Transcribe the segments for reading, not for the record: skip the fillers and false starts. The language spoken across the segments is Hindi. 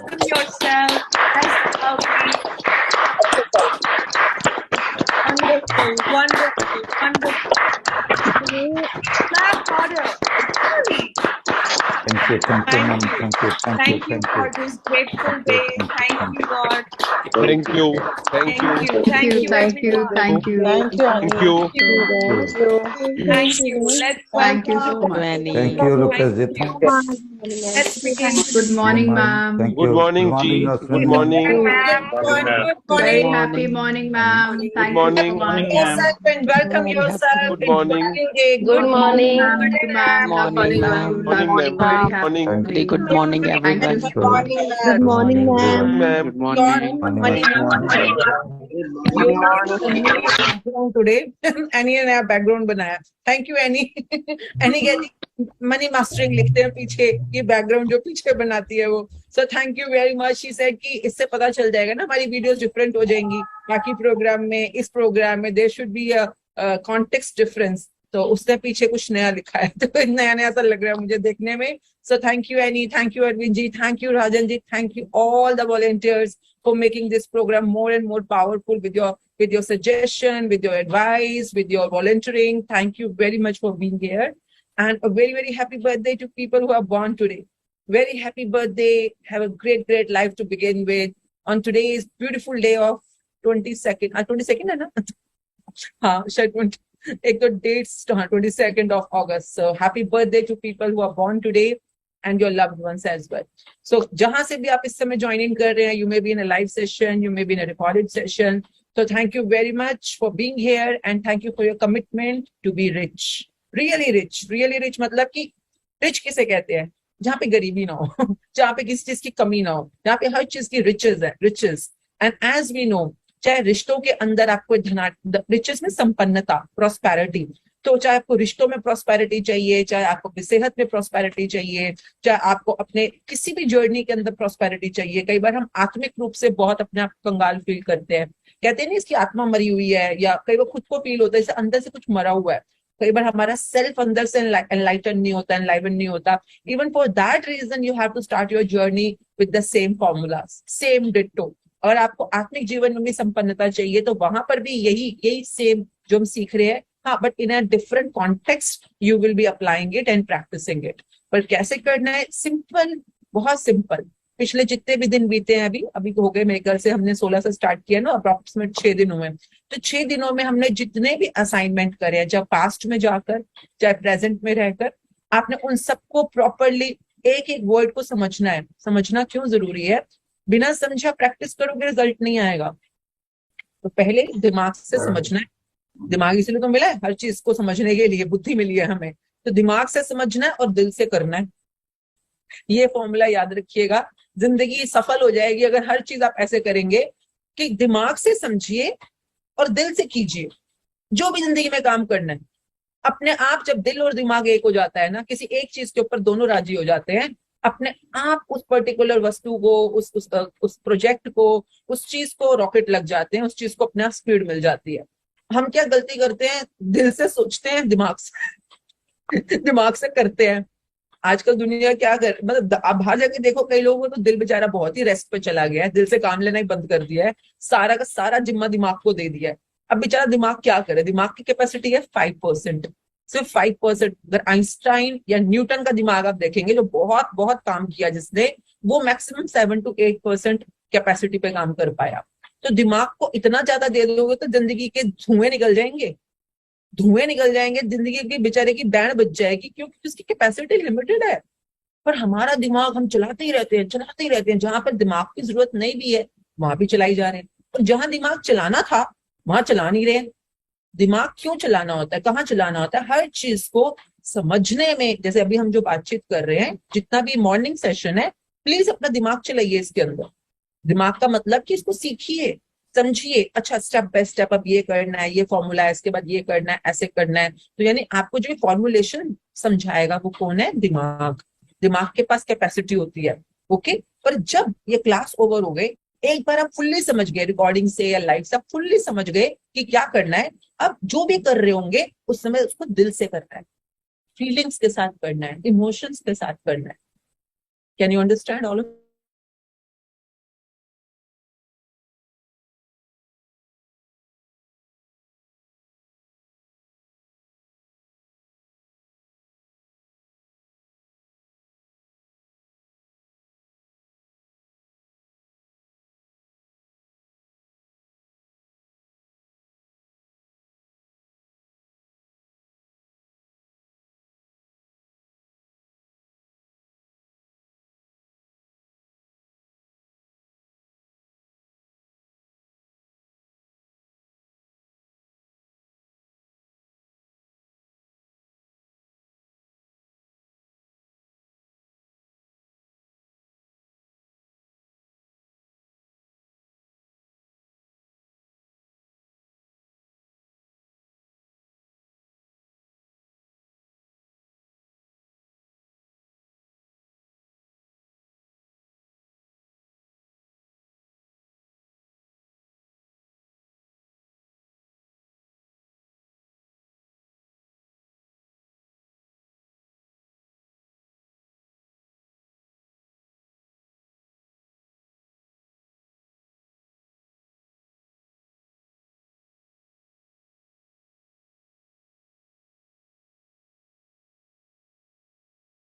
welcome yourself. That's lovely. Wonderful. Clap harder. Thank you, ma'am. Thank you for this grateful day. Thank you, God. Thank you. Thank you, everyone. Thank you, Thank you. Let's welcome. Thank you, Lucas. Let's begin. Good morning, ma'am. Thank Good you. morning, Good Ji. morning, Good Ashwini. morning. Very happy morning, ma'am. Thank you so much. Welcome yourself. Good morning. Good morning. Thank you, ma'am. Morning, ma'am. Very happy. Thank Very good morning, Thank you everyone. so Good much. Good morning, ma'am. Ma'am. Good morning. Today any ने नया बैकग्राउंड बनाया. Thank you any. एनी कहती मनी मास्टरिंग लिखते हैं पीछे, ये बैकग्राउंड जो पीछे बनाती है वो. So thank you very much. She said कि इससे पता चल जाएगा ना हमारी वीडियोस डिफरेंट हो जाएंगी बाकी प्रोग्राम में. इस प्रोग्राम में there should be a context difference. तो उसने पीछे कुछ नया लिखा है तो नया नया सा लग रहा है मुझे देखने में. So thank you Annie, thank you Arvind ji, thank you Rajan ji, thank you all the volunteers for making this program more and more powerful with your suggestion, with your advice, with your volunteering. Thank you very much for being here, and a very very happy birthday to people who are born today. Very happy birthday. Have a great life to begin with on today's beautiful day of 22nd. 22nd है ना? हाँ शायद 20. एक तो dates 22nd of August. So happy birthday to people who are born today and your loved ones as well. So जहां से भी आप इस समय join in कर रहे हैं, you may be in a live session, you may be in a recorded session. So thank you very much for being here and thank you for your commitment to be rich. Really rich मतलब कि rich किसे कहते हैं? जहाँ पे गरीबी ना हो, जहाँ पे किसी चीज की कमी ना हो, जहाँ पे हर चीज की riches. And as we know, चाहे रिश्तों के अंदर आपको रिचेस में संपन्नता, प्रॉस्पेरिटी. तो चाहे आपको रिश्तों में प्रॉस्पेरिटी चाहिए, चाहे आपको अपनी सेहत में प्रॉस्पेरिटी चाहिए, चाहे आपको अपने किसी भी जर्नी के अंदर प्रॉस्पेरिटी चाहिए. कई बार हम आत्मिक रूप से बहुत अपने आप कंगाल फील करते हैं. कहते हैं नहीं इसकी आत्मा मरी हुई है, या कई बार खुद को फील होता है जैसे अंदर से कुछ मरा हुआ है. कई बार हमारा सेल्फ अंदर से एनलाइटन नहीं होता, एनलाइवन नहीं होता. Even for that reason you have to start your journey with the same formulas, same ditto. और आपको आत्मिक जीवन में भी संपन्नता चाहिए तो वहां पर भी यही सेम जो हम सीख रहे हैं. हाँ, but in a different context you will be applying it and practising it. पर कैसे करना है? सिंपल, बहुत सिंपल. पिछले जितने भी दिन बीते हैं, अभी हो गए मेरे घर से, हमने 16 से स्टार्ट किया ना, अप्रोक्सीमेट 6 दिनों में. तो 6 दिनों में हमने जितने भी असाइनमेंट करे हैं, चाहे पास्ट में जाकर चाहे प्रेजेंट में रहकर, आपने उन सबको प्रॉपरली एक एक वर्ड को समझना है. समझना क्यों जरूरी है? बिना समझा प्रैक्टिस करोगे रिजल्ट नहीं आएगा. तो पहले दिमाग से समझना है. दिमाग इसलिए तो मिला है हर चीज को समझने के लिए, बुद्धि मिली है हमें. तो दिमाग से समझना है और दिल से करना है. ये फॉर्मूला याद रखिएगा. जिंदगी सफल हो जाएगी अगर हर चीज आप ऐसे करेंगे कि दिमाग से समझिए और दिल से कीजिए. जो भी जिंदगी में काम करना है, अपने आप जब दिल और दिमाग एक हो जाता है ना, किसी एक चीज के ऊपर दोनों राजी हो जाते हैं, अपने आप उस पर्टिकुलर वस्तु को, उस प्रोजेक्ट को, उस चीज को रॉकेट लग जाते हैं, उस चीज को अपने आप स्पीड मिल जाती है. हम क्या गलती करते हैं? दिल से सोचते हैं, दिमाग से करते हैं. आजकल दुनिया क्या कर, मतलब आप बाहर जाके देखो, कई लोगों को तो दिल बेचारा बहुत ही रेस्ट पे चला गया है, दिल से काम लेना ही बंद कर दिया है, सारा का सारा जिम्मा दिमाग को दे दिया है. अब बेचारा दिमाग क्या करे? दिमाग की कैपेसिटी है 5%, सिर्फ 5%. अगर आइंस्टाइन या न्यूटन का दिमाग आप देखेंगे, जो बहुत बहुत काम किया जिसने, वो मैक्सिमम 7 to 8% कैपेसिटी पे काम कर पाया. तो दिमाग को इतना ज्यादा दे दोगे तो जिंदगी के धुएं निकल जाएंगे, जिंदगी की बेचारे की बैंड बच जाएगी, क्योंकि उसकी कैपेसिटी लिमिटेड है. पर हमारा दिमाग हम चलाते ही रहते हैं. जहां पर दिमाग की जरूरत नहीं भी है वहां भी चलाई जा रहे हैं, और जहां दिमाग चलाना था वहां चला नहीं रहे. दिमाग क्यों चलाना होता है, कहाँ चलाना होता है? हर चीज को समझने में. जैसे अभी हम जो बातचीत कर रहे हैं, जितना भी मॉर्निंग सेशन है, प्लीज अपना दिमाग चलाइए इसके अंदर. दिमाग का मतलब कि इसको सीखिए, समझिए. अच्छा, स्टेप बाय स्टेप अब ये करना है, ये फॉर्मूला है, इसके बाद ये करना है, ऐसे करना है. तो यानी आपको जो फॉर्मुलेशन समझाएगा वो कौन है? दिमाग. दिमाग के पास कैपेसिटी होती है. ओके. पर जब ये क्लास ओवर हो गई, एक बार आप फुल्ली समझ गए, रिकॉर्डिंग से या लाइव से आप फुल्ली समझ गए कि क्या करना है, अब जो भी कर रहे होंगे उस समय उसको दिल से करना है, फीलिंग्स के साथ करना है, इमोशंस के साथ करना है. Can you understand all of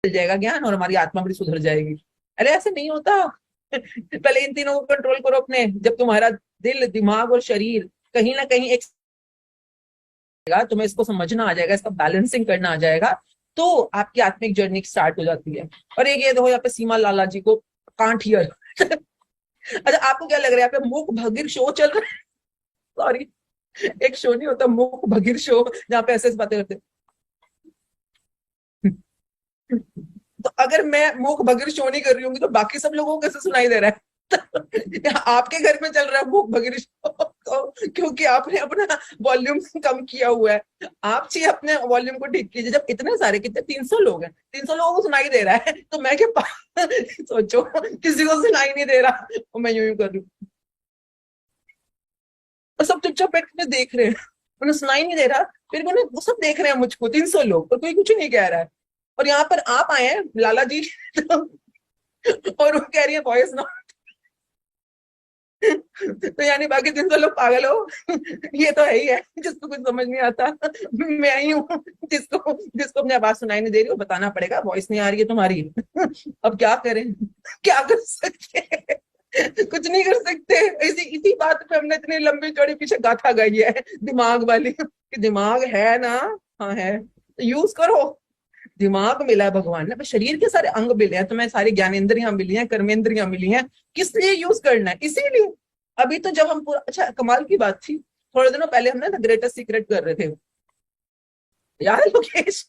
मिल जाएगा ज्ञान और हमारी आत्मा बड़ी सुधर जाएगी। अरे ऐसे नहीं होता। पहले इन तीनों को कंट्रोल करो अपने। जब तुम्हारा दिल, दिमाग और शरीर कहीं ना कहीं एक, तुम्हें इसको समझना आ जाएगा, इसका बैलेंसिंग करना आ जाएगा, तो आपकी आत्मिक जर्नी स्टार्ट हो जाती है। और एक ये देखो यहाँ पे सीमा लाला जी को कांट हियर। अच्छा आपको क्या लग रहा है यहाँ पे मूक भगीर शो चल रहा है? सॉरी, एक शो नहीं होता मूक भगीर शो जहाँ पे ऐसे बातें करते। तो अगर मैं मूक भगीर शो नहीं कर रही होंगी तो बाकी सब लोगों को कैसे सुनाई दे रहा है? आपके घर में चल रहा है मूक भगीर शो, क्योंकि आपने अपना वॉल्यूम कम किया हुआ है। आप चाहिए अपने वॉल्यूम को ठीक कीजिए। जब इतने सारे, कितने 300 लोग हैं, 300 लोगों को सुनाई दे रहा है, तो मैं क्या सोचो किसी को सुनाई नहीं दे रहा और मैं यूं कर रही हूँ, और सब चुपचाप बैठ के देख रहे हैं, उन्हें सुनाई नहीं दे रहा, फिर भी वो सब देख रहे हैं मुझको, 300 लोग, और कोई कुछ नहीं कह रहा है। और यहाँ पर आप आए हैं लाला जी और वो कह रही है वॉइस नॉट। तो यानी बाकी 300 लोग पागल हो। ये तो है ही है, जिसको कुछ समझ नहीं आता। मैं ही हूँ जिसको जिसको अपनी आवाज सुनाई नहीं दे रही, वो बताना पड़ेगा वॉइस नहीं आ रही है तुम्हारी। अब क्या करें, क्या कर सकते हैं? कुछ नहीं कर सकते। इसी बात पे हमने इतनी लंबी चौड़ी पीछे गाथा गाई है, दिमाग वाली, कि दिमाग है ना, हाँ है, तो यूज करो। दिमाग मिला है भगवान ने, शरीर के सारे अंग मिले हैं, तुम्हें सारी ज्ञानेंद्रियां मिली हैं, कर्मेंद्रियां मिली हैं, किस लिए यूज करना है? इसीलिए। अभी तो जब हम पूरा, अच्छा कमाल की बात थी, थोड़े दिनों पहले हमने द ग्रेटेस्ट सीक्रेट कर रहे थे, याद है लोकेश?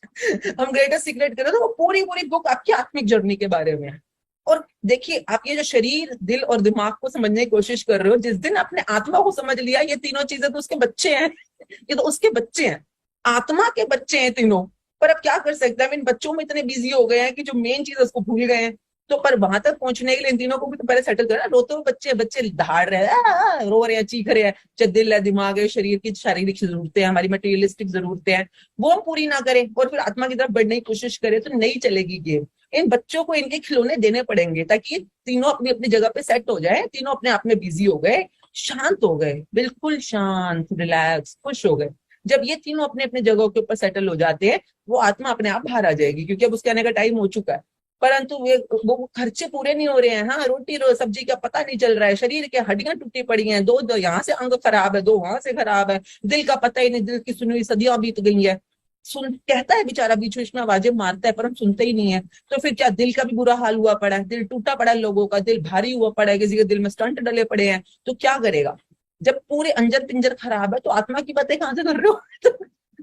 हम ग्रेटेस्ट सीक्रेट कर रहे थे, वो पूरी बुक आपकी आत्मिक जर्नी के बारे में है। और देखिए, आप ये जो शरीर, दिल और दिमाग को समझने की कोशिश कर रहे हो, जिस दिन आपने आत्मा को समझ लिया, ये तीनों चीजें तो उसके बच्चे हैं, ये तो उसके बच्चे हैं, आत्मा के बच्चे हैं तीनों। पर अब क्या कर सकते हैं, इन बच्चों में इतने बिजी हो गए हैं कि जो मेन चीज है उसको भूल गए हैं। तो पर वहां तक पहुंचने के लिए इन तीनों को भी तो पहले सेटल करना। रोते हुए बच्चे दहाड़ रहे हैं, रो रहे हैं, चीख रहे हैं, चाहे दिल है, दिमाग है, शरीर की शारीरिक जरूरतें हैं, हमारी मटेरियलिस्टिक जरूरतें हैं, वो हम पूरी ना करें और फिर आत्मा की तरफ बढ़ने की कोशिश करें, तो नहीं चलेगी गेम। इन बच्चों को इनके खिलौने देने पड़ेंगे, ताकि ये तीनों अपनी अपनी जगह पे सेट हो जाए, तीनों अपने आप में बिजी हो गए, शांत हो गए, बिल्कुल शांत, रिलैक्स, खुश हो गए। जब ये तीनों अपने अपने जगहों के ऊपर सेटल हो जाते हैं, वो आत्मा अपने आप बाहर आ जाएगी, क्योंकि अब उसके आने का टाइम हो चुका है। परंतु वो खर्चे पूरे नहीं हो रहे हैं। हाँ, रोटी सब्जी का पता नहीं चल रहा है, शरीर के हड्डियां टूटी पड़ी हैं, दो यहाँ से अंग खराब है, दो वहां से खराब है, दिल का पता ही नहीं, दिल की सुनी हुई सदियां बीत गई है। कहता है बेचारा, बीच बीच में आवाजें मारता है, पर हम सुनते ही नहीं है। तो फिर क्या, दिल का भी बुरा हाल हुआ पड़ा है, दिल टूटा पड़ा है, लोगों का दिल भारी हुआ पड़ा है, किसी के दिल में स्टंट डले पड़े हैं, तो क्या करेगा? जब पूरे अंजर पिंजर खराब है, तो आत्मा की बातें कहां से कर रहे हो?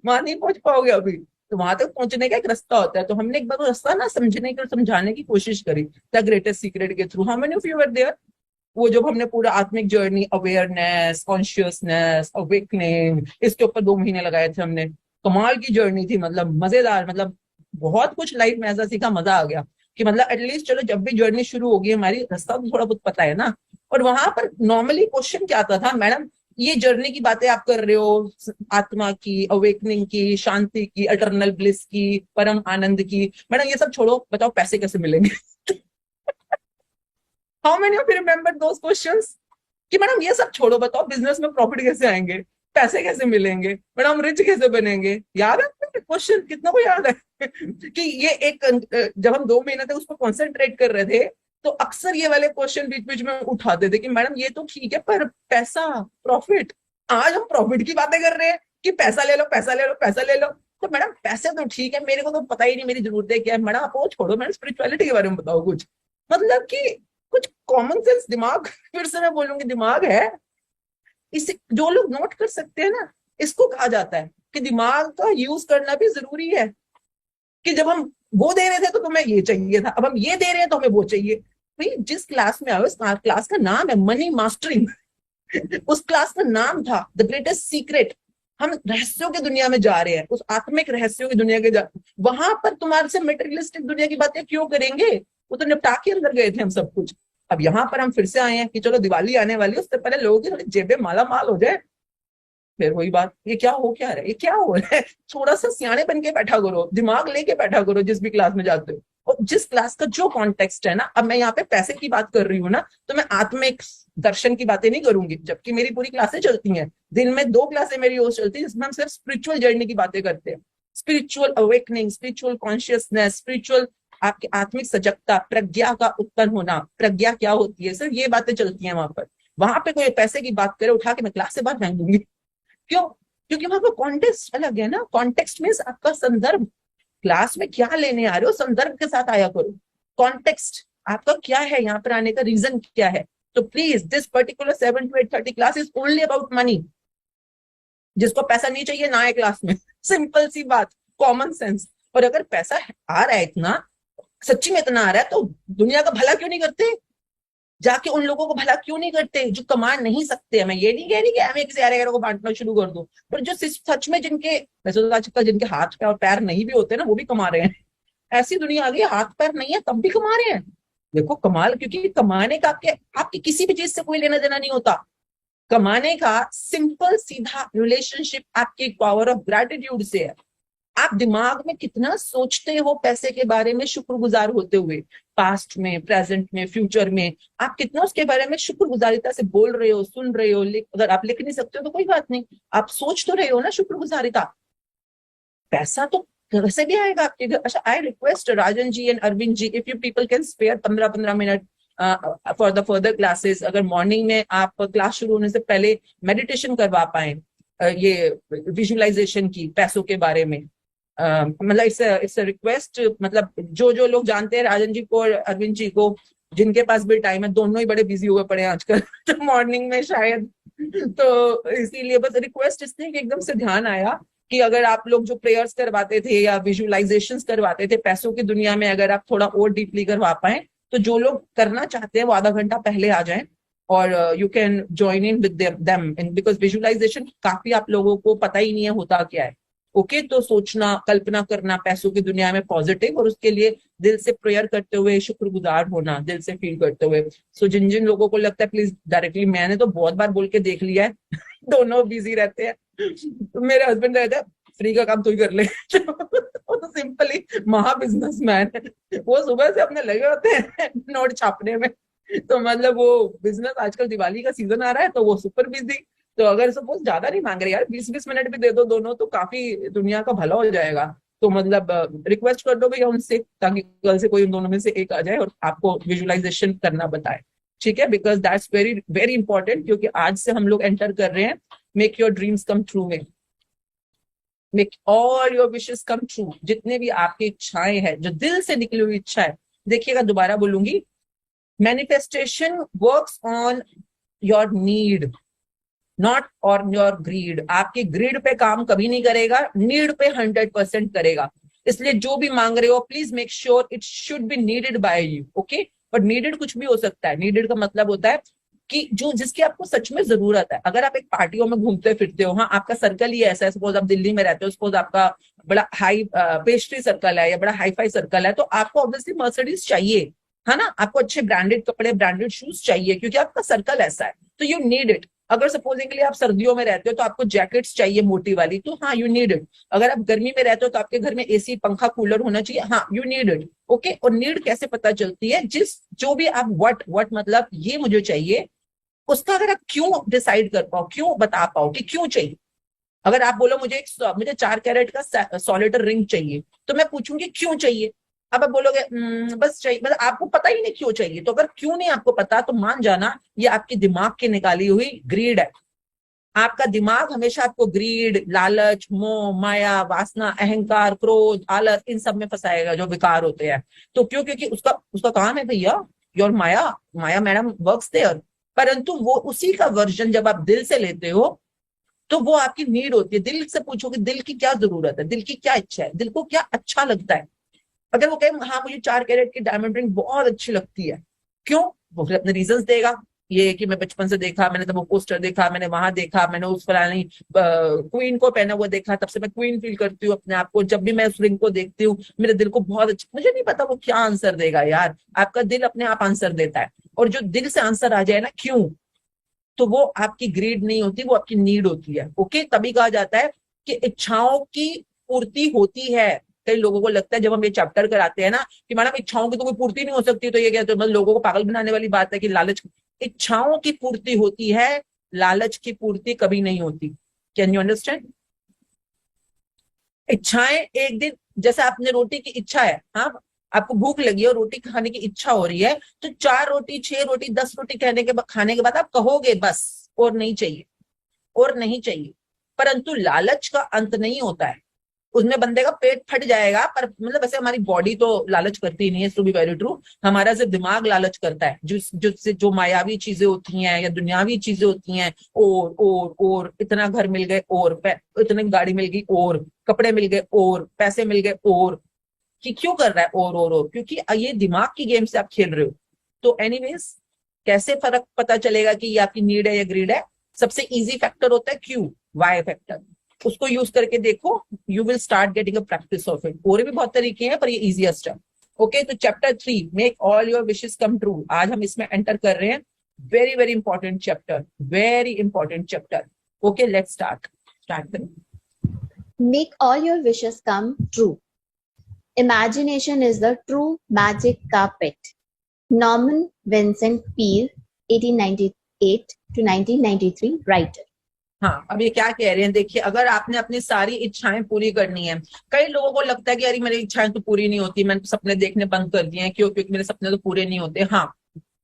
वहां नहीं पहुंच पाओगे अभी। तो वहां तक पहुंचने का एक रास्ता होता है। तो हमने एक बार वो रास्ता ना समझने की और समझाने की कोशिश करी द ग्रेटेस्ट सीक्रेट के थ्रू। How many of you were there? वो जब हमने पूरा आत्मिक जर्नी, अवेयरनेस, कॉन्शियसनेस, अवेकनिंग, इसके ऊपर 2 महीने लगाए थे हमने। कमाल की जर्नी थी, मतलब मजेदार, मतलब बहुत कुछ लाइफ में ऐसा सीखा, मजा आ गया कि मतलब एटलीस्ट चलो जब भी जर्नी शुरू होगी हमारी, रास्ता तो थोड़ा बहुत पता है ना। और वहां पर नॉर्मली क्वेश्चन क्या आता था, मैडम ये जर्नी की बातें आप कर रहे हो, आत्मा की, अवेकनिंग की, शांति की, अटर्नल ब्लिस की, परम आनंद की, मैडम ये सब छोड़ो, बताओ पैसे कैसे मिलेंगे? How many of you remember those questions? कि मैडम ये सब छोड़ो, बताओ बिजनेस में प्रॉफिट कैसे आएंगे, पैसे कैसे मिलेंगे, मैडम रिच कैसे बनेंगे? याद है क्वेश्चन? कितना को याद है? कि ये एक, जब हम 2 महीने तक उस पर कॉन्सेंट्रेट कर रहे थे, तो अक्सर ये वाले क्वेश्चन बीच बीच में उठाते थे कि मैडम ये तो ठीक है, पर पैसा, प्रॉफिट, आज हम प्रॉफिट की बातें कर रहे हैं कि पैसा ले लो, पैसा ले लो, पैसा ले लो। तो मैडम पैसे तो ठीक है, मेरे को तो पता ही नहीं मेरी जरूरतें क्या है। मैडम आप वो छोड़ो, मैडम स्पिरिचुअलिटी के बारे में बताओ कुछ, मतलब कि कुछ कॉमन सेंस दिमाग, फिर से मैं बोलूंगी दिमाग है। इसे जो लोग नोट कर सकते हैं ना, इसको कहा जाता है कि दिमाग का यूज करना भी जरूरी है। कि जब हम वो दे रहे थे तो तुम्हें ये चाहिए था, अब हम ये दे रहे हैं तो हमें वो चाहिए। भाई जिस क्लास में आओ, उस क्लास का नाम है मनी मास्टरिंग। उस क्लास का नाम था द ग्रेटेस्ट सीक्रेट। हम रहस्यों की दुनिया में जा रहे हैं, उस आत्मिक रहस्यों की दुनिया के वहां पर तुम्हारे से मटेरियलिस्टिक दुनिया की बातें क्यों करेंगे? वो तो निपटा के अंदर गए थे हम सब कुछ। अब यहाँ पर हम फिर से आए हैं कि चलो दिवाली आने वाली है, उससे पहले लोगों की थोड़ी जेबें माला माल हो जाए। फिर वही बात, ये क्या हो रहा है, ये क्या हो रहा है? थोड़ा सा सियाने बन के बैठा करो, दिमाग लेके बैठा करो जिस भी क्लास में जाते हो। और जिस क्लास का जो कॉन्टेक्स्ट है ना, अब मैं यहाँ पे पैसे की बात कर रही हूँ ना, तो मैं आत्मिक दर्शन की बातें नहीं करूंगी, जबकि मेरी पूरी क्लासें चलती हैं। दिन में 2 क्लासें मेरी रोज चलती है, जिसमें हम सिर्फ स्पिरिचुअल जर्नी की बातें करते हैं, spiritual awakening, spiritual consciousness, spiritual आपकी आत्मिक सजगता, प्रज्ञा का उत्पन्न होना। प्रज्ञा क्या होती है सर, ये बातें चलती हैं वहां पे कोई पैसे की बात करे उठा के मैं क्लास से बाहर फेंक दूंगी। क्यों? क्योंकि वहां का कॉन्टेक्स्ट अलग है ना। कॉन्टेक्स्ट मीन्स आपका संदर्भ, क्लास में क्या लेने आ रहे हो संदर्भ के साथ आया करो। कॉन्टेक्स्ट आपका क्या है, यहाँ पर आने का रीजन क्या है। तो please this particular 7 to 8:30 class is only about money. जिसको पैसा नहीं चाहिए ना आए क्लास में, सिंपल सी बात, कॉमन सेंस। और अगर पैसा आ रहा है इतना, सच्ची में इतना आ रहा है, तो दुनिया का भला क्यों नहीं करते? जाके उन लोगों को भला क्यों नहीं करते जो कमा नहीं सकते? मैं ये नहीं कह रही कि मैं किसी अरे को बांटना शुरू कर दूं, पर जो सच में जिनके, वैसे तो आजकल जिनके हाथ और पैर नहीं भी होते ना, वो भी कमा रहे हैं। ऐसी दुनिया आ गई, हाथ पैर नहीं है तब भी कमा रहे हैं। देखो कमाल, क्योंकि कमाने का आपके किसी भी चीज से कोई लेना देना नहीं होता। कमाने का सिंपल सीधा रिलेशनशिप आपके पावर ऑफ ग्रैटिट्यूड से है। आप दिमाग में कितना सोचते हो पैसे के बारे में शुक्रगुजार होते हुए, पास्ट में, प्रेजेंट में, फ्यूचर में, आप कितना उसके बारे में शुक्रगुजारिता से बोल रहे हो, सुन रहे हो। अगर आप लिख नहीं सकते हो तो कोई बात नहीं, आप सोच तो रहे हो ना शुक्रगुजारिता। पैसा तो घर से भी आएगा आपके घर। अच्छा, I request Rajan ji and Arvind ji, if you people can spare 15-15 minute for the further classes. अगर मॉर्निंग में आप क्लास शुरू होने से पहले मेडिटेशन करवा पाए, ये विजुअलाइजेशन की पैसों के बारे में, मतलब इट्स अ रिक्वेस्ट। मतलब जो लोग जानते हैं राजन जी को और अरविंद जी को, जिनके पास भी टाइम है, दोनों ही बड़े बिजी हुए पड़े हैं आजकल तो मॉर्निंग में शायद, तो इसीलिए बस रिक्वेस्ट इसलिए कि एकदम से ध्यान आया कि अगर आप लोग जो प्रेयर्स करवाते थे या विजुअलाइजेशंस करवाते थे पैसों की दुनिया में, अगर आप थोड़ा और डीपली करवा पाए, तो जो लोग करना चाहते हैं वो आधा घंटा पहले आ जाएं और you can join in with them, because visualisation काफी आप लोगों को पता ही नहीं है होता क्या है। ओके, तो सोचना, कल्पना करना पैसों की दुनिया में पॉजिटिव, और उसके लिए दिल से प्रेयर करते हुए, शुक्रगुजार होना, दिल से फील करते हुए। सो जिन जिन लोगों को लगता है प्लीज डायरेक्टली, मैंने तो बहुत बार बोल के देख लिया है दोनों बिजी रहते हैं, तो मेरे हस्बैंड रहता है फ्री का काम तू ही कर ले वो तो सिंपली महा बिजनेसमैन है, वो सुबह से अपने लगे होते हैं नोट छापने में। तो मतलब वो बिजनेस, आजकल दिवाली का सीजन आ रहा है तो वो सुपर बिजी। तो अगर सपोज ज्यादा नहीं मांग रहे यार, 20-20 मिनट भी दे दो दोनों, तो काफी दुनिया का भला हो जाएगा। तो मतलब रिक्वेस्ट कर दो भैया उनसे, ताकि कल से कोई उन दोनों में से एक आ जाए और आपको विजुअलाइजेशन करना बताए, ठीक है? Because that's very very important, क्योंकि आज से हम लोग एंटर कर रहे हैं make your dreams come true में। Make all your wishes come true. जितने भी आपकी इच्छाएं हैं, जो दिल से निकली हुई इच्छा है, देखिएगा दोबारा बोलूंगी, manifestation works on your need, not on your greed. आपके ग्रीड पे काम कभी नहीं करेगा, नीड पे 100% करेगा। इसलिए जो भी मांग रहे हो please make sure it should be needed bye you, okay? But needed कुछ भी हो सकता है। नीडेड का मतलब होता है कि जो जिसकी आपको सच में जरूरत है। अगर आप एक पार्टियों में घूमते फिरते हो, हाँ आपका सर्कल ही ऐसा है, सपोज आप दिल्ली में रहते हो, सपोज आपका बड़ा हाई पेस्ट्री सर्कल है या बड़ा हाई फाई सर्कल है, तो आपको ऑब्वियसली मर्सिडीज चाहिए, है ना? आपको अच्छे ब्रांडेड कपड़े, ब्रांडेड शूज चाहिए, क्योंकि आपका सर्कल ऐसा है, तो यू नीड इट। अगर सपोजिंगली आप सर्दियों में रहते हो तो आपको जैकेट्स चाहिए मोटी वाली, तो हाँ यू नीड इट। अगर आप गर्मी में रहते हो तो आपके घर में एसी, पंखा, कूलर होना चाहिए, हाँ यू नीड इट, ओके? और नीड कैसे पता चलती है? जो भी आप वट मतलब ये मुझे चाहिए, उसका अगर आप क्यों डिसाइड कर पाओ, क्यों बता पाओ कि क्यों चाहिए। अगर आप बोलो मुझे 4 कैरेट का सॉलिटर रिंग चाहिए, तो मैं पूछूंगी क्यों चाहिए। अब आप बोलोगे बस चाहिए, मतलब आपको पता ही नहीं क्यों चाहिए। तो अगर क्यों नहीं आपको पता, तो मान जाना ये आपके दिमाग की निकाली हुई ग्रीड है। आपका दिमाग हमेशा आपको ग्रीड, लालच, मोह, माया, वासना, अहंकार, क्रोध, आलस, इन सब में फंसाएगा, जो विकार होते हैं। तो क्यों? क्योंकि उसका काम है भैया, your maya madam works there. परंतु वो उसी का वर्जन जब आप दिल से लेते हो, तो वो आपकी नीड होती है। दिल से पूछो कि दिल की क्या जरूरत है, दिल की क्या इच्छा है, दिल को क्या अच्छा लगता है। अगर वो कहे हाँ मुझे 4 कैरेट की डायमंड रिंग बहुत अच्छी लगती है, क्यों? वो फिर अपने रीजंस देगा। ये कि मैं बचपन से देखा, मैंने तब वो पोस्टर देखा, मैंने वहां देखा, मैंने उस फलानी क्वीन को पहना हुआ देखा, तब से मैं क्वीन फील करती हूँ अपने आप को। जब भी मैं उस रिंग को देखती हूँ मेरे दिल को बहुत अच्छा, मुझे नहीं पता वो क्या आंसर देगा यार, आपका दिल अपने आप आंसर देता है। और जो दिल से आंसर आ जाए ना क्यों, तो वो आपकी ग्रीड नहीं होती, वो आपकी नीड होती है, ओके? तभी कहा जाता है कि इच्छाओं की पूर्ति होती है। कई लोगों को लगता है जब हम ये चैप्टर कराते हैं ना कि मैडम इच्छाओं की तो कोई पूर्ति नहीं हो सकती, तो ये क्या, तो मतलब लोगों को पागल बनाने वाली बात है कि लालच। इच्छाओं की पूर्ति होती है, लालच की पूर्ति कभी नहीं होती। Can you understand? इच्छाएं एक दिन, जैसे आपने रोटी की इच्छा है, हाँ आपको भूख लगी है और रोटी खाने की इच्छा हो रही है, तो 4 रोटी, 6 रोटी, 10 रोटी खाने के बाद आप कहोगे बस और नहीं चाहिए, और नहीं चाहिए। परंतु लालच का अंत नहीं होता है, उसमें बंदे का पेट फट जाएगा, पर मतलब वैसे हमारी बॉडी तो लालच करती नहीं है, टू बी वेरी ट्रू। हमारा सिर्फ दिमाग लालच करता है, जो मायावी चीजें होती हैं या दुनियावी चीजें होती हैं, और इतना घर मिल गए, और इतनी गाड़ी मिल गई, और कपड़े मिल गए, और पैसे मिल गए, और कि क्यों कर रहा है और क्योंकि ये दिमाग की गेम से आप खेल रहे हो। तो एनीवेज, कैसे फर्क पता चलेगा कि ये आपकी नीड है या ग्रीड है? सबसे इजी फैक्टर होता है क्यू, वाई फैक्टर। उसको यूज करके देखो, you will start getting a practice of it. और भी बहुत तरीके हैं, पर ये इजीएस्ट है। ओके, तो chapter 3, make all your wishes come true, आज हम इसमें एंटर कर रहे हैं। Very very important chapter, very important chapter. Okay, let's start करें। Make all your wishes come true. Imagination is the true magic carpet. Norman Vincent Peale, 1898 to 1993, writer. हाँ, अब ये क्या कह रहे हैं, देखिए, अगर आपने अपनी सारी इच्छाएं पूरी करनी है, कई लोगों को लगता है कि यार मेरी इच्छाएं तो पूरी नहीं होती, मैंने सपने देखने बंद कर दिए हैं, क्यों? क्योंकि मेरे सपने तो पूरे नहीं होते। हाँ,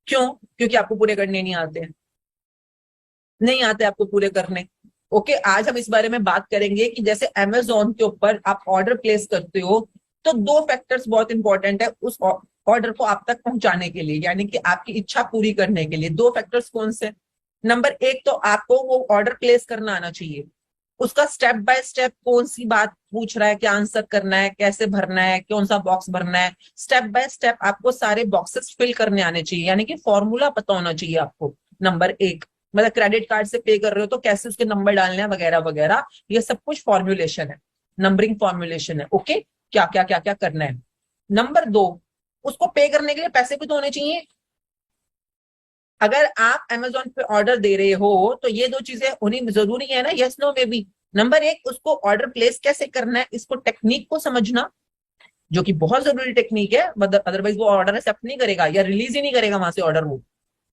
क्यों? क्योंकि आपको पूरे करने नहीं आते, नहीं आते आपको पूरे करने। ओके, आज हम इस बारे में बात करेंगे कि जैसे अमेजोन के ऊपर आप ऑर्डर प्लेस करते हो, तो 2 फैक्टर्स बहुत इंपॉर्टेंट है उस ऑर्डर को आप तक पहुंचाने के लिए, यानी कि आपकी इच्छा पूरी करने के लिए। 2 फैक्टर्स कौन से? नंबर 1 तो आपको वो ऑर्डर प्लेस करना आना चाहिए, उसका स्टेप बाय स्टेप कौन सी बात पूछ रहा है, क्या आंसर करना है, कैसे भरना है, कौन सा बॉक्स भरना है, स्टेप बाय स्टेप आपको सारे बॉक्सेस फिल करने आने चाहिए, यानी कि फॉर्मूला पता होना चाहिए आपको। नंबर 1, मतलब क्रेडिट कार्ड से पे कर रहे हो तो कैसे उसके नंबर डालने हैं वगैरह वगैरह, ये सब कुछ फॉर्मुलेशन है, नंबरिंग फॉर्मुलेशन है। ओके, क्या क्या क्या क्या करना है। नंबर 2, उसको पे करने के लिए पैसे भी तो होने चाहिए। अगर आप अमेजोन पे ऑर्डर दे रहे हो तो ये 2 चीजें होनी जरूरी है ना, यस नो में भी। नंबर 1, उसको ऑर्डर प्लेस कैसे करना है, इसको टेक्निक को समझना, जो कि बहुत जरूरी टेक्निक है, अदरवाइज वो ऑर्डर एक्सेप्ट नहीं करेगा या रिलीज ही नहीं करेगा वहां से ऑर्डर वो।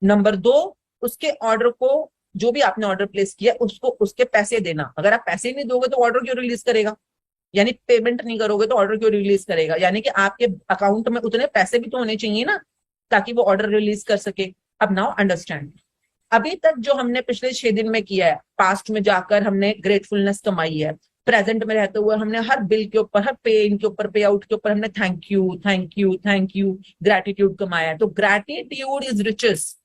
नंबर 2, उसके ऑर्डर को, जो भी आपने ऑर्डर प्लेस किया उसको उसके पैसे देना। अगर आप पैसे नहीं दोगे तो ऑर्डर क्यों रिलीज करेगा, यानी पेमेंट नहीं करोगे तो ऑर्डर क्यों रिलीज करेगा, यानी कि आपके अकाउंट में उतने पैसे भी तो होने चाहिए ना, ताकि वो ऑर्डर रिलीज कर सके। अब नाउ अंडरस्टैंड, अभी तक जो हमने पिछले 6 दिन में किया है, पास्ट में जाकर हमने ग्रेटफुलनेस कमाई है, प्रेजेंट में रहते हुए हमने हर बिल के ऊपर, हर पे इन के ऊपर, पे आउट के ऊपर हमने thank you thank you thank you gratitude कमाया है। तो ग्रैटिट्यूड इज रिचेस,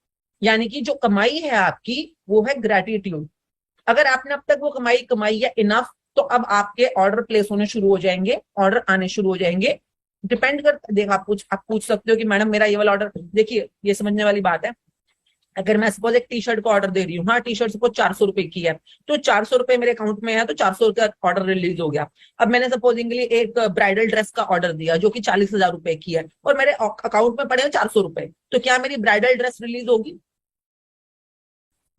यानी कि जो कमाई है आपकी वो है ग्रैटिट्यूड। अगर आपने अब तक वो कमाई है इनफ, तो अब आपके ऑर्डर प्लेस होने शुरू हो जाएंगे, ऑर्डर आने शुरू हो जाएंगे। डिपेंड कर, देख आप पूछ सकते हो कि मैडम मेरा ये वाला ऑर्डर, देखिए ये समझने वाली बात है। अगर मैं सपोज एक टी शर्ट को ऑर्डर दे रही हूँ, हाँ टी शर्ट सपोज 400 रुपए की है, तो 400 रुपए मेरे अकाउंट में है, तो 400 का ऑर्डर रिलीज हो गया। अब मैंने सपोजिंगली एक ब्राइडल ड्रेस का ऑर्डर दिया जो कि 40,000 रुपए की है, और मेरे अकाउंट में पड़े हैं 400 रुपए, तो क्या मेरी ब्राइडल ड्रेस रिलीज होगी?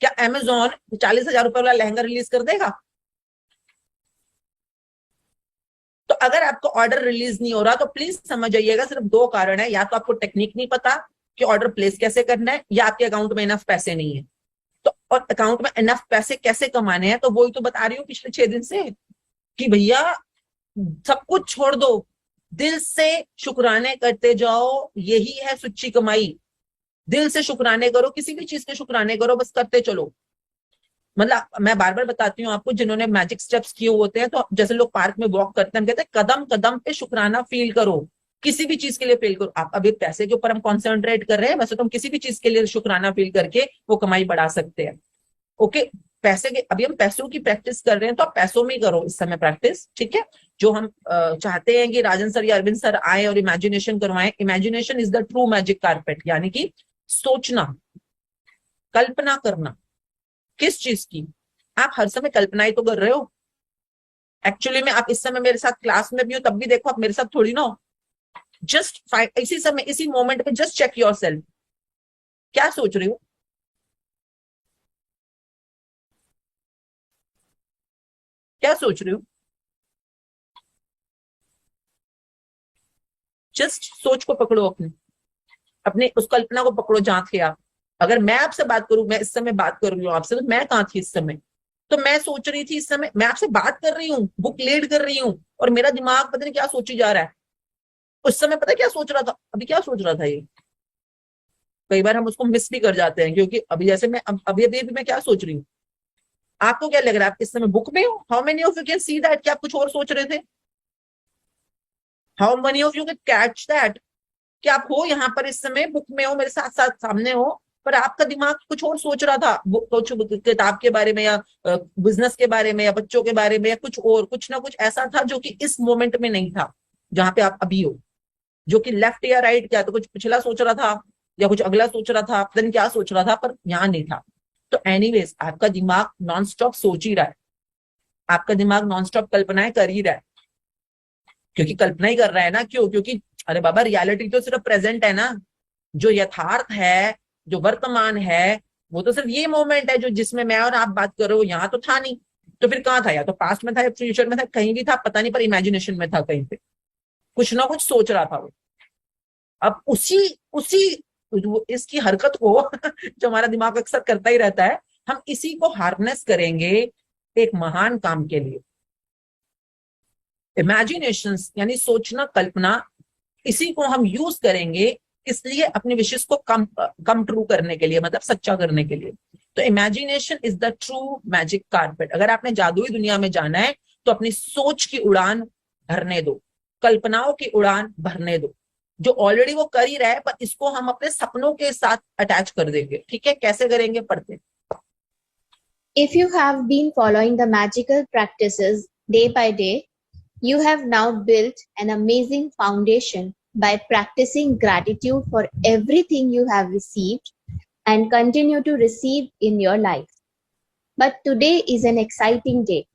क्या अमेजोन 40,000 रुपए वाला लहंगा रिलीज कर देगा? तो अगर आपको ऑर्डर रिलीज नहीं हो रहा तो प्लीज समझ जाइएगा, सिर्फ 2 कारण है, या तो आपको टेक्निक नहीं पता कि ऑर्डर प्लेस कैसे करना है, या आपके अकाउंट में इनफ पैसे नहीं है। तो और अकाउंट में इनफ पैसे कैसे कमाने हैं, तो वही तो बता रही हूँ पिछले 6 दिन से कि भैया सब कुछ छोड़ दो, दिल से शुक्राने करते जाओ, यही है सच्ची कमाई। दिल से शुक्राने करो, किसी भी चीज के शुक्राने करो, बस करते चलो। मतलब मैं बार बार बताती हूँ आपको, जिन्होंने मैजिक स्टेप्स किए होते हैं, तो जैसे लोग पार्क में वॉक करते हैं, हम कहते हैं कदम कदम पे शुक्राना फील करो, किसी भी चीज के लिए फील करो। आप अभी पैसे के ऊपर हम कॉन्सेंट्रेट कर रहे हैं, वैसे तो हम किसी भी चीज के लिए शुक्राना फील करके वो कमाई बढ़ा सकते हैं। ओके, पैसे के, अभी हम पैसों की प्रैक्टिस कर रहे हैं, तो आप पैसों में ही करो इस समय प्रैक्टिस, ठीक है। जो हम चाहते हैं कि राजन सर या अरविंद सर आए और इमेजिनेशन करवाएं। Imagination is the true magic carpet, यानी कि सोचना, कल्पना करना। किस चीज की? आप हर समय कल्पना ही तो कर रहे हो। एक्चुअली में आप इस समय मेरे साथ क्लास में भी हो, तब भी देखो आप मेरे साथ थोड़ी ना हो। जस्ट इसी समय, इसी मोमेंट पे जस्ट चेक योर सेल्फ, क्या सोच रही हो? क्या सोच रही हो? जस्ट सोच को पकड़ो, अपने उस कल्पना को पकड़ो, झांक के आप। अगर मैं आपसे बात करूं, मैं इस समय बात कर रही हूँ आपसे, तो मैं कहाँ थी इस समय? तो मैं सोच रही थी इस समय, मैं आपसे बात कर रही हूँ, बुक रीड कर रही हूँ, और मेरा दिमाग पता नहीं क्या सोची जा रहा है। उस समय पता है क्या सोच रहा था, अभी क्या सोच रहा था ये, कई बार हम उसको मिस भी कर जाते हैं, क्योंकि अभी जैसे मैं अभी अभी अभी मैं क्या सोच रही हूँ, आपको क्या लग रहा है आप इस समय बुक में हो? How many of you can see that कि आप कुछ और सोच रहे थे? How many of you can catch that कि आप हो यहाँ पर इस समय बुक में हो, मेरे साथ साथ सामने हो, पर आपका दिमाग कुछ और सोच रहा था, कुछ किताब के बारे में या बिजनेस के बारे में या बच्चों के बारे में या कुछ और, कुछ ना कुछ ऐसा था जो कि इस मोमेंट में नहीं था जहां पे आप अभी हो, जो कि लेफ्ट या राइट, क्या तो कुछ पिछला सोच रहा था या कुछ अगला सोच रहा था, पता नहीं क्या सोच रहा था, पर यहाँ नहीं था। तो एनीवेज आपका दिमाग नॉन स्टॉप सोच ही रहा है, आपका दिमाग नॉन स्टॉप कल्पनाएं कर ही रहा है, क्योंकि कल्पना ही कर रहा है ना, क्यों? क्योंकि अरे बाबा रियलिटी तो सिर्फ प्रेजेंट है ना, जो यथार्थ है, जो वर्तमान है, वो तो सिर्फ ये मोमेंट है जो जिसमें मैं और आप बात कर रहे हो, यहाँ तो था नहीं, तो फिर कहाँ था? या तो पास्ट में था या फ्यूचर में था, कहीं भी था पता नहीं, पर इमेजिनेशन में था, कहीं पे कुछ ना कुछ सोच रहा था वो। अब उसी उसी इसकी हरकत को जो हमारा दिमाग अक्सर करता ही रहता है, हम इसी को हार्नेस करेंगे एक महान काम के लिए। इमेजिनेशन यानी सोचना, कल्पना, इसी को हम यूज करेंगे इसलिए अपने विशेष को कम ट्रू करने के लिए, मतलब सच्चा करने के लिए। तो imagination is the true magic carpet. अगर आपने जादुई दुनिया में जाना है तो अपनी सोच की उड़ान भरने दो, कल्पनाओं की उड़ान भरने दो, जो ऑलरेडी वो कर ही रहा है, पर इसको हम अपने सपनों के साथ अटैच कर देंगे। ठीक है, कैसे करेंगे? पढ़ते। If you have been following the magical practices day by day, you have now built an amazing foundation by practicing gratitude for everything you have received and continue to receive in your life. But today is an exciting day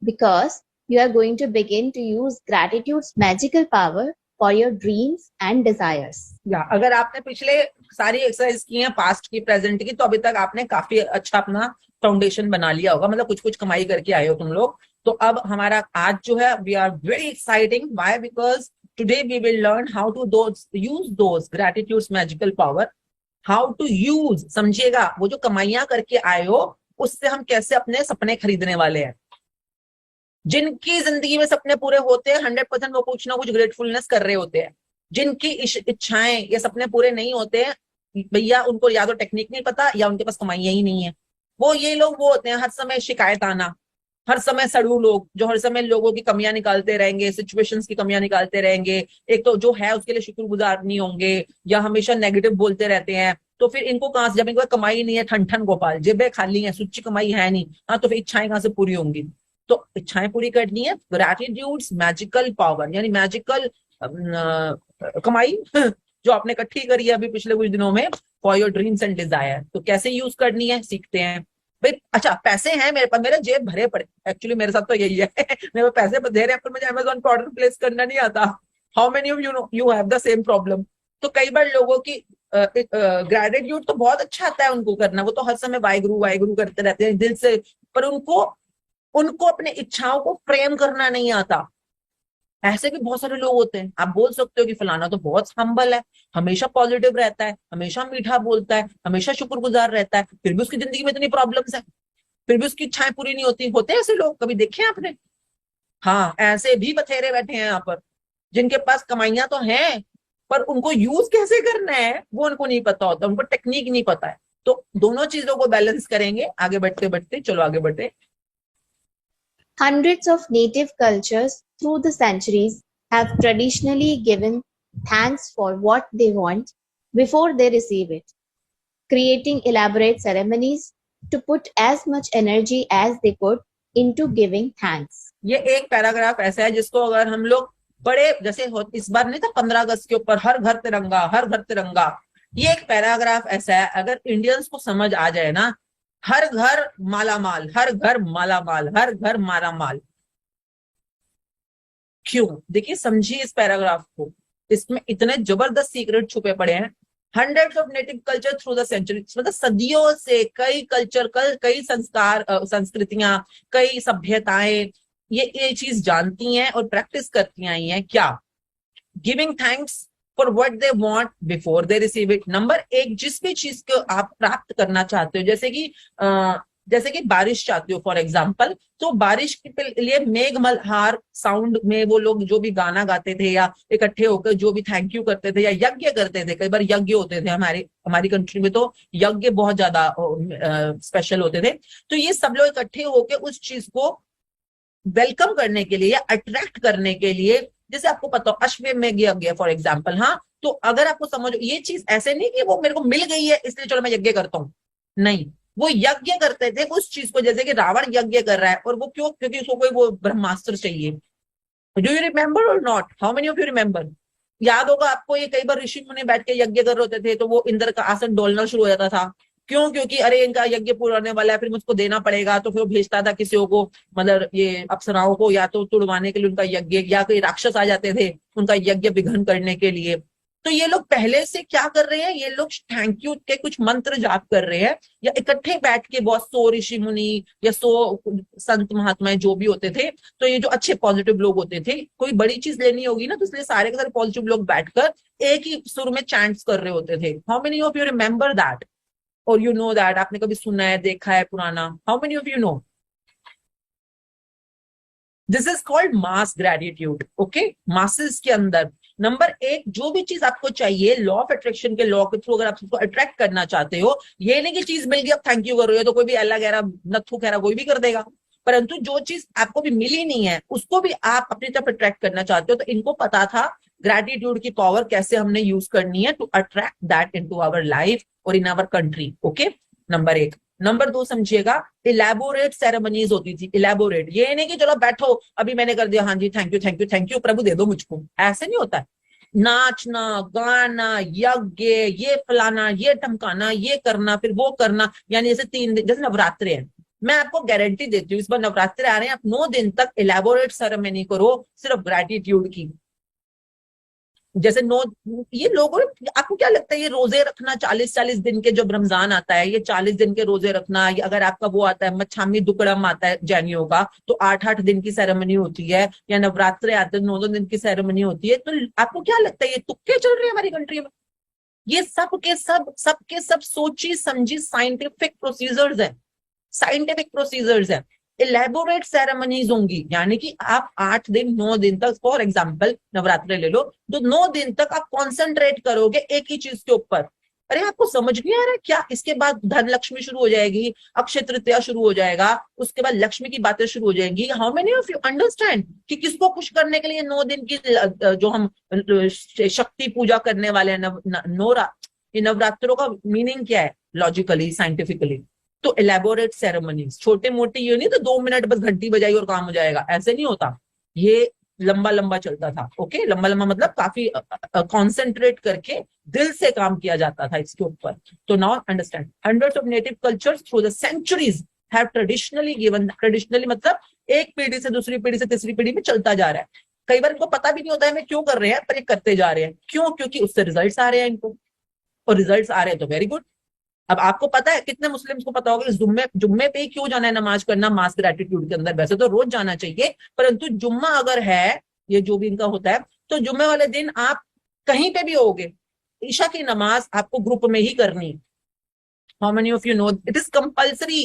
because you are going to begin to use gratitude's magical power for your dreams and desires. या अगर आपने पिछले सारी एक्सरसाइज की है, पास्ट की, प्रेजेंट की, तो अभी तक आपने काफी अच्छा अपना फाउंडेशन बना लिया होगा, मतलब कुछ कुछ कमाई करके आए हो तुम लोग। तो अब हमारा आज जो है, we are very exciting. Why? Because today we will learn how to use those gratitudes magical power, how to use, समझिएगा, वो जो कमाइयां करके आए हो उससे हम कैसे अपने सपने खरीदने वाले हैं। जिनकी जिंदगी में सपने पूरे होते हैं 100% वो कुछ ना कुछ ग्रेटफुलनेस कर रहे होते हैं। जिनकी इच्छाएं या सपने पूरे नहीं होते हैं भैया, उनको या तो टेक्निक नहीं पता या उनके पास कमाइयां ही नहीं है। वो ये लोग वो होते हैं हर समय शिकायत आना, हर समय सड़ू लोग, जो हर समय लोगों की कमियां निकालते रहेंगे, सिचुएशंस की कमियां निकालते रहेंगे, एक तो जो है उसके लिए शुक्रगुजार नहीं होंगे या हमेशा नेगेटिव बोलते रहते हैं। तो फिर इनको कहां से, जब इनको कमाई नहीं है, ठन ठन गोपाल, जेबें खाली है, सुच्ची कमाई है नहीं, हाँ, तो फिर इच्छाएं कहां से पूरी होंगी? तो इच्छाएं पूरी करनी है, ग्रैटिट्यूड्स मैजिकल पावर, यानी मैजिकल कमाई जो आपने इकट्ठी करी है अभी पिछले कुछ दिनों में, for your dreams and desire. तो कैसे यूज करनी है सीखते हैं भाई। अच्छा, पैसे हैं मेरे पास, मेरे जेब भरे पड़े, एक्चुअली मेरे साथ तो यही है मेरे पैसे बधेरे हैं, पर मुझे अमेज़न पर ऑर्डर प्लेस करना नहीं आता। How many of you no you have the same problem? तो कई बार लोगों की ग्रैटिट्यूड तो बहुत अच्छा आता है उनको करना, वो तो हर समय वाहिगुरु करते रहते हैं दिल से, पर उनको अपने इच्छाओं को फ्रेम करना नहीं आता। ऐसे भी बहुत सारे लोग होते हैं, आप बोल सकते हो कि फलाना तो बहुत हम्बल है, हमेशा पॉजिटिव रहता है, हमेशा मीठा बोलता है, हमेशा शुक्रगुजार रहता है, फिर भी उसकी जिंदगी में इतनी प्रॉब्लम्स है, फिर भी उसकी इच्छाएं पूरी नहीं होती। होते हैं ऐसे लोग, कभी देखे आपने? हाँ, ऐसे भी बथेरे बैठे हैं यहाँ पर, जिनके पास कमाइयां तो हैं पर उनको यूज कैसे करना है वो उनको नहीं पता होता, उनको टेक्निक नहीं पता है। तो दोनों चीजों को बैलेंस करेंगे आगे बढ़ते बढ़ते। चलो आगे बढ़ते। Hundreds of native cultures through the centuries have traditionally given thanks for what they want before they receive it, creating elaborate ceremonies to put as much energy as they could into giving thanks. ये एक पैराग्राफ ऐसा है जिसको अगर हम लोग बड़े, जैसे इस बार नहीं था 15 अगस्त के ऊपर हर घर तिरंगा, हर घर तिरंगा, ये एक पैराग्राफ ऐसा है, अगर इंडियंस को समझ आ जाए ना, हर घर मालामाल, हर घर मालामाल, हर घर मालामाल। क्यों? देखिए, समझिए इस पैराग्राफ को, इसमें इतने जबरदस्त सीक्रेट छुपे पड़े हैं। Hundreds of native culture through the centuries, मतलब सदियों से कई कल्चर, कई संस्कार, संस्कृतियां, कई सभ्यताएं ये चीज जानती हैं और प्रैक्टिस करती आई हैं। क्या? Giving thanks for what they want before they receive it. Number एक, जिस भी चीज को आप प्राप्त करना चाहते हो, जैसे कि जैसे कि बारिश चाहते हो फॉर एग्जाम्पल, तो बारिश के लिए मेघ मल्हार साउंड में वो लोग जो भी गाना गाते थे या इकट्ठे होकर जो भी थैंक यू करते थे या यज्ञ करते थे, कई बार यज्ञ होते थे हमारी कंट्री में, तो यज्ञ बहुत ज्यादा स्पेशल होते थे। तो ये सब लोग इकट्ठे होकर उस चीज को वेलकम करने के लिए या अट्रैक्ट करने के लिए, जैसे आपको पता हो अश्वमेध यज्ञ फॉर एग्जाम्पल, हाँ, तो अगर आपको समझो ये चीज ऐसे नहीं कि वो मेरे को मिल गई है इसलिए चलो मैं यज्ञ करता हूँ, नहीं, वो यज्ञ करते थे उस चीज को, जैसे कि रावण यज्ञ कर रहा है, और वो क्यों, क्योंकि उसको कोई वो ब्रह्मास्त्र चाहिए। डू यू रिमेम्बर और not, how many of you remember? याद होगा आपको, ये कई बार ऋषि मुनि बैठ के यज्ञ कर रहे होते थे, तो वो इंद्र का आसन डोलना शुरू हो जाता था। क्यों? क्योंकि अरे इनका यज्ञ पूरा होने वाला है, फिर मुझको देना पड़ेगा, तो फिर वो भेजता था किसी को, मतलब ये अप्सराओं को, या तो तुड़वाने के लिए उनका यज्ञ, या कोई राक्षस आ जाते थे उनका यज्ञ विघ्न करने के लिए। तो ये लोग पहले से क्या कर रहे हैं, ये लोग थैंक यू के कुछ मंत्र जाप कर रहे हैं, या इकट्ठे बैठ के बहुत 100 ऋषि मुनि या 100 संत महात्माएं जो भी होते थे, तो ये जो अच्छे पॉजिटिव लोग होते थे, कोई बड़ी चीज लेनी होगी ना, तो इसलिए सारे के सारे पॉजिटिव लोग बैठकर एक ही सुर में चैंट्स कर रहे होते थे। How many of you remember that और यू नो दैट? आपने कभी सुना है, देखा है पुराना? How many of you know? This is called mass gratitude. Okay, masses के अंदर नंबर 1, जो भी चीज आपको चाहिए, लॉ ऑफ अट्रैक्शन के लॉ के थ्रू अगर आप उसको अट्रैक्ट करना चाहते हो, ये नहीं कि चीज मिल गई अब थैंक यू कर रहे हो, तो कोई भी अल्लाह कह रहा नथु कह रहा कोई भी कर देगा, परंतु जो चीज आपको भी मिली नहीं है उसको भी आप अपनी तरफ अट्रैक्ट करना चाहते हो। तो इनको पता था ग्रेटिट्यूड की पावर कैसे हमने यूज करनी है to attract that into our life और in our country. Okay, number 1। Number 2 समझिएगा, इलेबोरेट सेरेमनीज होती थी। इलेबोरेट, ये नहीं कि चलो बैठो अभी मैंने कर दिया, हाँ जी thank you thank you thank you प्रभु दे दो मुझको, ऐसे नहीं होता है। नाचना, गाना, यज्ञ, ये फलाना, ये टमकाना, ये करना, फिर वो करना, यानी जैसे 3 दिन, जैसे नवरात्रे हैं, मैं आपको गारंटी देती हूँ इस बार नवरात्रे आ रहे हैं, आप 9 दिन तक इलेबोरेट सेरेमनी करो सिर्फ ग्रेटिट्यूड की। जैसे 9, ये लोगों, आपको क्या लगता है ये रोजे रखना 40-40 दिन के, जब रमजान आता है ये 40 दिन के रोजे रखना, अगर आपका वो आता है मच्छामी दुकड़म आता है जैनियों का, तो 8-8 दिन की सेरेमनी होती है, या नवरात्रे आते हैं 9 दिन की सेरेमनी होती है, तो आपको क्या लगता है ये तुक्के चल रहे हैं हमारी कंट्री में? ये सब के सब सोची समझी साइंटिफिक प्रोसीजर्स है, साइंटिफिक प्रोसीजर्स है। इलेबोरेट सेरेमनीज होंगी, यानी कि आप 8 दिन 9 दिन तक, फॉर एग्जाम्पल नवरात्रे ले लो, तो 9 दिन तक आप कॉन्सेंट्रेट करोगे एक ही चीज के ऊपर। अरे आपको समझ नहीं आ रहा क्या? इसके बाद धन लक्ष्मी शुरू हो जाएगी, अक्षय तृतीया शुरू हो जाएगा, उसके बाद लक्ष्मी की बातें शुरू हो जाएंगी। How many of you understand कि किसको खुश करने के लिए 9 दिन की जो हम शक्ति पूजा करने वाले हैं, ये नवरात्रों का मीनिंग क्या है लॉजिकली, साइंटिफिकली? तो इलेबोरेट सेरेमनीज, छोटे मोटे ये नहीं तो 2 मिनट बस घंटी बजाई और काम हो जाएगा, ऐसे नहीं होता, ये लंबा लंबा चलता था। ओके, लंबा लंबा मतलब काफी कॉन्सेंट्रेट करके दिल से काम किया जाता था इसके ऊपर। तो now understand, hundreds of native cultures through the centuries have traditionally given, traditionally मतलब एक पीढ़ी से दूसरी पीढ़ी से तीसरी पीढ़ी में चलता जा रहा है। कई बार इनको पता भी नहीं होता है मैं क्यों कर रहे हैं, पर ये करते जा रहे हैं। क्यों? क्योंकि उससे रिजल्ट्स आ रहे हैं इनको, और रिजल्ट्स आ रहे हैं तो वेरी गुड। अब आपको पता है, कितने मुस्लिम्स को पता होगा जुम्मे पे ही क्यों जाना है नमाज करना मास ग्रेटिट्यूड के अंदर? वैसे तो रोज जाना चाहिए, परंतु जुम्मा अगर है, ये जो भी इनका होता है, तो जुम्मे वाले दिन आप कहीं पे भी होगे, ईशा की नमाज आपको ग्रुप में ही करनी। How many of you no it is compulsory?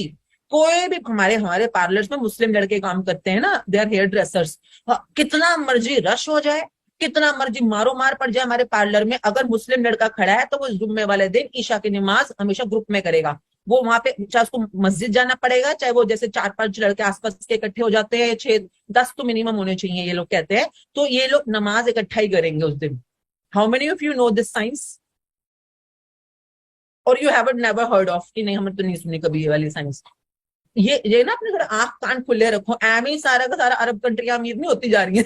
कोई भी, हमारे पार्लर्स में मुस्लिम लड़के काम करते हैं ना, दे आर हेयर ड्रेसर्स, कितना मर्जी रश हो जाए, कितना मर्जी मारो मार पड़ जाए हमारे पार्लर में, अगर मुस्लिम लड़का खड़ा है तो वो जुम्मे वाले दिन ईशा की नमाज हमेशा ग्रुप में करेगा। वो वहां पे चाहे उसको मस्जिद जाना पड़ेगा, चाहे वो जैसे 4-5 लड़के आसपास के इकट्ठे हो जाते हैं, 6-10 तो मिनिमम होने चाहिए ये लोग कहते हैं, तो ये लोग नमाज इकट्ठा ही करेंगे उस दिन। How many of you know this science? और you have never heard of? कि नहीं हमने तो नहीं सुनी कभी ये वाली साइंस। ये ना अपने आंख कान खुले रखो, एम ही सारा का सारा अरब कंट्रियां अमीर नहीं होती जा रही है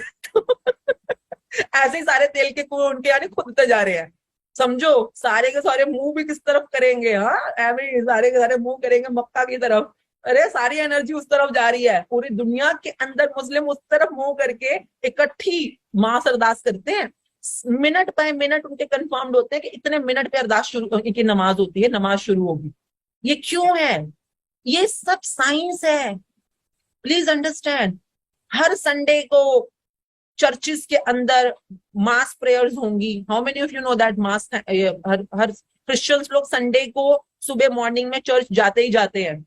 ऐसे ही सारे तेल के कुएं उनके यानी खुदते जा रहे हैं, समझो। सारे के सारे मुंह भी किस तरफ करेंगे? हाँ, एवरी सारे के सारे मुंह करेंगे मक्का की तरफ। अरे सारी एनर्जी उस तरफ जा रही है, पूरी दुनिया के अंदर मुस्लिम उस तरफ मुंह करके इकट्ठी मास अरदास करते हैं। मिनट बाय मिनट उनके कंफर्म्ड होते हैं कि इतने मिनट पे अरदास शुरू की नमाज होती है, नमाज शुरू होगी। ये क्यों है? ये सब साइंस है, प्लीज अंडरस्टैंड। हर संडे को चर्चिस के अंदर मास प्रेयर्स होंगी। How many of you know that mass? Her Christians लोग संडे को सुबह मॉर्निंग में चर्च जाते ही जाते हैं।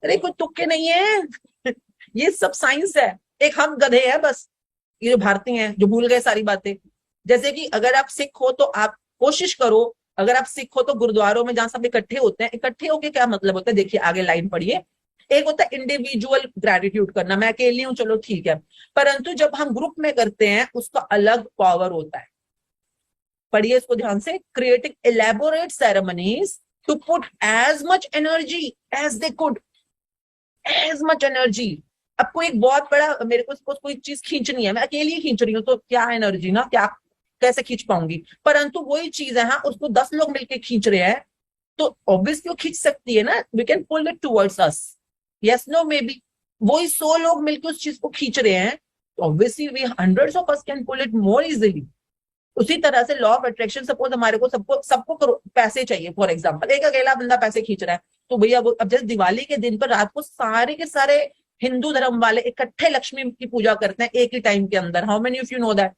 अरे कोई तुक्के नहीं है ये सब साइंस है। एक हम गधे हैं बस, ये जो भारतीय हैं जो भूल गए सारी बातें। जैसे कि अगर आप सिख हो तो आप कोशिश करो, अगर आप सिख हो तो गुरुद्वारों में जहां सब इकट्ठे होते हैं, इकट्ठे होके क्या मतलब होता है, देखिए आगे लाइन पढ़िए। एक होता है इंडिविजुअल ग्रेटिट्यूड करना, मैं अकेली हूं चलो ठीक है, परंतु जब हम ग्रुप में करते हैं उसका अलग पावर होता है। पढ़िए इसको ध्यान से, creating elaborate ceremonies to put as much energy as they could, as much energy. आपको एक बहुत बड़ा, मेरे को कोई चीज खींचनी है, मैं अकेली खींच रही हूँ तो क्या एनर्जी ना, क्या कैसे खींच पाऊंगी, परंतु वही चीज है हाँ उसको 10 लोग मिलकर खींच रहे हैं तो ऑब्वियसली वो खींच सकती है ना, we can pull it towards us, yes no maybe. वही 100 लोग मिलकर उस चीज को खींच रहे हैं तो obviously we hundreds of us can pull it more easily. उसी तरह से लॉ ऑफ अट्रैक्शन, सपोज हमारे को सबको पैसे चाहिए, फॉर एग्जाम्पल एक अकेला बंदा पैसे खींच रहा है, तो भैया वो अब जैसे दिवाली के दिन पर रात को सारे के सारे हिंदू धर्म वाले इकट्ठे लक्ष्मी की पूजा करते हैं एक ही टाइम के अंदर। How many of you know that?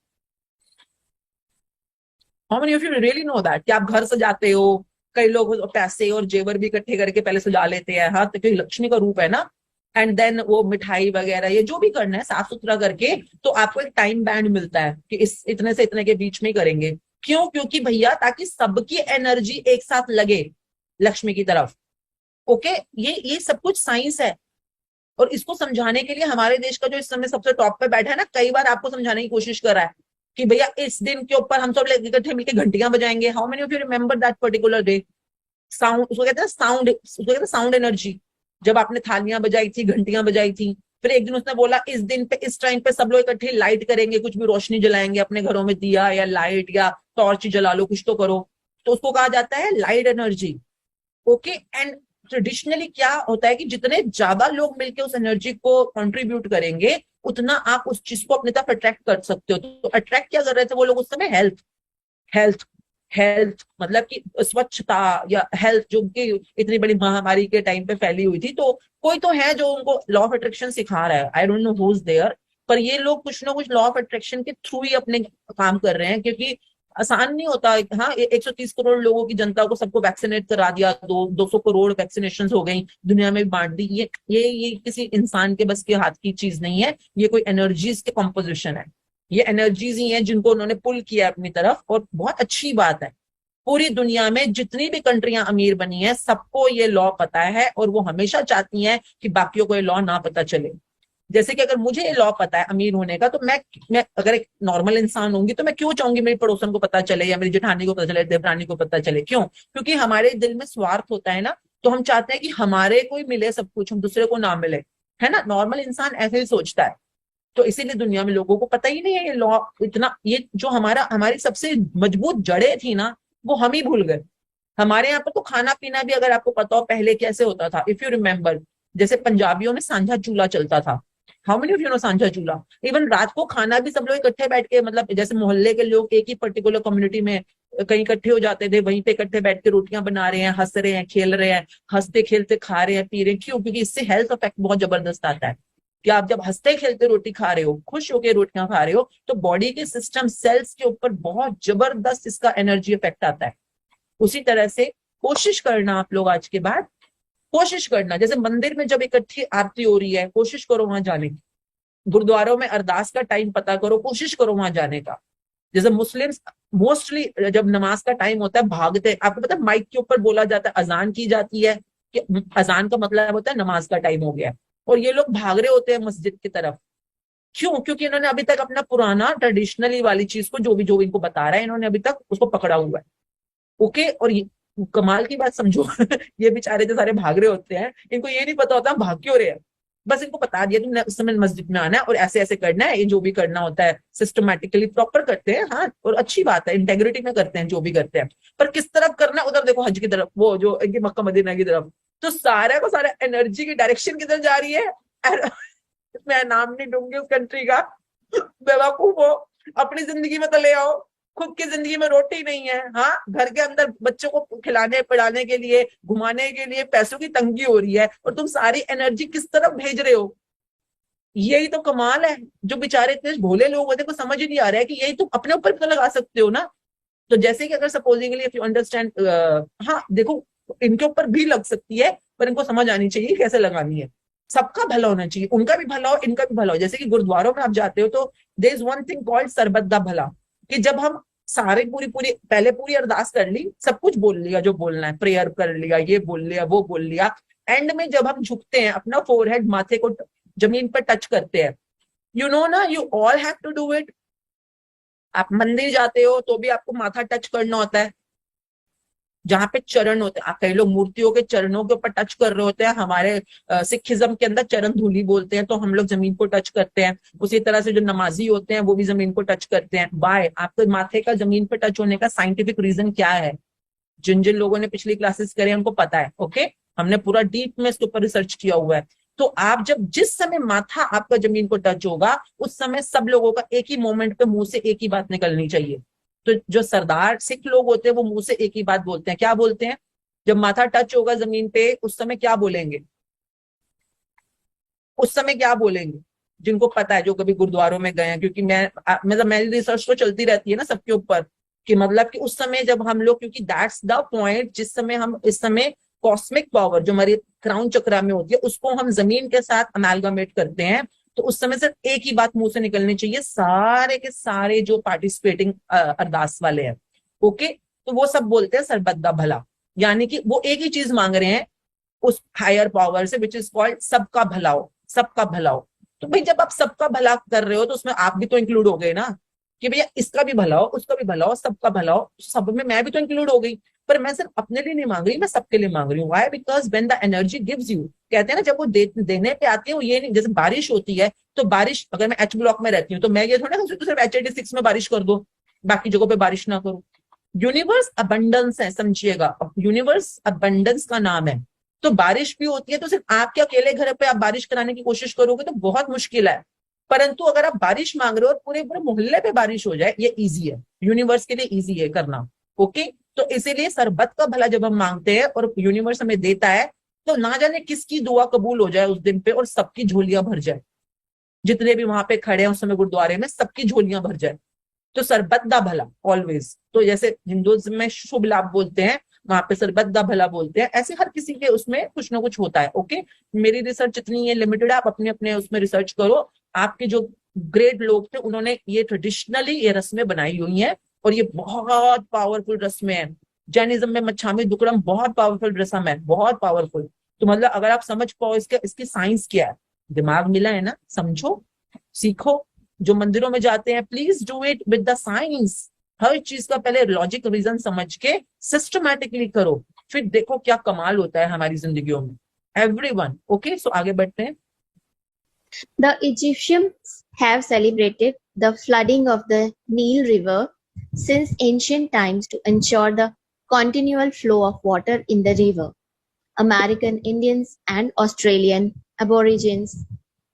How many of you really know that कि आप घर सजाते हो, कई लोग पैसे और जेवर भी इकट्ठे करके पहले सजा लेते हैं, हाँ तो क्योंकि लक्ष्मी का रूप है ना, एंड देन वो मिठाई वगैरह ये जो भी करना है साफ सुथरा करके, तो आपको एक टाइम बैंड मिलता है कि इस इतने से इतने के बीच में ही करेंगे। क्यों? क्योंकि भैया ताकि सबकी एनर्जी एक साथ लगे लक्ष्मी की तरफ। ओके, ये सब कुछ साइंस है। और इसको समझाने के लिए हमारे देश का जो इस समय सबसे टॉप पे बैठा है ना, कई बार आपको समझाने की कोशिश कर रहा है कि भैया इस दिन के ऊपर हम सब इकट्ठे मिलकर घंटियां बजाएंगे। How many of you remember that particular day? Sound, उसको कहते हैं साउंड, उसको कहते हैं साउंड एनर्जी। जब आपने थालियां बजाई थी, घंटियां बजाई थी, फिर एक दिन उसने बोला इस दिन पे इस टाइम पे सब लोग इकट्ठे लाइट करेंगे, कुछ भी रोशनी जलाएंगे अपने घरों में, दिया या लाइट या टॉर्च जला लो, कुछ तो करो, तो उसको कहा जाता है light energy. Okay, and traditionally क्या होता है कि जितने ज्यादा लोग मिलकर उस एनर्जी को कंट्रीब्यूट करेंगे उतना आप उस चीज को अपनी तरफ अट्रैक्ट कर सकते हो। तो अट्रैक्ट क्या कर रहे थे वो लोग उस समय? हेल्थ, हेल्थ, हेल्थ मतलब कि स्वच्छता या हेल्थ, जो कि इतनी बड़ी महामारी के टाइम पे फैली हुई थी, तो कोई तो है जो उनको लॉ ऑफ अट्रैक्शन सिखा रहा है, I don't know who is there, पर ये लोग कुछ ना कुछ लॉ ऑफ अट्रैक्शन के थ्रू ही अपने काम कर रहे हैं, क्योंकि आसान नहीं होता। हाँ 130 करोड़ लोगों की जनता को सबको वैक्सीनेट करा दिया, 200 करोड़ वैक्सीनेशन हो गई, दुनिया में बांट दी, ये किसी इंसान के बस के हाथ की चीज नहीं है, ये कोई एनर्जीज के कॉम्पोजिशन है, ये एनर्जीज ही हैं जिनको उन्होंने पुल किया अपनी तरफ। और बहुत अच्छी बात है, पूरी दुनिया में जितनी भी कंट्रियां अमीर बनी हैं सबको ये लॉ पता है, और वो हमेशा चाहती हैं कि बाकियों को ये लॉ ना पता चले। जैसे कि अगर मुझे ये लॉ पता है अमीर होने का, तो मैं अगर एक नॉर्मल इंसान होंगी तो मैं क्यों चाहूंगी मेरी पड़ोसन को पता चले या मेरी जेठानी को पता चले, देवरानी को पता चले? क्यों? क्योंकि हमारे दिल में स्वार्थ होता है ना, तो हम चाहते हैं कि हमारे को ही मिले सब कुछ, हम दूसरे को ना मिले, है ना। नॉर्मल इंसान ऐसे ही सोचता है। तो इसीलिए दुनिया में लोगों को पता ही नहीं है ये लॉ इतना, ये जो हमारी सबसे मजबूत जड़ें थी ना, वो हम ही भूल गए। हमारे यहाँ पर तो खाना पीना भी अगर आपको पता हो पहले कैसे होता था, इफ यू रिमेम्बर, जैसे पंजाबियों में सांझा चूल्हा चलता था। How many of you no सांझा चूल्हा? इवन रात को खाना भी सब लोग इकट्ठे बैठ के, मतलब जैसे मोहल्ले के लोग एक ही पर्टिकुलर कम्युनिटी में कहीं इकट्ठे हो जाते थे, वहीं पे इकट्ठे बैठ के रोटियां बना रहे हैं, हंस रहे हैं, खेल रहे हैं, हंसते खेलते खा रहे हैं, पी रहे हैं। क्यों? क्योंकि इससे हेल्थ इफेक्ट बहुत जबरदस्त आता है कि आप जब हंसते खेलते रोटी खा रहे हो, खुश होकर रोटियां खा रहे हो, तो बॉडी के सिस्टम सेल्स के ऊपर बहुत जबरदस्त इसका एनर्जी इफेक्ट आता है। उसी तरह से कोशिश करना आप लोग आज के बाद, कोशिश करना, जैसे मंदिर में जब इकट्ठी आरती हो रही है, कोशिश करो वहां जाने की। गुरुद्वारों में अरदास का टाइम पता करो, कोशिश करो वहां जाने का। जैसे मुस्लिम्स मोस्टली जब नमाज का टाइम होता है भागते, आपको पता है माइक के ऊपर बोला जाता है, अजान की जाती है कि अजान का मतलब होता है नमाज का टाइम हो गया, और ये लोग भाग रहे होते हैं मस्जिद की तरफ। क्यों? क्योंकि इन्होंने अभी तक अपना पुराना ट्रेडिशनली वाली चीज को, जो इनको बता रहा है, इन्होंने अभी तक उसको पकड़ा हुआ है। ओके, और ये कमाल की बात समझो ये बेचारे जो सारे भाग रहे होते हैं, इनको ये नहीं पता होता भाग क्यों रहे हैं, बस इनको बता दिया तुमने उस समय मस्जिद में आना है और ऐसे ऐसे करना है, ये जो भी करना होता है सिस्टमैटिकली प्रॉपर करते हैं। हाँ, और अच्छी बात है, इंटेग्रिटी में करते हैं जो भी करते हैं, पर किस तरफ करना है? उधर देखो, हज की तरफ, वो जो इनकी मक्का मदीना की तरफ, तो सारा को सारा एनर्जी की डायरेक्शन किधर जा रही है? मैं नाम नहीं दूंगी उस कंट्री का, बेवकूफ हो, अपनी जिंदगी में तो ले आओ, खुद की जिंदगी में रोटी नहीं है। हाँ, घर के अंदर बच्चों को खिलाने पढ़ाने के लिए, घुमाने के लिए पैसों की तंगी हो रही है, और तुम सारी एनर्जी किस तरफ भेज रहे हो? यही तो कमाल है। जो बेचारे इतने भोले लोग होते हैं, को समझ ही नहीं आ रहा है कि यही तुम अपने ऊपर तो लगा सकते हो ना। तो जैसे कि अगर सपोजिंगली इफ यू अंडरस्टैंड, हाँ देखो, इनके ऊपर भी लग सकती है, पर इनको समझ आनी चाहिए कैसे लगानी है। सबका भला होना चाहिए, उनका भी भला हो, इनका भी भला हो। जैसे कि गुरुद्वारों में आप जाते हो तो there is one thing called सरबत दा भला, कि जब हम सारे पूरी पहले पूरी अरदास कर ली, सब कुछ बोल लिया जो बोलना है, प्रेयर कर लिया, ये बोल लिया, वो बोल लिया, एंड में जब हम झुकते हैं, अपना फोरहेड माथे को जमीन पर टच करते हैं, यू नो ना, you all have to do it. आप मंदिर जाते हो तो भी आपको माथा टच करना होता है, जहां पे चरण होते हैं। कई लोग मूर्तियों के चरणों के ऊपर टच कर रहे होते हैं। हमारे सिखिज्म के अंदर चरण धूली बोलते हैं, तो हम लोग जमीन को टच करते हैं। उसी तरह से जो नमाजी होते हैं वो भी जमीन को टच करते हैं। वाई? आपके माथे का जमीन पर टच होने का साइंटिफिक रीजन क्या है? जिन जिन लोगों ने पिछली क्लासेस करे उनको पता है। ओके, हमने पूरा डीप में इसके ऊपर रिसर्च किया हुआ है। तो आप जब जिस समय माथा आपका जमीन को टच होगा, उस समय सब लोगों का एक ही मोमेंट पे मुंह से एक ही बात निकलनी चाहिए। तो जो सरदार सिख लोग होते हैं वो मुंह से एक ही बात बोलते हैं। क्या बोलते हैं? जब माथा टच होगा जमीन पे, उस समय क्या बोलेंगे? उस समय क्या बोलेंगे? जिनको पता है, जो कभी गुरुद्वारों में गए हैं, क्योंकि मतलब मेरी रिसर्च तो चलती रहती है ना सबके ऊपर, कि मतलब कि उस समय जब हम लोग, क्योंकि दैट्स द पॉइंट जिस समय हम, इस समय कॉस्मिक पावर जो हमारी क्राउन चक्रा में होती है, उसको हम जमीन के साथ अमेलगमेट करते हैं। तो उस समय सिर्फ एक ही बात मुंह से निकलनी चाहिए, सारे के सारे जो पार्टिसिपेटिंग अरदास वाले हैं। ओके, तो वो सब बोलते हैं सरबत दा भला, यानी कि वो एक ही चीज मांग रहे हैं उस हायर पावर से, विच इज कॉल्ड सबका भला हो, सबका भला हो। तो भाई जब आप सबका भला कर रहे हो तो उसमें आप भी तो इंक्लूड हो गए ना, कि भैया इसका भी भला हो, उसका भी भला हो, सबका भला हो। सब में मैं भी तो इंक्लूड हो गई, पर मैं सिर्फ अपने लिए नहीं मांग रही, मैं सबके लिए मांग रही हूँ। Why? Because when the energy gives you, कहते हैं ना, जब वो देने पे आती है, वो ये नहीं, जैसे बारिश होती है तो बारिश, अगर मैं एच ब्लॉक में रहती हूँ तो मैं ये थोड़ा ना सिर्फ H86 में बारिश कर दो, बाकी जगहों पे बारिश ना करो। यूनिवर्स अबंडेंस है, समझिएगा, यूनिवर्स अबंडेंस का नाम है। तो बारिश भी होती है, तो सिर्फ आपके अकेले घर पे आप बारिश कराने की कोशिश करोगे तो बहुत मुश्किल है। परंतु अगर आप बारिश मांग रहे हो और पूरे पूरे मोहल्ले पे बारिश हो जाए, ये इजी है, यूनिवर्स के लिए इजी है करना। ओके, तो इसीलिए सरबत का भला जब हम मांगते हैं और यूनिवर्स हमें देता है, तो ना जाने किसकी दुआ कबूल हो जाए उस दिन पे और सबकी झोलियां भर जाए। जितने भी वहां पे खड़े हैं उस समय गुरुद्वारे में, सबकी झोलियां भर जाए। तो सरबत दा भला ऑलवेज, तो जैसे हिंदुइज्म में शुभ लाभ बोलते हैं, वहां पे सरबत दा भला बोलते हैं। ऐसे हर किसी के उसमें कुछ ना कुछ होता है। ओके, मेरी रिसर्च इतनी है लिमिटेड, आप अपने अपने उसमें रिसर्च करो। आपके जो ग्रेट लोग थे उन्होंने ये ट्रेडिशनली ये रस्में बनाई हुई हैं, और ये बहुत पावरफुल रस्में हैं। जैनिज्म में मच्छामी दुक्कड़म बहुत पावरफुल रस्म है, बहुत पावरफुल। तो मतलब अगर आप समझ पाओ इसकी साइंस क्या है, दिमाग मिला है ना, समझो, सीखो। जो मंदिरों में जाते हैं, please do it with the science. हर चीज का पहले लॉजिक रीजन समझ के सिस्टमैटिकली करो, फिर देखो क्या कमाल होता है हमारी जिंदगियों में। एवरीवन, ओके, सो आगे बढ़ते हैं। The Egyptians have celebrated the flooding of the Nile River since ancient times to ensure the continual flow of water in the river. American Indians and Australian Aborigines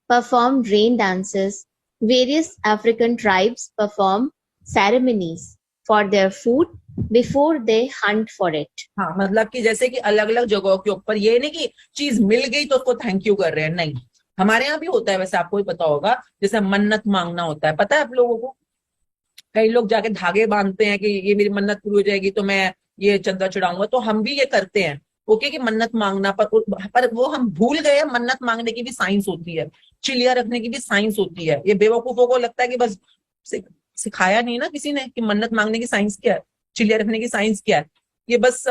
perform rain dances. Various African tribes perform ceremonies for their food before they hunt for it. हाँ, मतलब कि जैसे कि अलग अलग जगहों के ऊपर, ये नहीं कि चीज मिल गई तो उसको थैंक यू कर रहे हैं, नहीं। हमारे यहाँ भी होता है, वैसे आपको भी पता होगा, जैसे मन्नत मांगना होता है, पता है आप लोगों को। कई लोग जाके धागे बांधते हैं कि ये मेरी मन्नत पूरी हो जाएगी तो मैं ये चंदा चढ़ाऊंगा। तो हम भी ये करते हैं, ओके, कि मन्नत मांगना, पर वो हम भूल गए, मन्नत मांगने की भी साइंस होती है, चिलिया रखने की भी साइंस होती है। ये बेवकूफों को लगता है कि बस सिखाया नहीं ना किसी ने कि मन्नत मांगने की साइंस क्या है, चिलिया रखने की साइंस क्या है। ये बस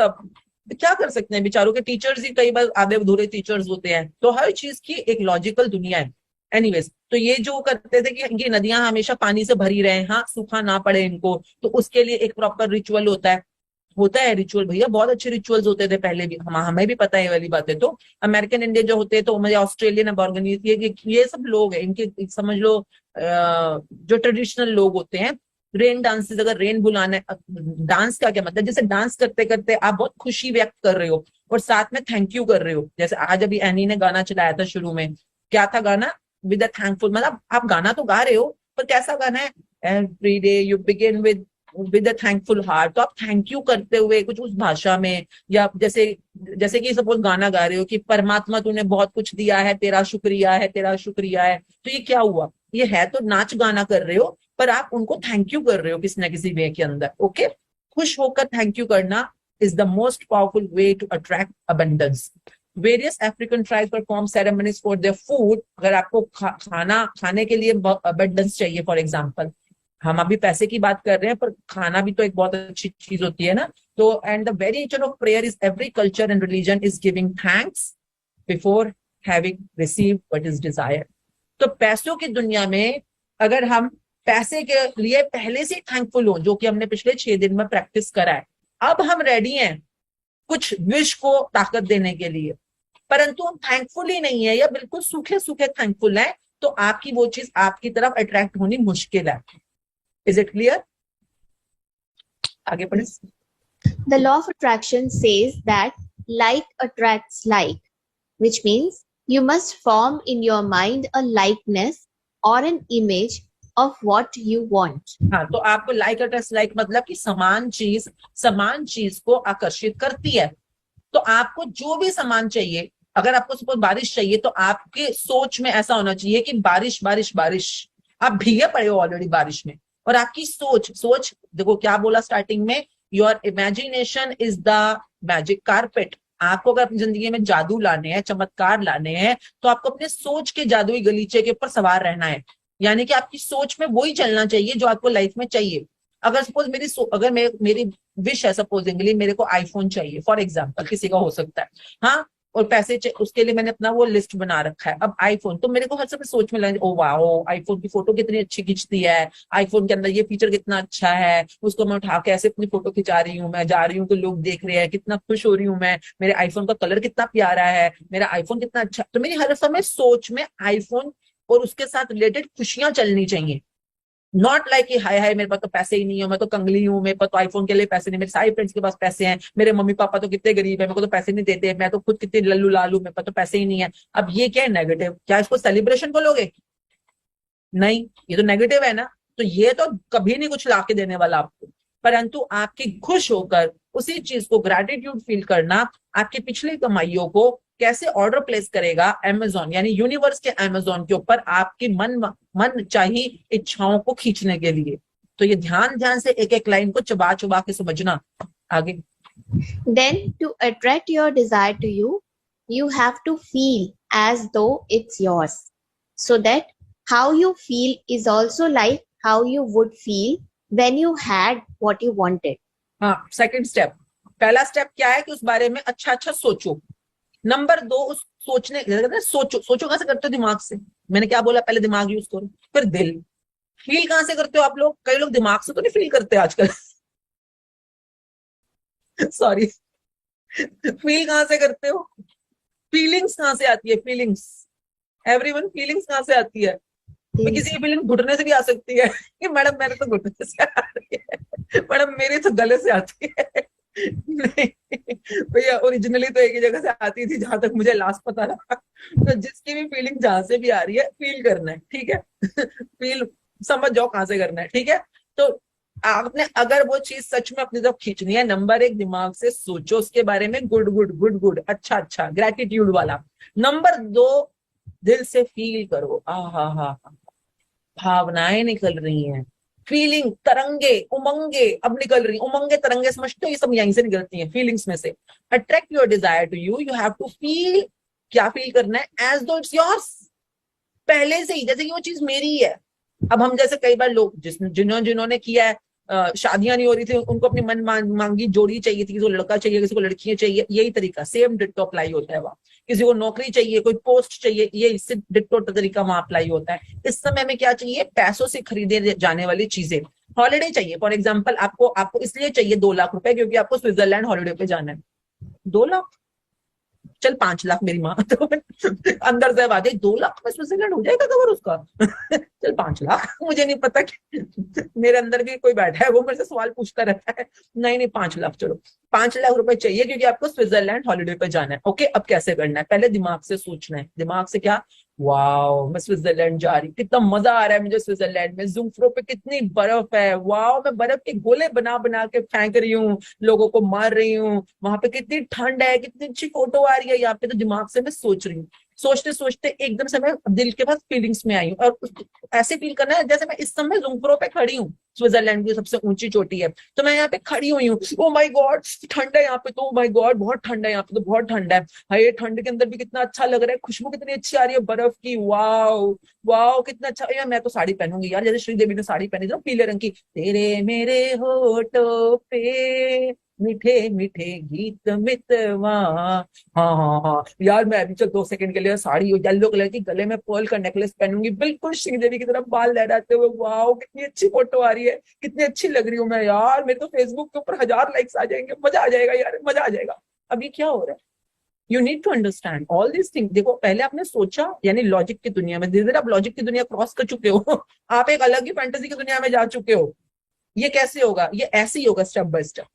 क्या कर सकते हैं, बेचारों के टीचर्स ही कई बार आधे अधूरे टीचर्स होते हैं। तो हर चीज की एक लॉजिकल दुनिया है। एनीवेज, तो ये जो करते थे कि इनकी नदियां हमेशा पानी से भरी रहे, हाँ, सूखा ना पड़े इनको, तो उसके लिए एक प्रॉपर रिचुअल होता है रिचुअल। भैया बहुत अच्छे रिचुअल्स होते थे पहले भी, हमें भी पता है ये वाली बातें। तो अमेरिकन इंडियन जो होते हैं, तो मुझे ऑस्ट्रेलियन अबॉर्गनीज, ये सब लोग हैं, इनके समझ लो जो ट्रेडिशनल लोग होते हैं। रेन डांसेस, अगर रेन बुलाना है, डांस का क्या मतलब, जैसे डांस करते करते आप बहुत खुशी व्यक्त कर रहे हो और साथ में थैंक यू कर रहे हो। जैसे आज अभी एनी ने गाना चलाया था शुरू में, क्या था गाना? विद अ थैंकफुल, मतलब आप गाना तो गा रहे हो, पर कैसा गाना है? Every day you begin with a thankful heart. तो आप थैंक यू करते हुए कुछ उस भाषा में, या जैसे कि सपोज गाना गा रहे हो कि परमात्मा तूने बहुत कुछ दिया है, तेरा शुक्रिया है, तेरा शुक्रिया है। तो ये क्या हुआ? ये है तो नाच गाना कर रहे हो, पर आप उनको थैंक यू कर रहे हो किसी ना किसी वे के अंदर। ओके, खुश होकर थैंक यू करना is the most powerful way to attract abundance. Various African tribes perform ceremonies for their food. अगर आपको खाने के लिए abundance चाहिए, for example, हम अभी पैसे की बात कर रहे हैं, पर खाना भी तो एक बहुत अच्छी चीज होती है ना. तो and the very nature of prayer is every culture and religion is giving thanks before having received what is desired. तो पैसों की दुनिया में अगर हम पैसे के लिए पहले से थैंकफुल हो, जो कि हमने पिछले 6 दिन में प्रैक्टिस करा है, अब हम रेडी हैं कुछ विश को ताकत देने के लिए, परंतु हम थैंकफुल ही नहीं है या बिल्कुल सूखे सूखे थैंकफुल है, तो आपकी वो चीज आपकी तरफ अट्रैक्ट होनी मुश्किल है. Is it clear? आगे पढ़े. The law of attraction says that like attracts like, which means you must form in your mind a likeness or an image of what you want. हाँ, तो आपको लाइक अट्रैक्ट्स लाइक मतलब कि समान चीज को आकर्षित करती है. तो आपको जो भी समान चाहिए, अगर आपको सपोज बारिश चाहिए, तो आपके सोच में ऐसा होना चाहिए कि बारिश बारिश बारिश. आप भीगे पड़े हो ऑलरेडी बारिश में, और आपकी सोच देखो क्या बोला स्टार्टिंग में, your imagination is the magic carpet. आपको अगर अपनी जिंदगी में जादू लाने हैं, चमत्कार लाने हैं, तो आपको अपने सोच के जादुई गलीचे के ऊपर सवार रहना है. यानी कि आपकी सोच में वही चलना चाहिए जो आपको लाइफ में चाहिए. अगर सपोज मेरी विश है, सपोजिंगली मेरे को आईफोन चाहिए फॉर एग्जांपल, किसी का हो सकता है, हाँ, और पैसे उसके लिए मैंने अपना वो लिस्ट बना रखा है. अब आईफोन, तो मेरे को हर समय सोच में लगे, ओ वाओ, आईफोन की फोटो कितनी अच्छी खींचती है, आईफोन के अंदर ये फीचर कितना अच्छा है, उसको मैं उठा के ऐसे अपनी फोटो खिंचा रही हूँ, मैं जा रही हूँ तो लोग देख रहे हैं, कितना खुश हो रही हूँ मैं, मेरे आईफोन का कलर कितना प्यारा है, मेरा आईफोन कितना अच्छा. तो मेरी हर समय सोच में आईफोन और उसके साथ रिलेटेड खुशियां चलनी चाहिए. नॉट लाइक कि हाय हाय मेरे पास तो पैसे ही नहीं है, मैं तो कंगली हूँ, मेरे पास तो आईफोन के लिए पैसे नहीं, मेरे सारे फ्रेंड्स के पास पैसे हैं, मेरे मम्मी पापा तो कितने गरीब है, मेरे को तो पैसे नहीं देते, मैं तो खुद कितने लल्लू लालू, मेरे पास तो पैसे ही नहीं है. अब ये क्या है? नेगेटिव. क्या इसको सेलिब्रेशन बोलोगे? नहीं, ये तो नेगेटिव है ना. तो ये तो कभी नहीं कुछ ला के देने वाला आपको, परंतु आपकी खुश होकर उसी चीज को ग्रैटिट्यूड फील करना आपकी पिछली कमाइयों को कैसे ऑर्डर प्लेस करेगा अमेज़न, यानी यूनिवर्स के अमेज़न के ऊपर आपकी मन चाहिए इच्छाओं को खींचने के लिए. तो ये ध्यान से एक एक लाइन को चबा चबा के समझना. आगे. Then to attract your desire to you, you have to feel as though it's yours, so that how you feel is also like how you would feel when you had what you wanted. हाँ, सेकंड स्टेप. पहला स्टेप क्या है कि उस बारे में अच्छा सोचो. नंबर 2, उस सोचने सोचो कैसे करते हो? दिमाग से. मैंने क्या बोला? पहले दिमाग यूज करो, फिर दिल. फील कहां से करते हो आप लोग? कई लोग दिमाग से तो नहीं फील करते आजकल. सॉरी. फील कहां से करते हो? फीलिंग्स कहां से आती है? फीलिंग्स. एवरीवन, फीलिंग्स कहां से आती है? किसी की फीलिंग घुटने से भी आ सकती है कि मैडम मेरे तो घुटने से आ रही है, मैडम मेरी तो गले से आती है. नहीं भैया, ओरिजिनली तो एक ही जगह से आती थी जहां तक मुझे लास्ट पता रहा. तो जिसकी भी फीलिंग जहां से भी आ रही है, फील करना है. ठीक है? फील समझ जाओ कहां से करना है. ठीक है? तो आपने अगर वो चीज सच में अपनी तरफ खींचनी है, नंबर 1 दिमाग से सोचो उसके बारे में, गुड, अच्छा, ग्रेटिट्यूड वाला. नंबर 2, दिल से फील करो. हा, भावनाएं निकल रही हैं, फीलिंग, तरंगे, उमंगे अब निकल रही. उमंगे, तरंगे समझते हो? ये सब यहीं से निकलती हैं, फीलिंग्स में से. Attract your desire to you, you have to feel. क्या फील करना है? As though it's yours. पहले से ही, जैसे कि वो चीज मेरी है. अब हम जैसे कई बार लोग जिन्होंने किया है, शादियां नहीं हो रही थी, उनको अपनी मन मांगी जोड़ी चाहिए थी, किसी को लड़का चाहिए, किसी को लड़कियां चाहिए. यही तरीका सेम डिट्टो अप्लाई होता है वहां. किसी को नौकरी चाहिए, कोई पोस्ट चाहिए, ये इससे डिट्टो तरीका वहां अप्लाई होता है. इस समय में क्या चाहिए? पैसों से खरीदे जाने वाली चीजें. हॉलिडे चाहिए फॉर एग्जाम्पल, आपको इसलिए चाहिए 2 लाख रुपए क्योंकि आपको स्विट्जरलैंड हॉलिडे पे जाना है. 2 लाख, चल 5 लाख मेरी माँ तो अंदर से बात है, 2 लाख में स्विट्जरलैंड हो जाएगा कवर उसका. चल 5 लाख. मुझे नहीं पता कि मेरे अंदर भी कोई बैठा है वो मेरे से सवाल पूछता रहता है. नहीं 5 लाख, चलो 5 लाख रुपए चाहिए क्योंकि आपको स्विट्जरलैंड हॉलिडे पे जाना है. ओके, अब कैसे करना है? पहले दिमाग से सोचना है. दिमाग से क्या? वाओ, मैं स्विट्जरलैंड जा रही, कितना मजा आ रहा है मुझे स्विट्जरलैंड में. ज़ुंफ्रो पे कितनी बर्फ है, वाओ, मैं बर्फ के गोले बना बना के फेंक रही हूँ, लोगों को मार रही हूँ. वहां पे कितनी ठंड है, कितनी अच्छी फोटो आ रही है. यहाँ पे तो दिमाग से मैं सोच रही हूँ. सोचते सोचते एकदम से मैं दिल के पास फीलिंग्स में आई हूँ, और ऐसे फील करना है जैसे मैं इस समय जुंगफरो पे खड़ी हूँ, स्विट्जरलैंड की सबसे ऊंची चोटी है, तो मैं यहाँ पे खड़ी हुई हूँ। ओ माय गॉड ठंड है यहाँ पे, तो ओ माय गॉड बहुत ठंड है यहाँ पे, तो बहुत ठंड है भाई, ये ठंड के अंदर भी कितना अच्छा लग रहा है, खुशबू कितनी अच्छी आ रही है बर्फ की, वाओ वाओ कितना अच्छा यार, मैं तो साड़ी पहनूंगी यार, जैसे श्रीदेवी ने साड़ी पहनी थी ना पीले रंग की, तेरे मेरे होठों पे मीठे मीठे गीत मितवा, हाँ हाँ हाँ यार, मैं अभी चल 2 सेकंड के लिए साड़ी येलो कलर की, गले में पर्ल का नेकलेस पहनूंगी, बिल्कुल श्रीदेवी की तरफ बाल लहराते हुए, वाओ कितनी अच्छी फोटो आ रही है, कितनी अच्छी लग रही हूँ मैं यार, मेरे तो फेसबुक के ऊपर 1000 लाइक्स आ जाएंगे, मजा आ जाएगा यार, मजा आ जाएगा। अभी क्या हो रहा है, you need to understand all this thing. देखो पहले आपने सोचा, यानी लॉजिक की दुनिया में, धीरे धीरे आप लॉजिक की दुनिया क्रॉस कर चुके हो आप एक अलग ही फैंटेसी की दुनिया में जा चुके हो। ये कैसे होगा, ये ऐसे ही होगा स्टेप बाय स्टेप।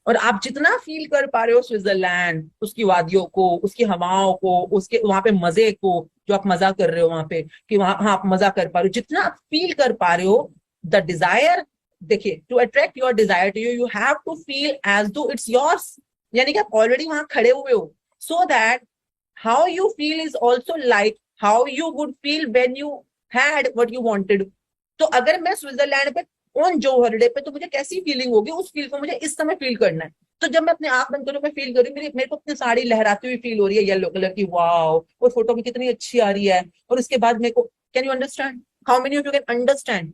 और आप जितना फील कर पा रहे हो स्विट्जरलैंड, उसकी वादियों को, उसकी हवाओं को, उसके वहां पे मजे को, जो आप मजा कर रहे हो वहां पे, कि वहां हाँ आप मजा कर पा रहे हो, जितना आप फील कर पा रहे हो, द डिजायर, देखिए to attract your desire to you, you have to feel as though it's yours, यानी कि आप ऑलरेडी वहां खड़े हुए हो, so that how you feel is also like how you would feel when you had what you wanted. तो अगर मैं स्विट्जरलैंड पे ऑन जो हॉलिडे पे, तो मुझे कैसी फीलिंग होगी, उस फील को मुझे इस समय फील करना है। तो जब मैं अपने आंख बंद करूं, मैं फील करूं, मेरे को अपनी साड़ी लहराती हुई फील हो रही है येलो कलर की, वाओ वो फोटो भी कितनी अच्छी आ रही है, और उसके बाद मेरे को, can you understand, how many of you can understand.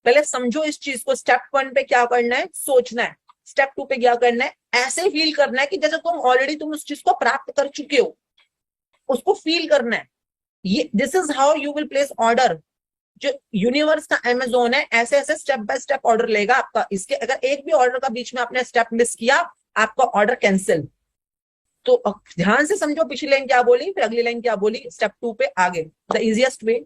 पहले समझो इस चीज को, स्टेप 1 पे क्या करना है, सोचना है, स्टेप 2 पे क्या करना है, ऐसे फील करना है कि जैसे तुम उस चीज को प्राप्त कर चुके हो, उसको फील करना है। ये this is how you will place order. जो यूनिवर्स का अमेजोन है, ऐसे ऐसे स्टेप बाय स्टेप ऑर्डर लेगा आपका, इसके अगर एक भी ऑर्डर का बीच में आपने स्टेप मिस किया, आपका ऑर्डर कैंसिल। तो ध्यान से समझो, पिछली लाइन क्या बोली, फिर अगली लाइन क्या बोली, स्टेप 2 पे आगे, द इजिएस्ट वे,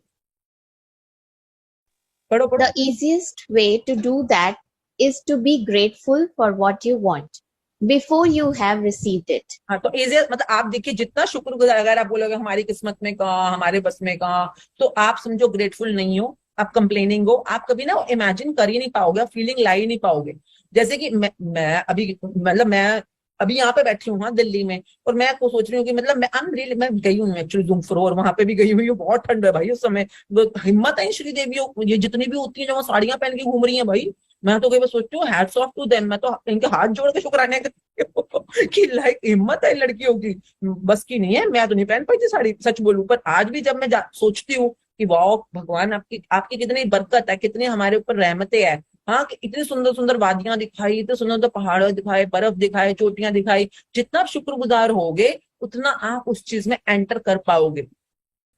पढ़ो पढ़ो। The easiest way to do that is to be grateful for what you want before you have received it. हाँ, तो इजिएस्ट मतलब आप देखिए, जितना शुक्रगुजार, अगर आप बोलोगे हमारी किस्मत में कहाँ, हमारे बस में कहाँ, तो आप समझो ग्रेटफुल नहीं हो, आप कंप्लेनिंग हो, आप कभी ना इमेजिन कर ही नहीं पाओगे, फीलिंग ला ही नहीं पाओगे। जैसे कि मैं अभी, मतलब मैं अभी यहाँ पे बैठी हूँ हाँ दिल्ली में, और मैं को सोच रही हूँ कि मतलब मैं गई हूँ एक्चुअली जुम्फरो, और वहां पे भी गई हुई हूँ, बहुत ठंड है भाई उस समय, हिम्मत है श्रीदेवी ये जितनी भी होती है जो वो साड़ियां पहन के घूम रही है भाई, मैं तो कई बार सोचती हूँ हैट्स ऑफ टू देम, मैं तो इनके हाथ जोड़ के शुक्राने कि लाइक हिम्मत है लड़कियों की, बस की नहीं है, मैं तो नहीं पहन पाई थी साड़ी सच बोलूं। पर आज भी जब मैं सोचती हूँ कि वाह भगवान आपकी आपकी कितनी बरकत है, कितनी हमारे ऊपर रहमतें है, हाँ कि इतनी सुंदर सुंदर वादियां दिखाई, इतने सुंदर सुंदर पहाड़ दिखाए, बर्फ दिखाए, चोटियां दिखाई, जितना आप शुक्रगुजार होगे उतना आप उस चीज में एंटर कर पाओगे।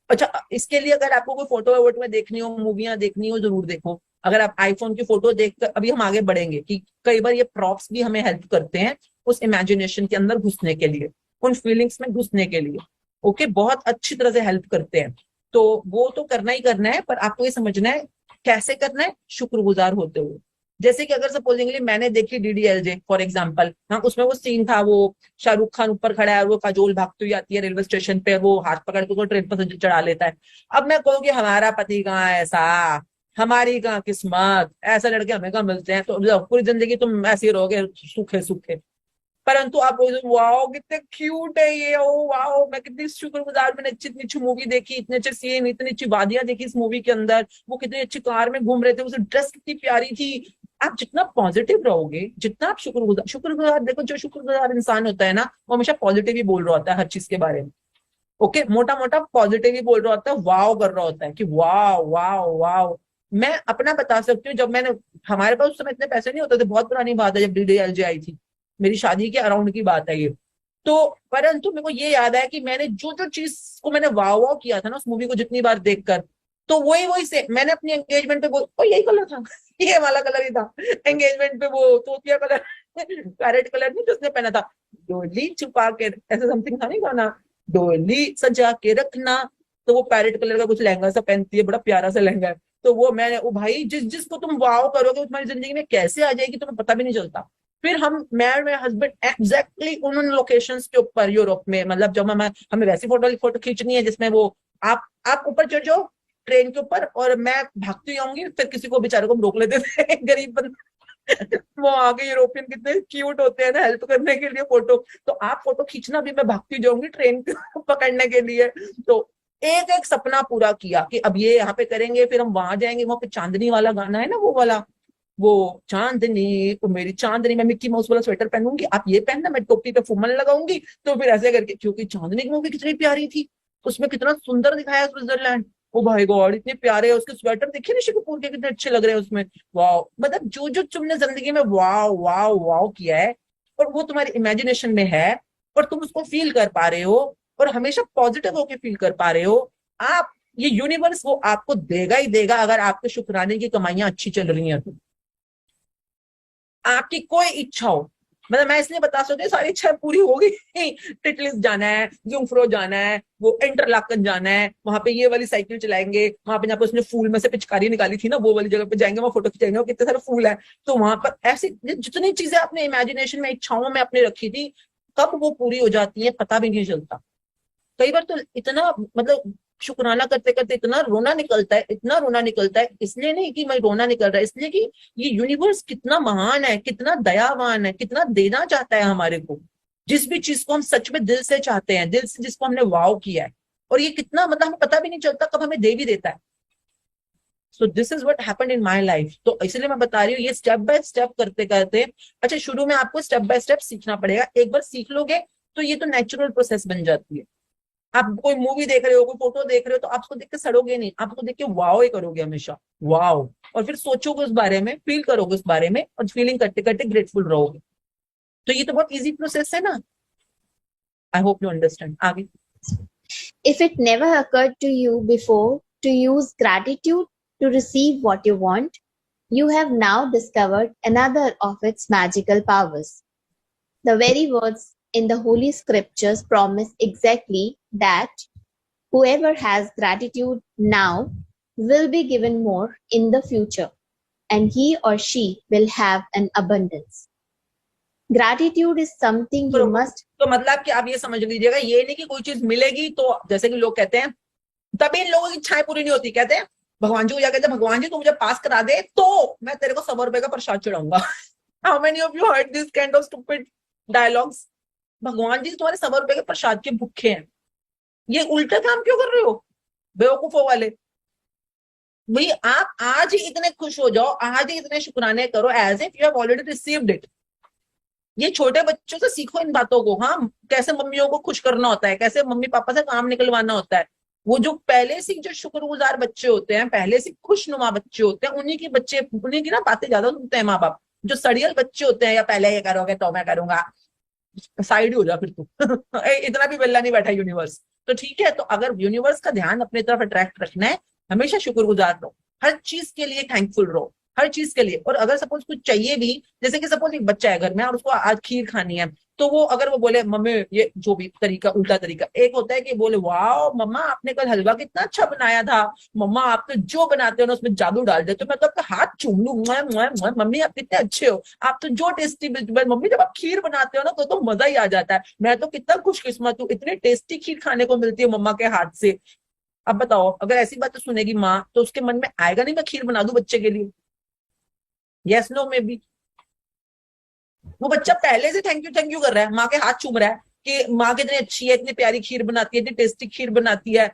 अच्छा, इसके लिए अगर आपको कोई फोटो वोटो में देखनी हो, मूवियां देखनी हो, जरूर देखो। अगर आप आईफोन की फोटो देखकर, अभी हम आगे बढ़ेंगे कि कई बार ये प्रॉप्स भी हमें हेल्प करते हैं उस इमेजिनेशन के अंदर घुसने के लिए, उन फीलिंग्स में घुसने के लिए, ओके, बहुत अच्छी तरह से हेल्प करते हैं। तो वो तो करना ही करना है, पर आपको ये समझना है कैसे करना है, शुक्रगुजार होते हुए। जैसे कि अगर सपोजिंगली मैंने देखी DDLJ फॉर एग्जाम्पल, हाँ उसमें वो सीन था, वो शाहरुख खान ऊपर खड़ा है, वो काजोल भागती हुई आती है रेलवे स्टेशन पे, वो हाथ पकड़ के ट्रेन पर चढ़ा लेता है। अब मैं कहूँ कि हमारा पति कहाँ है ऐसा, हमारी कहाँ किस्मत, ऐसे लड़के हमें कहाँ मिलते हैं, तो पूरी जिंदगी तुम ऐसे ही रहोगे सूखे सूखे। परंतु आप वाओ कितने क्यूट है ये, ओ वाओ मैं कितनी शुक्रगुजार, मैंने इतनी अच्छी मूवी देखी, इतने अच्छे सीन, इतनी अच्छी वादियां देखी इस मूवी के अंदर, वो कितनी अच्छी कार में घूम रहे थे, उसकी ड्रेस कितनी प्यारी थी। आप जितना पॉजिटिव रहोगे, जितना आप शुक्रगुजार देखो, जो शुक्रगुजार इंसान होता है ना, वो हमेशा पॉजिटिव ही बोल रहा होता है हर चीज के बारे में, ओके, मोटा मोटा पॉजिटिव ही बोल रहा होता है, वाव कर रहा होता है कि वाव वाव वाव। मैं अपना बता सकती हूँ, जब मैंने, हमारे पास उस समय इतने पैसे नहीं होते थे, बहुत पुरानी बात है, जब DDLJ आई थी, मेरी शादी के अराउंड की बात है ये, तो परंतु मेरे को ये याद है कि मैंने जो जो चीज को मैंने वाव वाव किया था ना उस मूवी को जितनी बार देखकर, तो वही से मैंने अपनी एंगेजमेंट पे यही कलर था ये वाला कलर ही था एंगेजमेंट पे, वो तोतिया कलर पैरेट कलर नहीं जो उसने पहना था, डोली छुपा के, ऐसा समथिंग था नहीं गाना, डोली सजा के रखना, तो वो पैरेट कलर का कुछ लहंगा सा पहनती है, बड़ा प्यारा सा लहंगा है, तो वो मैंने, वो भाई जिसको तुम वाव करोगे तुम्हारी जिंदगी में कैसे आ जाएगी तुम्हें पता भी नहीं चलता। फिर मैं और मेरे हस्बैंड एग्जैक्टली उन लोकेशंस के ऊपर यूरोप में, मतलब जब हमें वैसी फोटो खींचनी है जिसमें वो आप ऊपर चढ़ जाओ ट्रेन के ऊपर और मैं भागती आऊंगी, फिर किसी को बेचारे को रोक लेते थे गरीब बंदा वो आगे यूरोपियन कितने क्यूट होते हैं ना हेल्प करने के लिए फोटो, तो आप फोटो खींचना भी, मैं भागती जाऊंगी ट्रेन पकड़ने के लिए। तो एक एक सपना पूरा किया कि अब ये यहाँ पे करेंगे, फिर हम वहां जाएंगे, वहां पे चांदनी वाला गाना है ना, वो वाला, वो चांदनी तो मेरी चांदनी, मैं मिक्की माउस वाला स्वेटर पहनूंगी, आप ये पहनना, मैं टोपी पे फूमन लगाऊंगी, तो फिर ऐसे करके, क्योंकि चांदनी की मूवी कितनी प्यारी थी, उसमें कितना सुंदर दिखाया स्विट्जरलैंड। ओ भाई गॉड, इतने प्यारे उसके स्वेटर देखिए निशा कपूर के, कितने अच्छे लग रहे हैं उसमें। वाह, मतलब जो जो तुमने जिंदगी में वाव वाव वाव किया है, और वो तुम्हारी इमेजिनेशन में है, और तुम उसको फील कर पा रहे हो, और हमेशा पॉजिटिव होके फील कर पा रहे हो, आप, ये यूनिवर्स वो आपको देगा ही देगा, अगर आपके शुक्राने की कमाइयां अच्छी चल रही हैं तो। आपकी कोई इच्छा हो, मतलब मैं इसलिए बता सकती हूँ सारी इच्छाएं पूरी हो गई। टिटलिस जाना है, जुंगफ्रो जाना है, वो इंटरलाकन जाना है, वहां पे ये वाली साइकिल चलाएंगे, वहां पे जहाँ पे उसने फूल में से पिचकारी निकाली थी ना, वो वाली जगह पे जाएंगे, वहां फोटो खिंचाएंगे, वो कितने सारे फूल है, तो वहां पर ऐसी जितनी चीजें आपने इमेजिनेशन में, इच्छाओं में अपने रखी थी, कब वो पूरी हो जाती है पता भी नहीं चलता। कई बार तो इतना, मतलब शुक्राना करते करते इतना रोना निकलता है, इतना रोना निकलता है, इसलिए नहीं कि मैं रोना निकल रहा है, इसलिए कि ये यूनिवर्स कितना महान है, कितना दयावान है, कितना देना चाहता है हमारे को, जिस भी चीज को हम सच में दिल से चाहते हैं, दिल से जिसको हमने वाव किया है, और ये कितना, मतलब हमें पता भी नहीं चलता कब हमें दे भी देता है। So this is what happened in my life. तो इसलिए मैं बता रही हूँ, ये स्टेप बाय स्टेप करते करते, अच्छा शुरू में आपको स्टेप बाय स्टेप सीखना पड़ेगा, एक बार सीख लोगे तो ये तो नेचुरल प्रोसेस बन जाती है। आप कोई मूवी देख रहे हो, कोई फोटो देख रहे हो, तो आप उसको देख के सड़ोगे नहीं, आप उसको देख के वाओ ही करोगे हमेशा, वाओ, और फिर सोचोगे उस बारे में, फील करोगे उस बारे में, और फीलिंग करते करते ग्रेटफुल रहोगे। तो ये तो बहुत इजी प्रोसेस है ना। I hope you understand. आगे, If it never occurred to you before to use gratitude to receive what you want, you have now discovered another of its magical powers. The very words in the Holy Scriptures promise exactly that whoever has gratitude now will be given more in the future, and he or she will have an abundance. Gratitude is something you must. तो मतलब कि आप ये समझ लीजिएगा, ये नहीं कि कोई चीज मिलेगी तो, जैसे कि लोग कहते हैं, तभी इन लोगों की इच्छाएं पूरी नहीं होती, कहते हैं भगवान जी को, क्या कहते हैं, भगवान जी तू मुझे पास करा दे तो मैं तेरे को 100 रुपए का प्रसाद चढ़ाऊंगा। How many of you heard this kind of stupid dialogues? भगवान जी तुम्हारे 100 रुपए के प्रसाद के भूखे हैं, ये उल्टा काम क्यों कर रहे हो बेवकूफों वाले? भाई आप आज ही इतने खुश हो जाओ, आज ही इतने शुक्राने करो, as if you have already received it. ये छोटे बच्चों से सीखो इन बातों को, हाँ, कैसे मम्मियों को खुश करना होता है, कैसे मम्मी पापा से काम निकलवाना होता है। वो जो पहले से जो शुक्रगुजार बच्चे होते हैं, पहले से खुशनुमा बच्चे होते हैं, उन्हीं की ना बातें ज्यादा सुनते हैं माँ बाप। जो सड़ियल बच्चे होते हैं, या पहले ये करोगे तो मैं करूंगा, साइड हो जा फिर तू। इतना भी बेल्ला नहीं बैठा यूनिवर्स। तो ठीक है, तो अगर यूनिवर्स का ध्यान अपनी तरफ अट्रैक्ट रखना है, हमेशा शुक्रगुजार रहो, हर चीज के लिए थैंकफुल रहो, हर चीज के लिए। और अगर सपोज कुछ चाहिए भी, जैसे कि सपोज एक बच्चा है घर में और उसको आज खीर खानी है, तो वो अगर वो बोले मम्मी, ये जो भी तरीका, उल्टा तरीका, एक होता है कि बोले वाह मम्मा आपने कल हलवा कितना अच्छा बनाया था, मम्मा आप तो जो बनाते हो ना उसमें जादू डाल देते हो, मैं तो आपका हाथ चूम लूं, मम्मी आप कितने अच्छे हो, आप तो जो टेस्टी, मम्मी जब आप खीर बनाते हो ना तो मजा ही आ जाता है, मैं तो कितना खुशकिस्मत हूँ, इतनी टेस्टी खीर खाने को मिलती है मम्मा के हाथ से। अब बताओ, अगर ऐसी बात सुनेगी माँ, तो उसके मन में आएगा नहीं मैं खीर बना दूं बच्चे के लिए? यस नो में भी वो बच्चा पहले से थैंक यू कर रहा है, माँ के हाथ चूम रहा है कि माँ कितनी अच्छी है, इतनी प्यारी खीर बनाती है, इतनी टेस्टी खीर बनाती है।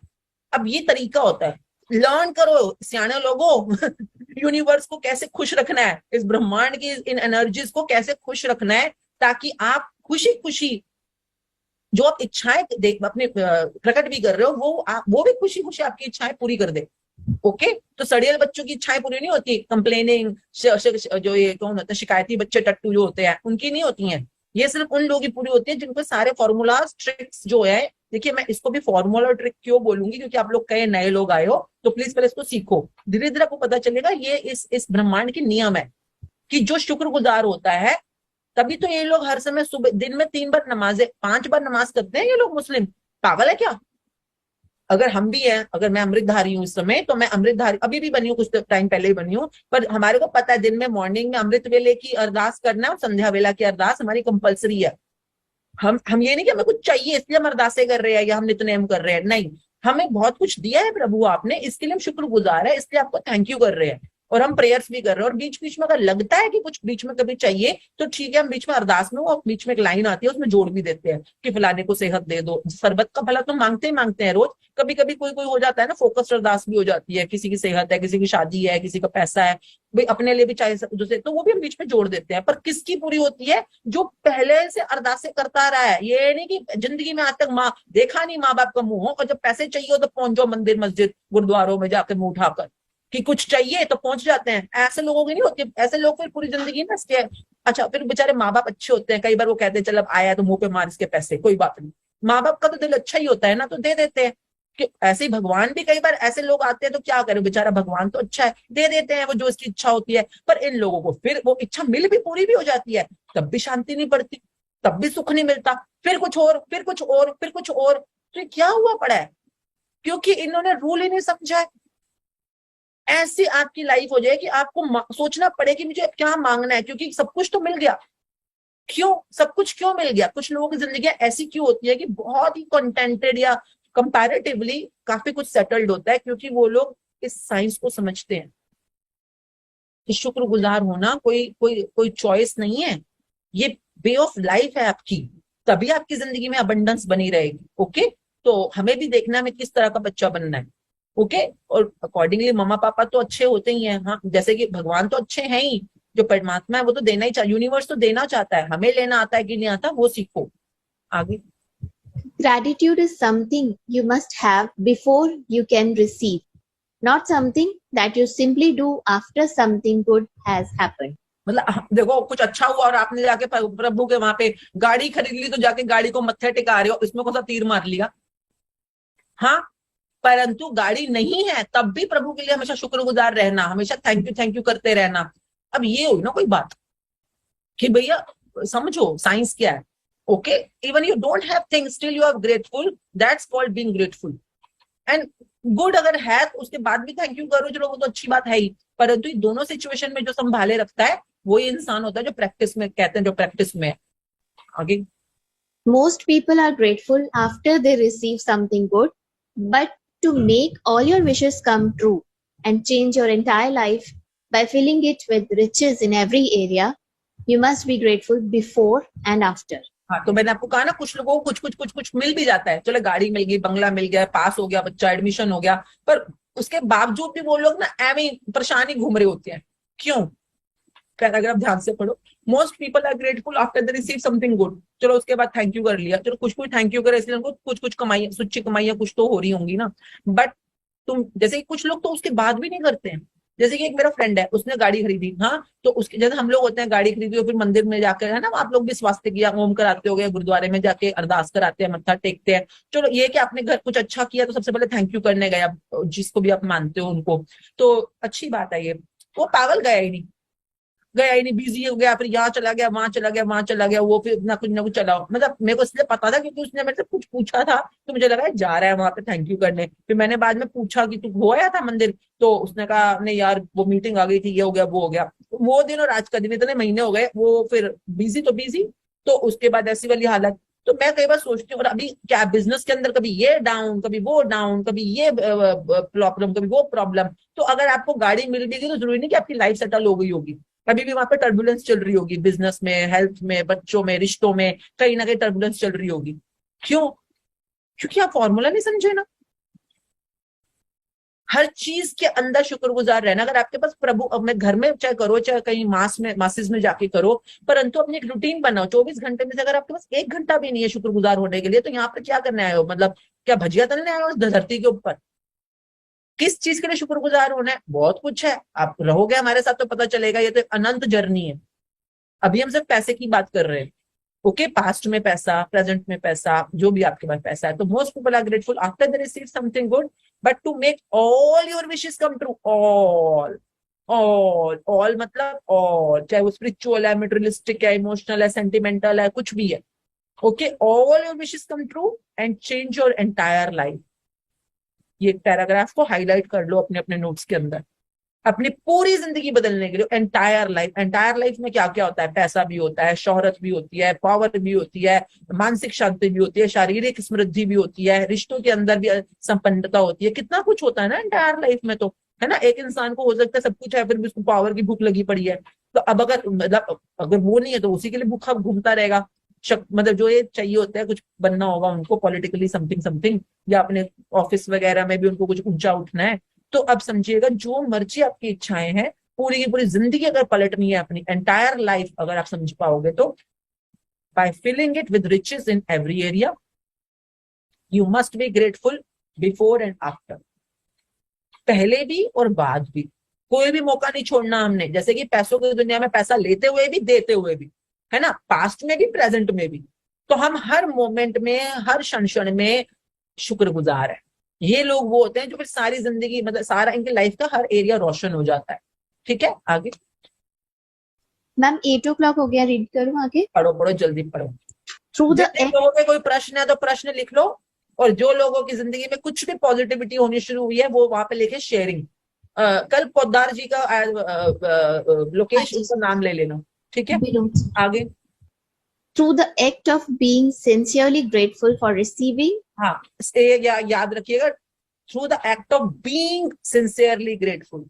अब ये तरीका होता है, लर्न करो सियाने लोगों। यूनिवर्स को कैसे खुश रखना है, इस ब्रह्मांड की इन एनर्जीज को कैसे खुश रखना है, ताकि आप खुशी खुशी जो आप इच्छाएं देख अपने प्रकट भी कर रहे हो, वो भी खुशी खुशी आपकी इच्छाएं पूरी कर दे। ओके, तो सड़ियल बच्चों की इच्छाएं पूरी नहीं होती, कंप्लेनिंग, जो ये कौन होता है, शिकायती बच्चे टट्टू जो होते हैं, उनकी नहीं होती हैं। ये सिर्फ उन लोगों की पूरी होती है जिनको सारे फॉर्मूलाज, ट्रिक्स जो है, देखिए मैं इसको भी फॉर्मूला और ट्रिक क्यों बोलूंगी, क्योंकि आप लोग कई नए लोग आए हो, तो प्लीज पहले इसको सीखो, धीरे धीरे आपको पता चलेगा ये इस ब्रह्मांड की नियम है कि जो शुक्रगुजार होता है, तभी तो ये लोग हर समय सुबह दिन में 3 बार नमाजें, 5 बार नमाज करते हैं ये लोग। मुस्लिम पागल है क्या? अगर हम भी हैं, अगर मैं अमृतधारी हूँ इस समय, तो मैं अमृतधारी अभी भी बनी हूँ, कुछ टाइम पहले ही बनी हूँ, पर हमारे को पता है दिन में मॉर्निंग में अमृत वेले की अरदास करना और संध्या वेला की अरदास हमारी कंपलसरी है। हम ये नहीं कि हमें कुछ चाहिए इसलिए हम अरदासें कर रहे हैं या हम नित्यनेम कर रहे हैं, नहीं, हमें बहुत कुछ दिया है प्रभु आपने, इसके लिए हम शुक्रगुजार है, इसलिए आपको थैंक यू कर रहे हैं। और हम प्रेयर्स भी कर रहे हैं, और बीच बीच में अगर लगता है कि कुछ बीच में कभी चाहिए तो ठीक है, हम बीच में अरदास में और बीच में एक लाइन आती है उसमें जोड़ भी देते हैं कि फलाने को सेहत दे दो। सरबत का भला तो मांगते ही मांगते हैं रोज, कभी कभी कोई कोई हो जाता है ना, फोकस्ड अरदास भी हो जाती है, किसी की सेहत है, किसी की शादी है, किसी का पैसा है, भाई अपने लिए भी चाहे दूसरे, तो वो भी हम बीच में जोड़ देते हैं। पर किसकी पूरी होती है? जो पहले से अरदासें करता रहा है। ये नहीं कि जिंदगी में आज तक माँ देखा नहीं माँ बाप का मुंह, और जब पैसे चाहिए हो तो पहुंच जाओ मंदिर मस्जिद गुरुद्वारों में जाकर मुंह उठाकर कि कुछ चाहिए तो पहुंच जाते हैं। ऐसे लोगों की नहीं होती। ऐसे लोग फिर पूरी जिंदगी ना इसके, अच्छा फिर बेचारे माँ बाप अच्छे होते हैं, कई बार वो कहते हैं चल अब आया तो मुंह पे मार इसके पैसे, कोई बात नहीं। माँ बाप का तो दिल अच्छा ही होता है ना, तो दे देते हैं। कि ऐसे ही भगवान भी कई बार ऐसे लोग आते हैं तो क्या करें, बेचारा भगवान तो अच्छा है, दे देते हैं वो जो इसकी इच्छा होती है। पर इन लोगों को फिर वो इच्छा मिल भी पूरी भी हो जाती है, तब भी शांति नहीं पड़ती, तब भी सुख नहीं मिलता, फिर कुछ और, फिर कुछ और, फिर कुछ और। तो क्या हुआ पड़ा है? क्योंकि इन्होंने रूल ही नहीं समझा है। ऐसी आपकी लाइफ हो जाए कि आपको सोचना पड़े कि मुझे क्या मांगना है, क्योंकि सब कुछ तो मिल गया। क्यों सब कुछ क्यों मिल गया? कुछ लोगों की जिंदगी ऐसी क्यों होती है कि बहुत ही कंटेंटेड या कंपैरेटिवली काफी कुछ सेटल्ड होता है, क्योंकि वो लोग इस साइंस को समझते हैं कि शुक्रगुजार होना कोई कोई कोई चॉइस नहीं है, ये वे ऑफ लाइफ है आपकी, तभी आपकी जिंदगी में अबंडेंस बनी रहेगी। ओके, तो हमें भी देखना है किस तरह का बच्चा बनना है। ओके, और अकॉर्डिंगली मम्मा पापा तो अच्छे होते ही हैं, हाँ, जैसे कि भगवान तो अच्छे हैं ही, जो परमात्मा है वो तो देना ही चाहिए, यूनिवर्स तो देना चाहता है, हमें लेना आता है कि नहीं आता वो सीखो। आगे, Gratitude is something you must have before you can receive, not something that you simply do after something good has happened. मतलब देखो कुछ अच्छा हुआ और आपने जाके प्रभु के वहां पे गाड़ी खरीद ली, तो जाके गाड़ी को मत्थे टिका रहे हो, इसमें कौन सा तीर मार लिया? हाँ, परंतु गाड़ी नहीं है तब भी प्रभु के लिए हमेशा शुक्रगुजार रहना, हमेशा थैंक यू करते रहना। अब ये हुई ना कोई बात कि भैया समझो साइंस क्या है। Okay, even you don't have things still you are grateful, that's called being grateful. And good अगर है तो उसके बाद भी थैंक यू करो, चलो वो तो अच्छी बात है ही, परंतु इन दोनों सिचुएशन में जो संभाले रखता है वही इंसान होता है जो प्रैक्टिस में, कहते हैं जो प्रैक्टिस में। आगे, Most people are grateful after they receive something good, but to make all your wishes come true and change your entire life by filling it with riches in every area, you must be grateful before and after. हाँ, तो मैंने आपको कहा ना कुछ लोगों को कुछ मिल भी जाता है, चलो गाड़ी मिल गई, बंगला मिल गया, पास हो गया बच्चा, एडमिशन हो गया, पर उसके बावजूद भी वो लोग ना एवं परेशानी घूम रहे होते हैं। क्यों? पैराग्राफ ध्यान से पढ़ो। Most people are grateful after they receive something good. चलो उसके बाद थैंक यू कर लिया, चलो कुछ थैंक यू करे, इसलिए उनको कुछ कमाई, सुच्ची कमाइयां कुछ तो हो रही होंगी ना। बट तुम जैसे कुछ लोग तो उसके बाद भी नहीं करते हैं। जैसे कि एक मेरा फ्रेंड है, उसने गाड़ी खरीदी, हाँ, तो उसके जैसे हम लोग होते हैं गाड़ी खरीदी और फिर मंदिर में जाकर, है ना, आप लोग भी स्वास्थ्य किया, ओम कराते हो गए, गुरुद्वारे में जाके अरदास कराते हैं, मत्था टेकते हैं। चलो ये कि आपने घर कुछ अच्छा किया तो सबसे पहले थैंक यू करने गया, जिसको भी आप मानते हो उनको, तो अच्छी बात है ये। वो पागल गया ही नहीं, बिजी हो गया, फिर यहाँ चला गया, वहां चला गया, वो फिर ना कुछ चला। मतलब मेरे को इसलिए पता था क्योंकि उसने मेरे से कुछ पूछा था, तो मुझे लगा जा रहा है वहां पे थैंक यू करने। फिर मैंने बाद में पूछा कि तू हो आया था मंदिर, तो उसने कहा नहीं यार वो मीटिंग आ गई थी, ये हो गया वो हो गया। वो दिन और आज का दिन इतने महीने हो गए, वो फिर बिजी तो उसके बाद ऐसी वाली हालत। तो मैं कई बार सोचती हूँ, और अभी क्या बिजनेस के अंदर कभी ये डाउन, कभी वो डाउन, कभी ये प्रॉब्लम, कभी वो प्रॉब्लम। तो अगर आपको गाड़ी मिल भी गई तो जरूरी नहीं कि आपकी लाइफ सेटल हो गई होगी, कभी भी वहां पे टर्बुलेंस चल रही होगी, बिजनेस में, हेल्थ में, बच्चों में, रिश्तों में, कहीं ना कहीं टर्बुलेंस चल रही होगी। क्यों? क्योंकि आप फॉर्मूला नहीं समझे ना। हर चीज के अंदर शुक्रगुजार रहना। अगर आपके पास प्रभु, अपने घर में चाहे करो, चाहे कहीं मासेज में जाके करो, परंतु अपनी एक रूटीन बनाओ। 24 घंटे में से अगर आपके पास 1 घंटा भी नहीं है शुक्रगुजार होने के लिए, तो यहाँ पर क्या करने आए हो? मतलब क्या भजिया तलने आए हो उस धरती के ऊपर? किस चीज के लिए शुक्रगुजार होना है? बहुत कुछ है, आप रहोगे हमारे साथ तो पता चलेगा। ये तो एक अनंत जर्नी है। अभी हम सिर्फ पैसे की बात कर रहे हैं। ओके, पास्ट में पैसा, प्रेजेंट में पैसा, जो भी आपके पास पैसा है। तो most people are grateful after they receive something good, but to make all your wishes come true. All मतलब ऑल, चाहे वो स्पिरिचुअल है, मटेरियलिस्टिक है, इमोशनल है, सेंटिमेंटल है, कुछ भी है। Okay, all your wishes come true and change your entire life. ये पैराग्राफ को हाईलाइट कर लो अपने अपने नोट्स के अंदर, अपनी पूरी जिंदगी बदलने के लिए। एंटायर लाइफ में क्या क्या होता है? पैसा भी होता है, शोहरत भी होती है, पावर भी होती है, मानसिक शांति भी होती है, शारीरिक समृद्धि भी होती है, रिश्तों के अंदर भी संपन्नता होती है, कितना कुछ होता है ना एंटायर लाइफ में। तो है ना। एक इंसान को हो सकता है सब कुछ है, फिर भी उसको पावर की भूख लगी पड़ी है, तो अब अगर मतलब अगर वो नहीं है तो उसी के लिए भूखा घूमता रहेगा। मतलब जो ये चाहिए होता है, कुछ बनना होगा उनको पॉलिटिकली समथिंग समथिंग, या अपने ऑफिस वगैरह में भी उनको कुछ ऊंचा उठना है। तो अब समझिएगा, जो मर्जी आपकी इच्छाएं हैं, पूरी की पूरी जिंदगी अगर पलटनी है, अपनी एंटायर लाइफ अगर आप समझ पाओगे, तो by filling it with riches in every area, you must be grateful before and after, पहले भी और बाद भी। कोई भी मौका नहीं छोड़ना हमने, जैसे कि पैसों की दुनिया में पैसा लेते हुए भी देते हुए भी, है ना, पास्ट में भी प्रेजेंट में भी। तो हम हर मोमेंट में, हर क्षण में शुक्रगुजार है। ये लोग वो होते हैं जो फिर सारी जिंदगी, मतलब सारा इनकी लाइफ का हर एरिया रोशन हो जाता है। ठीक है, आगे मैम 8 o'clock हो गया, रीड करूं आगे? पढ़ो पढ़ो, जल्दी पढ़ो। थ्रू द जिन लोगों के कोई प्रश्न है तो प्रश्न लिख लो, और जो लोगों की जिंदगी में कुछ भी पॉजिटिविटी होनी शुरू हुई है वो वहां पे लिखे शेयरिंग। कल पोद्दार जी का लोकेशन का नाम ले लेना, ठीक है। आगे, through the act of being sincerely grateful for receiving, हाँ ये याद रखिएगा, through the act of being sincerely grateful.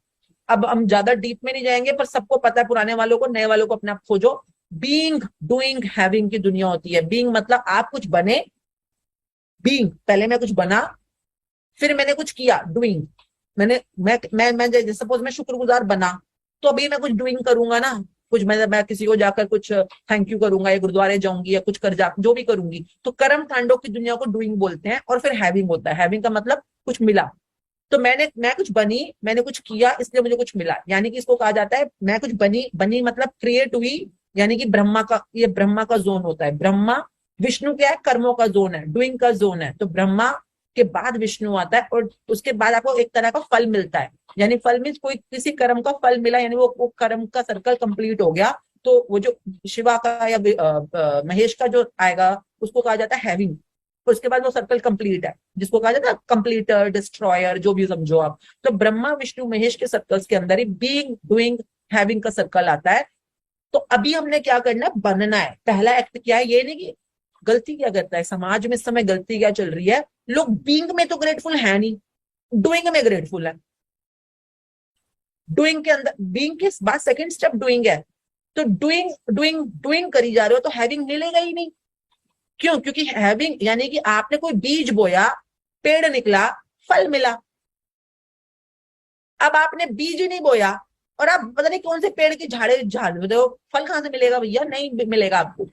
अब हम ज्यादा डीप में नहीं जाएंगे, पर सबको पता है, पुराने वालों को, नए वालों को अपने आप खोजो। बीइंग, डूइंग, हैविंग की दुनिया होती है। बीइंग मतलब आप कुछ बने, बीइंग पहले मैं कुछ बना, फिर मैंने कुछ किया, डूइंग। मैं जैसे सपोज मैं शुक्रगुजार बना, तो अभी मैं कुछ डूइंग करूंगा ना, कुछ मैं किसी को जाकर कुछ थैंक यू करूंगा, या गुरुद्वारे जाऊंगी, या कुछ कर जा जो भी करूंगी, तो कर्म कांडों की दुनिया को डूइंग बोलते हैं। और फिर हैविंग होता है। हैविंग का मतलब कुछ मिला, तो मैं कुछ बनी, मैंने कुछ किया, इसलिए मुझे कुछ मिला, यानी कि इसको कहा जाता है मैं कुछ बनी मतलब क्रिएट हुई, यानी कि ब्रह्मा का, ये ब्रह्मा का जोन होता है। ब्रह्मा, विष्णु क्या है, कर्मों का जोन है, डूइंग का जोन है। तो ब्रह्मा के बाद विष्णु आता है, और उसके बाद आपको एक तरह का फल मिलता है, यानी फल मीन्स कोई किसी कर्म का फल मिला, यानी वो कर्म का सर्कल कंप्लीट हो गया। तो वो जो शिवा का या महेश का जो आएगा, उसको कहा जाता है हैविंग। उसके बाद वो सर्कल कंप्लीट है, जिसको कहा जाता है कंप्लीटर, डिस्ट्रॉयर, जो भी समझो आप। तो ब्रह्मा विष्णु महेश के सर्कल्स के अंदर ही बीइंग, डूइंग, हैविंग का सर्कल आता है। तो अभी हमने क्या करना है, बनना है। पहला एक्ट क्या है, ये नहीं कि गलती क्या करता है समाज में इस समय, गलती क्या चल रही है, लोग बीइंग में तो ग्रेटफुल है नहीं, डूइंग में ग्रेटफुल है। डूइंग के अंदर, बीइंग के बाद सेकंड स्टेप डूइंग है, तो डूइंग डूइंग डूइंग करी जा रहे हो, तो हैविंग मिलेगा ही नहीं। क्यों? क्योंकि हैविंग यानी कि आपने कोई बीज बोया, पेड़ निकला, फल मिला। अब आपने बीज ही नहीं बोया और आप पता नहीं कौन से पेड़ की झाड़े झाड़ दो, फल कहां से मिलेगा भैया? नहीं मिलेगा आपको।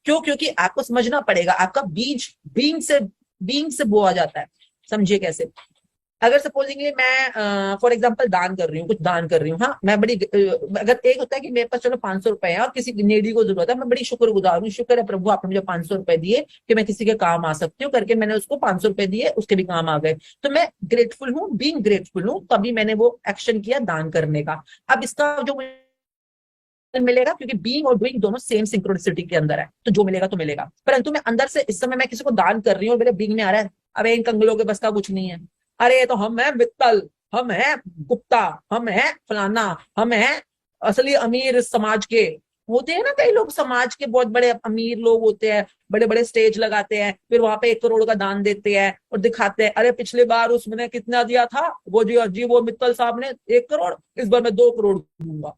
क्यों? क्योंकि आपको समझना पड़ेगा, आपका बीज बीइंग से बोआ जाता है। समझिए कैसे? अगर सपोजिंगली मैं फॉर एग्जांपल दान कर रही हूँ, कुछ दान कर रही हूँ, हाँ मैं बड़ी, अगर एक होता है कि मेरे पास चलो 500 रुपए है और किसी नेडी को जरूरत है, मैं बड़ी शुक्रगुजार हूँ, शुक्र है प्रभु आपने मुझे 500 रुपए दिए कि मैं किसी के काम आ सकती हूँ, करके मैंने उसको 500 रुपए दिए, उसके भी काम आ गए, तो मैं ग्रेटफुल हूँ, बीइंग ग्रेटफुल हूँ, तभी मैंने वो एक्शन किया दान करने का। अब इसका जो मिलेगा, क्योंकि बीइंग और डूइंग दोनों सेम सिंक्रोनिसिटी के अंदर है, तो जो मिलेगा तो मिलेगा। परंतु मैं अंदर से इस समय मैं किसी को दान कर रही हूँ और मेरे बीइंग में आ रहा है, अबे इन कंगलों के बस का कुछ नहीं है, अरे तो हम है मित्तल, हम है गुप्ता, हम है फलाना, हम है असली अमीर समाज के। होते हैं ना कई लोग समाज के बहुत बड़े अमीर लोग होते हैं, बड़े बड़े स्टेज लगाते हैं, फिर वहां पे 1 करोड़ का दान देते हैं और दिखाते हैं, अरे पिछली बार उसने कितना दिया था, वो जी वो मित्तल साहब ने 1 करोड़, इस बार मैं 2 करोड़ दूंगा,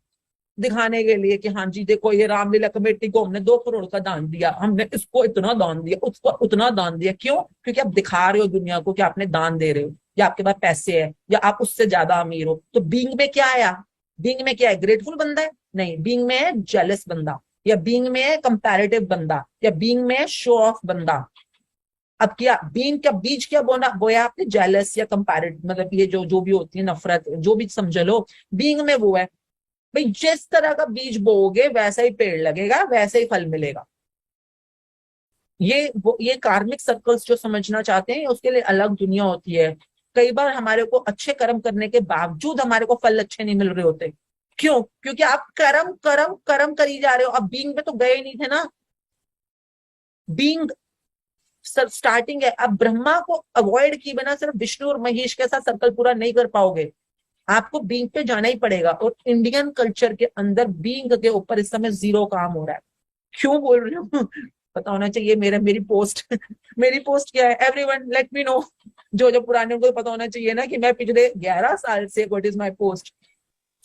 दिखाने के लिए कि हाँ जी देखो ये रामलीला कमेटी को हमने 2 करोड़ का दान दिया, हमने इसको इतना दान दिया, उसको उतना दान दिया। क्यों? क्योंकि आप दिखा रहे हो दुनिया को कि आपने दान दे रहे हो, या आपके पास पैसे है, या आप उससे ज्यादा अमीर हो। तो बीइंग में क्या आया? बीइंग में क्या है? ग्रेटफुल बंदा है? नहीं, बीइंग में है जेलस बंदा, या बीइंग में है कंपैरेटिव बंदा, या बीइंग में है शो ऑफ बंदा। अब क्या बीइंग का बीज क्या बोया आपने? जेलस या कंपैरेटिव, मतलब ये जो भी होती है नफरत, जो भी समझ लो, बीइंग में वो है। भाई जिस तरह का बीज बोओगे वैसा ही पेड़ लगेगा, वैसा ही फल मिलेगा। ये कार्मिक सर्कल्स जो समझना चाहते हैं, उसके लिए अलग दुनिया होती है। कई बार हमारे को अच्छे कर्म करने के बावजूद हमारे को फल अच्छे नहीं मिल रहे होते। क्यों? क्योंकि आप कर्म कर्म कर्म करी जा रहे हो, अब बीइंग में तो गए नहीं थे ना। बीइंग स्टार्टिंग है। अब ब्रह्मा को अवॉइड किए बिना सिर्फ विष्णु और महेश के साथ सर्कल पूरा नहीं कर पाओगे, आपको बीइंग पे जाना ही पड़ेगा। और इंडियन कल्चर के अंदर बीइंग के ऊपर इस समय 0 काम हो रहा है। क्यों बोल रही हूँ? पता होना चाहिए मेरी पोस्ट मेरी पोस्ट क्या है, एवरीवन लेट मी नो। जो पुराने को पता होना चाहिए ना कि मैं पिछले 11 साल से what is my post.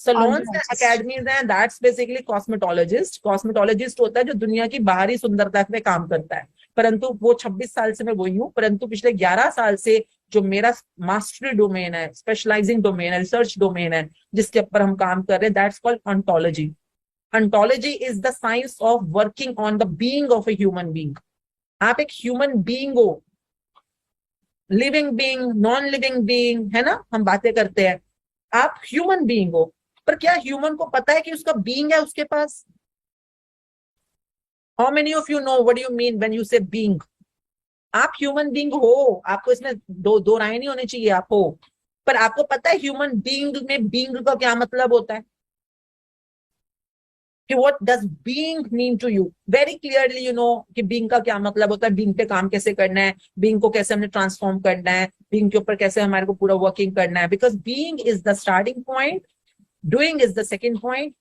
Salons and academies हैं, दैट्स बेसिकली कॉस्मेटोलॉजिस्ट। कॉस्मेटोलॉजिस्ट होता है जो दुनिया की बाहरी सुंदरता पे काम करता है, परंतु वो 26 साल से मैं वही हूँ, परंतु पिछले 11 साल से जो मेरा मास्टरी डोमेन है, स्पेशलाइजिंग डोमेन है, रिसर्च डोमेन है, जिसके ऊपर हम काम कर रहे हैं, that's called ontology. Ontology is the science of working on the being of a human being. आप एक ह्यूमन बीइंग हो, living being, non living being, है ना, हम बातें करते हैं। आप ह्यूमन बीइंग हो, पर क्या ह्यूमन को पता है कि उसका बीइंग है उसके पास? How many of you know what you mean when you say being? आप ह्यूमन बीइंग हो, आपको इसमें दो राय नहीं होनी चाहिए, आप हो, पर आपको पता है ह्यूमन बीइंग में बीइंग का क्या मतलब होता है? कि what does being mean to you? Very clearly you know कि being का क्या मतलब होता है, being पे काम कैसे करना है, being को कैसे हमने ट्रांसफॉर्म करना है, being के ऊपर कैसे हमारे को पूरा वर्किंग करना है। Because being is the starting point, doing is the second point,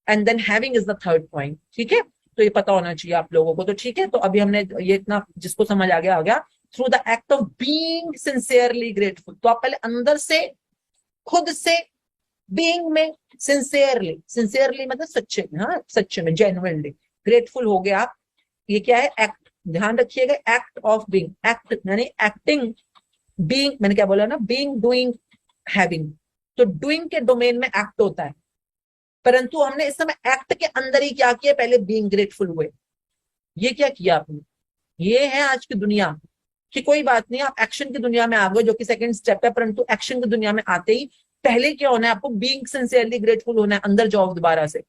and then having is the third point। ठीक है, तो ये पता होना चाहिए आप लोगों को। तो ठीक है, तो अभी हमने ये इतना जिसको समझ आ गया। Through the act of being sincerely grateful, तो आप पहले अंदर से खुद से बीइंग में सिंसियरली मतलब सच्चे में, हाँ सच्चे में, जेन्युइनली ग्रेटफुल हो गए आप। ये क्या है? एक्ट, ध्यान रखिएगा, एक्ट ऑफ बीइंग। एक्ट यानी एक्टिंग, बीइंग मैंने क्या बोला ना, बीइंग, डूइंग, हैविंग। तो डूइंग के डोमेन में एक्ट होता है, परंतु हमने इस समय एक्ट के अंदर ही क्या किया, पहले बीइंग ग्रेटफुल हुए। ये क्या किया आपने? ये है आज की दुनिया कि कोई बात नहीं, आप एक्शन की दुनिया में आ गए, जो कि सेकंड स्टेप है, परंतु एक्शन की दुनिया में आते ही पहले क्या होना है, आपको बीइंग सिंसियरली ग्रेटफुल होना है। अंदर जाओ दोबारा से।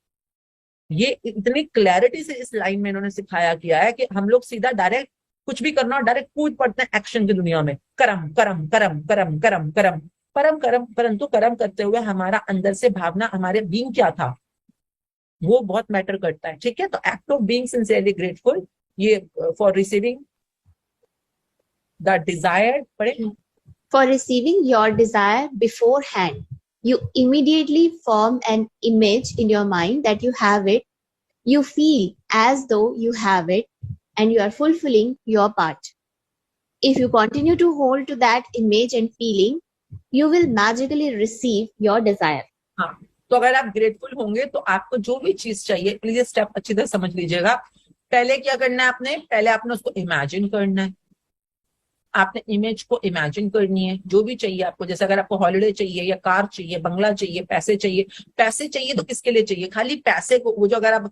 ये इतनी क्लैरिटी से इस लाइन में इन्होंने सिखाया किया है कि हम लोग सीधा डायरेक्ट कुछ भी करना, डायरेक्ट कूद पड़ते हैं एक्शन की दुनिया में। करम करम करम करम करम करम परम करम, परंतु करम करते हुए हमारा अंदर से भावना, हमारे बीइंग क्या था, वो बहुत मैटर करता है। ठीक है, तो act of being sincerely grateful, ये फॉर रिसीविंग द डिजायर्ड, पढ़े। For receiving your desire beforehand, you immediately form an image in your mind that you have it. You feel as though you have it, and you are fulfilling your part. If you continue to hold to that image and feeling, you will magically receive your desire. हाँ, तो अगर आप ग्रेटफुल होंगे तो आपको जो भी चीज चाहिए, प्लीज स्टेप अच्छी तरह समझ लीजिएगा। पहले क्या करना है आपने? पहले आपने उसको इमेजिन करना है। आपने इमेज को इमेजिन करनी है, जो भी चाहिए आपको। जैसे अगर आपको हॉलिडे चाहिए, या कार चाहिए, बंगला चाहिए, पैसे चाहिए। पैसे चाहिए तो किसके लिए चाहिए? खाली पैसे को। वो जो अगर आप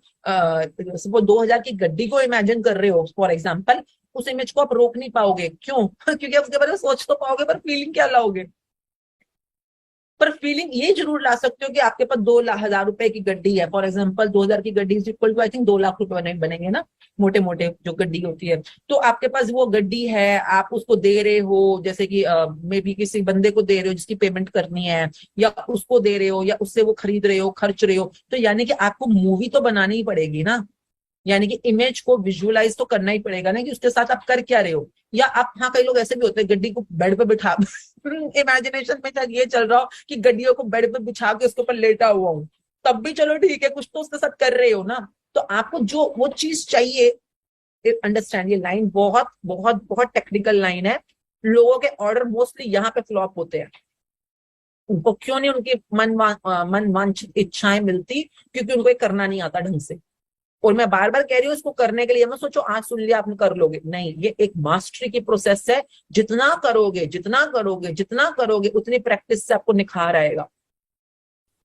2000 की गड्डी को इमेजिन कर रहे हो फॉर एग्जाम्पल, उस इमेज को आप रोक नहीं पाओगे। क्यों? क्योंकि आप उसके बारे में सोच तो पाओगे, पर फीलिंग क्या लाओगे? पर फीलिंग ये जरूर ला सकते हो कि आपके पास 2,00,000 रुपए की गड्डी है फॉर एग्जांपल। 2000 की गड्डी is equal to I think 2 lakh रुपए बनेंगे ना, मोटे मोटे जो गड्डी होती है। तो आपके पास वो गड्डी है, आप उसको दे रहे हो, जैसे कि मे बी किसी बंदे को दे रहे हो जिसकी पेमेंट करनी है, या उसको दे रहे हो, या उससे वो खरीद रहे हो, खर्च रहे हो। तो यानी कि आपको मूवी तो बनानी ही पड़ेगी ना, यानी कि इमेज को विजुअलाइज तो करना ही पड़ेगा ना कि उसके साथ आप कर क्या रहे हो। या आप, हाँ कई लोग ऐसे भी होते हैं गड्डी को बेड पे बिठा इमेजिनेशन में ये चल रहा हो कि गड्डियों को बेड पे बिछा के उसके ऊपर लेटा हुआ हूं, तब भी चलो ठीक है, कुछ तो उसके साथ कर रहे हो ना। तो आपको जो वो चीज चाहिए, अंडरस्टैंड, ये लाइन बहुत बहुत बहुत टेक्निकल लाइन है। लोगों के ऑर्डर मोस्टली यहाँ पे फ्लॉप होते हैं। उनको क्यों नहीं उनकी मन वांछित इच्छाएं मिलती? क्योंकि उनको ये करना नहीं आता ढंग से। और मैं बार बार कह रही हूँ, इसको करने के लिए मत सोचो आज सुन लिया आपने कर लोगे, नहीं, ये एक मास्टरी की प्रोसेस है। जितना करोगे जितना करोगे जितना करोगे, उतनी प्रैक्टिस से आपको निखार आएगा।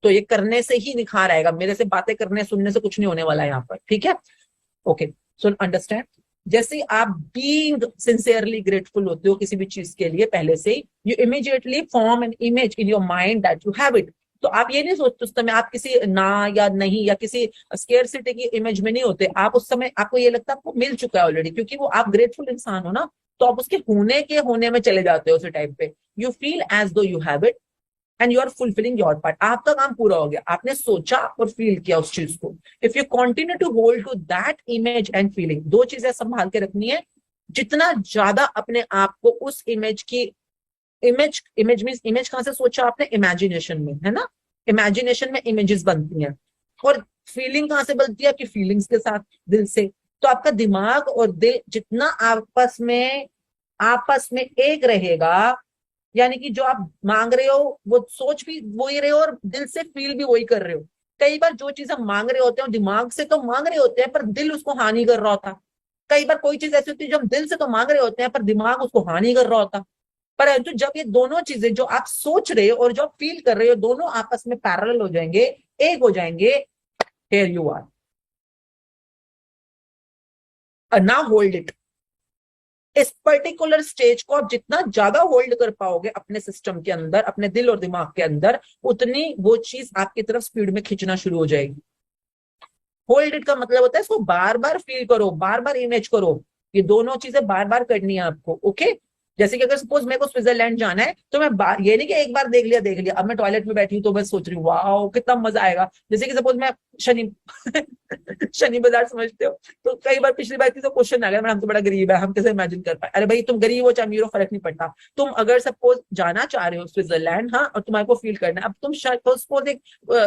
तो ये करने से ही निखार आएगा, मेरे से बातें करने सुनने से कुछ नहीं होने वाला है यहाँ पर। ठीक है, ओके, सो अंडरस्टैंड। जैसे आप बीइंग सिंसियरली ग्रेटफुल होते हो किसी भी चीज के लिए पहले से ही, you immediately form an image in your mind that you have it. तो आप ये नहीं सोचते उस समय आप किसी ना या नहीं या किसी स्केर्सिटी की इमेज में नहीं होते। आप उस समय आपको ये लगता है आपको मिल चुका है ऑलरेडी, क्योंकि वो आप ग्रेटफुल इंसान हो ना, तो आप उसके होने में चले जाते हो उस टाइम पे। You feel as though you have it and you are fulfilling your part. आपका काम पूरा हो गया, आपने सोचा और फील किया उस चीज को। If you continue to hold to that image and feeling, दो चीजें संभाल के रखनी है। जितना ज्यादा अपने आप को उस इमेज की, इमेज मींस इमेज कहां से सोचा आपने? इमेजिनेशन में, है ना। इमेजिनेशन में इमेजेस बनती हैं, और फीलिंग कहां से बनती है? आपकी फीलिंग्स के साथ, दिल से। तो आपका दिमाग और दिल जितना आपस में एक रहेगा, यानी कि जो आप मांग रहे हो वो सोच भी वही रहे हो और दिल से फील भी वही कर रहे हो। कई बार जो चीज हम मांग रहे होते हैं दिमाग से तो मांग रहे होते हैं पर दिल उसको हानि कर रहा होता। कई बार कोई चीज ऐसी होती है जो हम दिल से तो मांग रहे होते हैं पर दिमाग उसको हानि कर रहा होता। परंतु जब ये दोनों चीजें जो आप सोच रहे हो और जो आप फील कर रहे हो दोनों आपस में पैरेलल हो जाएंगे, एक हो जाएंगे, here you are. Now hold it. इस पर्टिकुलर स्टेज को आप जितना ज्यादा होल्ड कर पाओगे अपने सिस्टम के अंदर, अपने दिल और दिमाग के अंदर, उतनी वो चीज आपकी तरफ स्पीड में खींचना शुरू हो जाएगी। होल्ड इट का मतलब होता है इसको बार बार फील करो, बार बार इमेज करो। ये दोनों चीजें बार बार करनी है आपको। ओके, जैसे कि अगर सपोज मेरे को स्विट्जरलैंड जाना है तो मैं ये नहीं कि एक बार देख लिया, अब मैं टॉयलेट में बैठी हूँ तो मैं सोच रही हूँ वाह कितना मजा आएगा। जैसे कि सपोज मैं शनि बाजार समझते हो, तो कई बार पिछली बार तो क्वेश्चन आ गया हम तो बड़ा गरीब है, हम कैसे इमेजिन कर पाए। अरे भाई तुम गरीब हो चाहे अमीर हो फर्क नहीं पड़ता। तुम अगर सपोज जाना चाह रहे हो स्विट्जरलैंड, हाँ, और तुम्हारे को फील करना है, अब तुम सपोज एक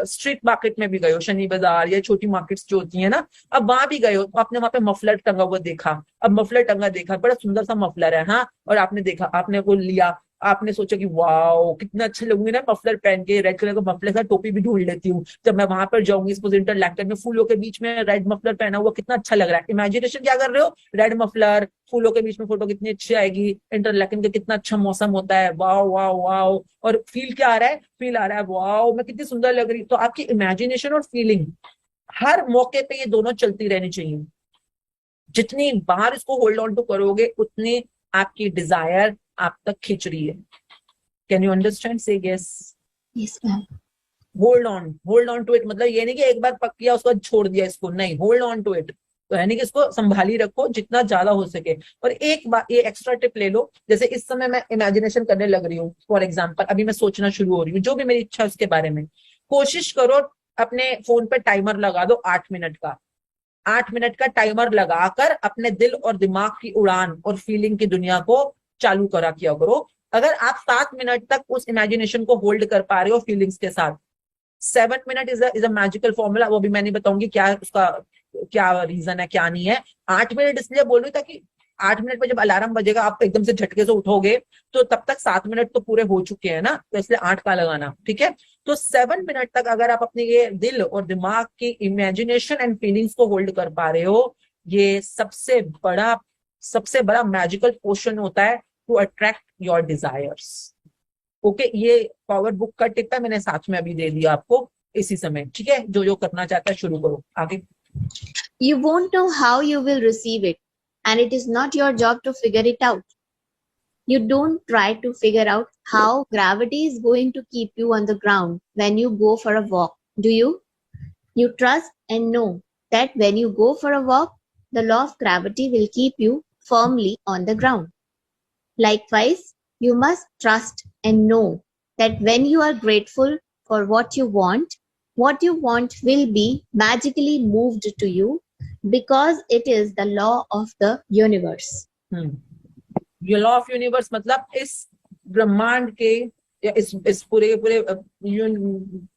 स्ट्रीट मार्केट में भी गए हो, शनि बाजार या छोटी मार्केट्स जो होती है ना, अब वहां भी गए हो तो आपने वहां पे मफलर टंगा हुआ देखा। अब मफलर टंगा देखा, बड़ा सुंदर सा मफलर है, हाँ, और आपने देखा, आपने वो लिया, आपने सोचा कि वाओ कितना अच्छे लगूंगी ना मफलर पहन के, रेड कलर का मफलर का टोपी भी ढूंढ लेती हूँ जब मैं वहां पर जाऊंगी। सपोज इंटरलैकेन में फूलों के बीच में रेड मफलर पहना हुआ कितना अच्छा लग रहा है। इमेजिनेशन क्या कर रहे हो, रेड मफलर, फूलों के बीच में फोटो कितनी अच्छी आएगी, इंटरलैकेन का कितना अच्छा मौसम होता है, वाओ वाओ वाओ। और फील क्या आ रहा है, फील आ रहा है वाओ मैं कितनी सुंदर लग रही। तो आपकी इमेजिनेशन और फीलिंग हर मौके पे ये दोनों चलती रहनी चाहिए। जितनी बार इसको होल्ड ऑन टू करोगे उतनी आपकी डिजायर आप तक खींच रही है। Can you understand? Say yes. Yes, ma'am. Hold on to it मतलब ये नहीं कि एक बार पक किया उसको छोड़ दिया इसको, नहीं, होल्ड ऑन टू इट। तो यानी कि इसको संभाली रखो जितना ज्यादा हो सके। और एक बार ये एक्स्ट्रा टिप ले लो, जैसे इस समय मैं इमेजिनेशन करने लग रही हूँ, फॉर एग्जाम्पल अभी मैं सोचना शुरू हो रही हूँ जो भी मेरी इच्छा है उसके बारे में, कोशिश करो अपने फोन पे टाइमर लगा दो 8 मिनट का। 8 मिनट का टाइमर लगाकर अपने दिल और दिमाग की उड़ान और फीलिंग की दुनिया को चालू करा किया करो। अगर आप 7 मिनट तक उस इमेजिनेशन को होल्ड कर पा रहे हो फीलिंग्स के साथ, 7 minute is a magical formula, वो भी मैं नहीं बताऊंगी क्या उसका क्या रीजन है क्या नहीं है। 8 मिनट इसलिए बोल रही हूँ ताकि 8 मिनट में जब अलार्म बजेगा आप एकदम से झटके से उठोगे तो तब तक 7 मिनट तो पूरे हो चुके हैं ना, तो इसलिए 8 का लगाना, ठीक है। तो 7 मिनट तक अगर आप अपने ये दिल और दिमाग की इमेजिनेशन एंड फीलिंग्स को होल्ड कर पा रहे हो, ये सबसे बड़ा मैजिकल पोर्शन होता है to attract your desires. Okay, ये पावर बुक का टिप है, मैंने साथ में अभी दे दिया आपको इसी समय, ठीक है। जो करना चाहता है शुरू करो, आगे। You won't know how you will receive it, and it is not your job to figure it out. You don't try to figure out how gravity is going to keep you on the ground when you go for a walk, do you? You trust and know that when you go for a walk, the law of gravity will keep you firmly on the ground. Likewise, you must trust and know that when you are grateful for what you want will be magically moved to you because it is the law of the universe. ये लॉ ऑफ यूनिवर्स मतलब इस ब्रह्मांड के या इस पूरे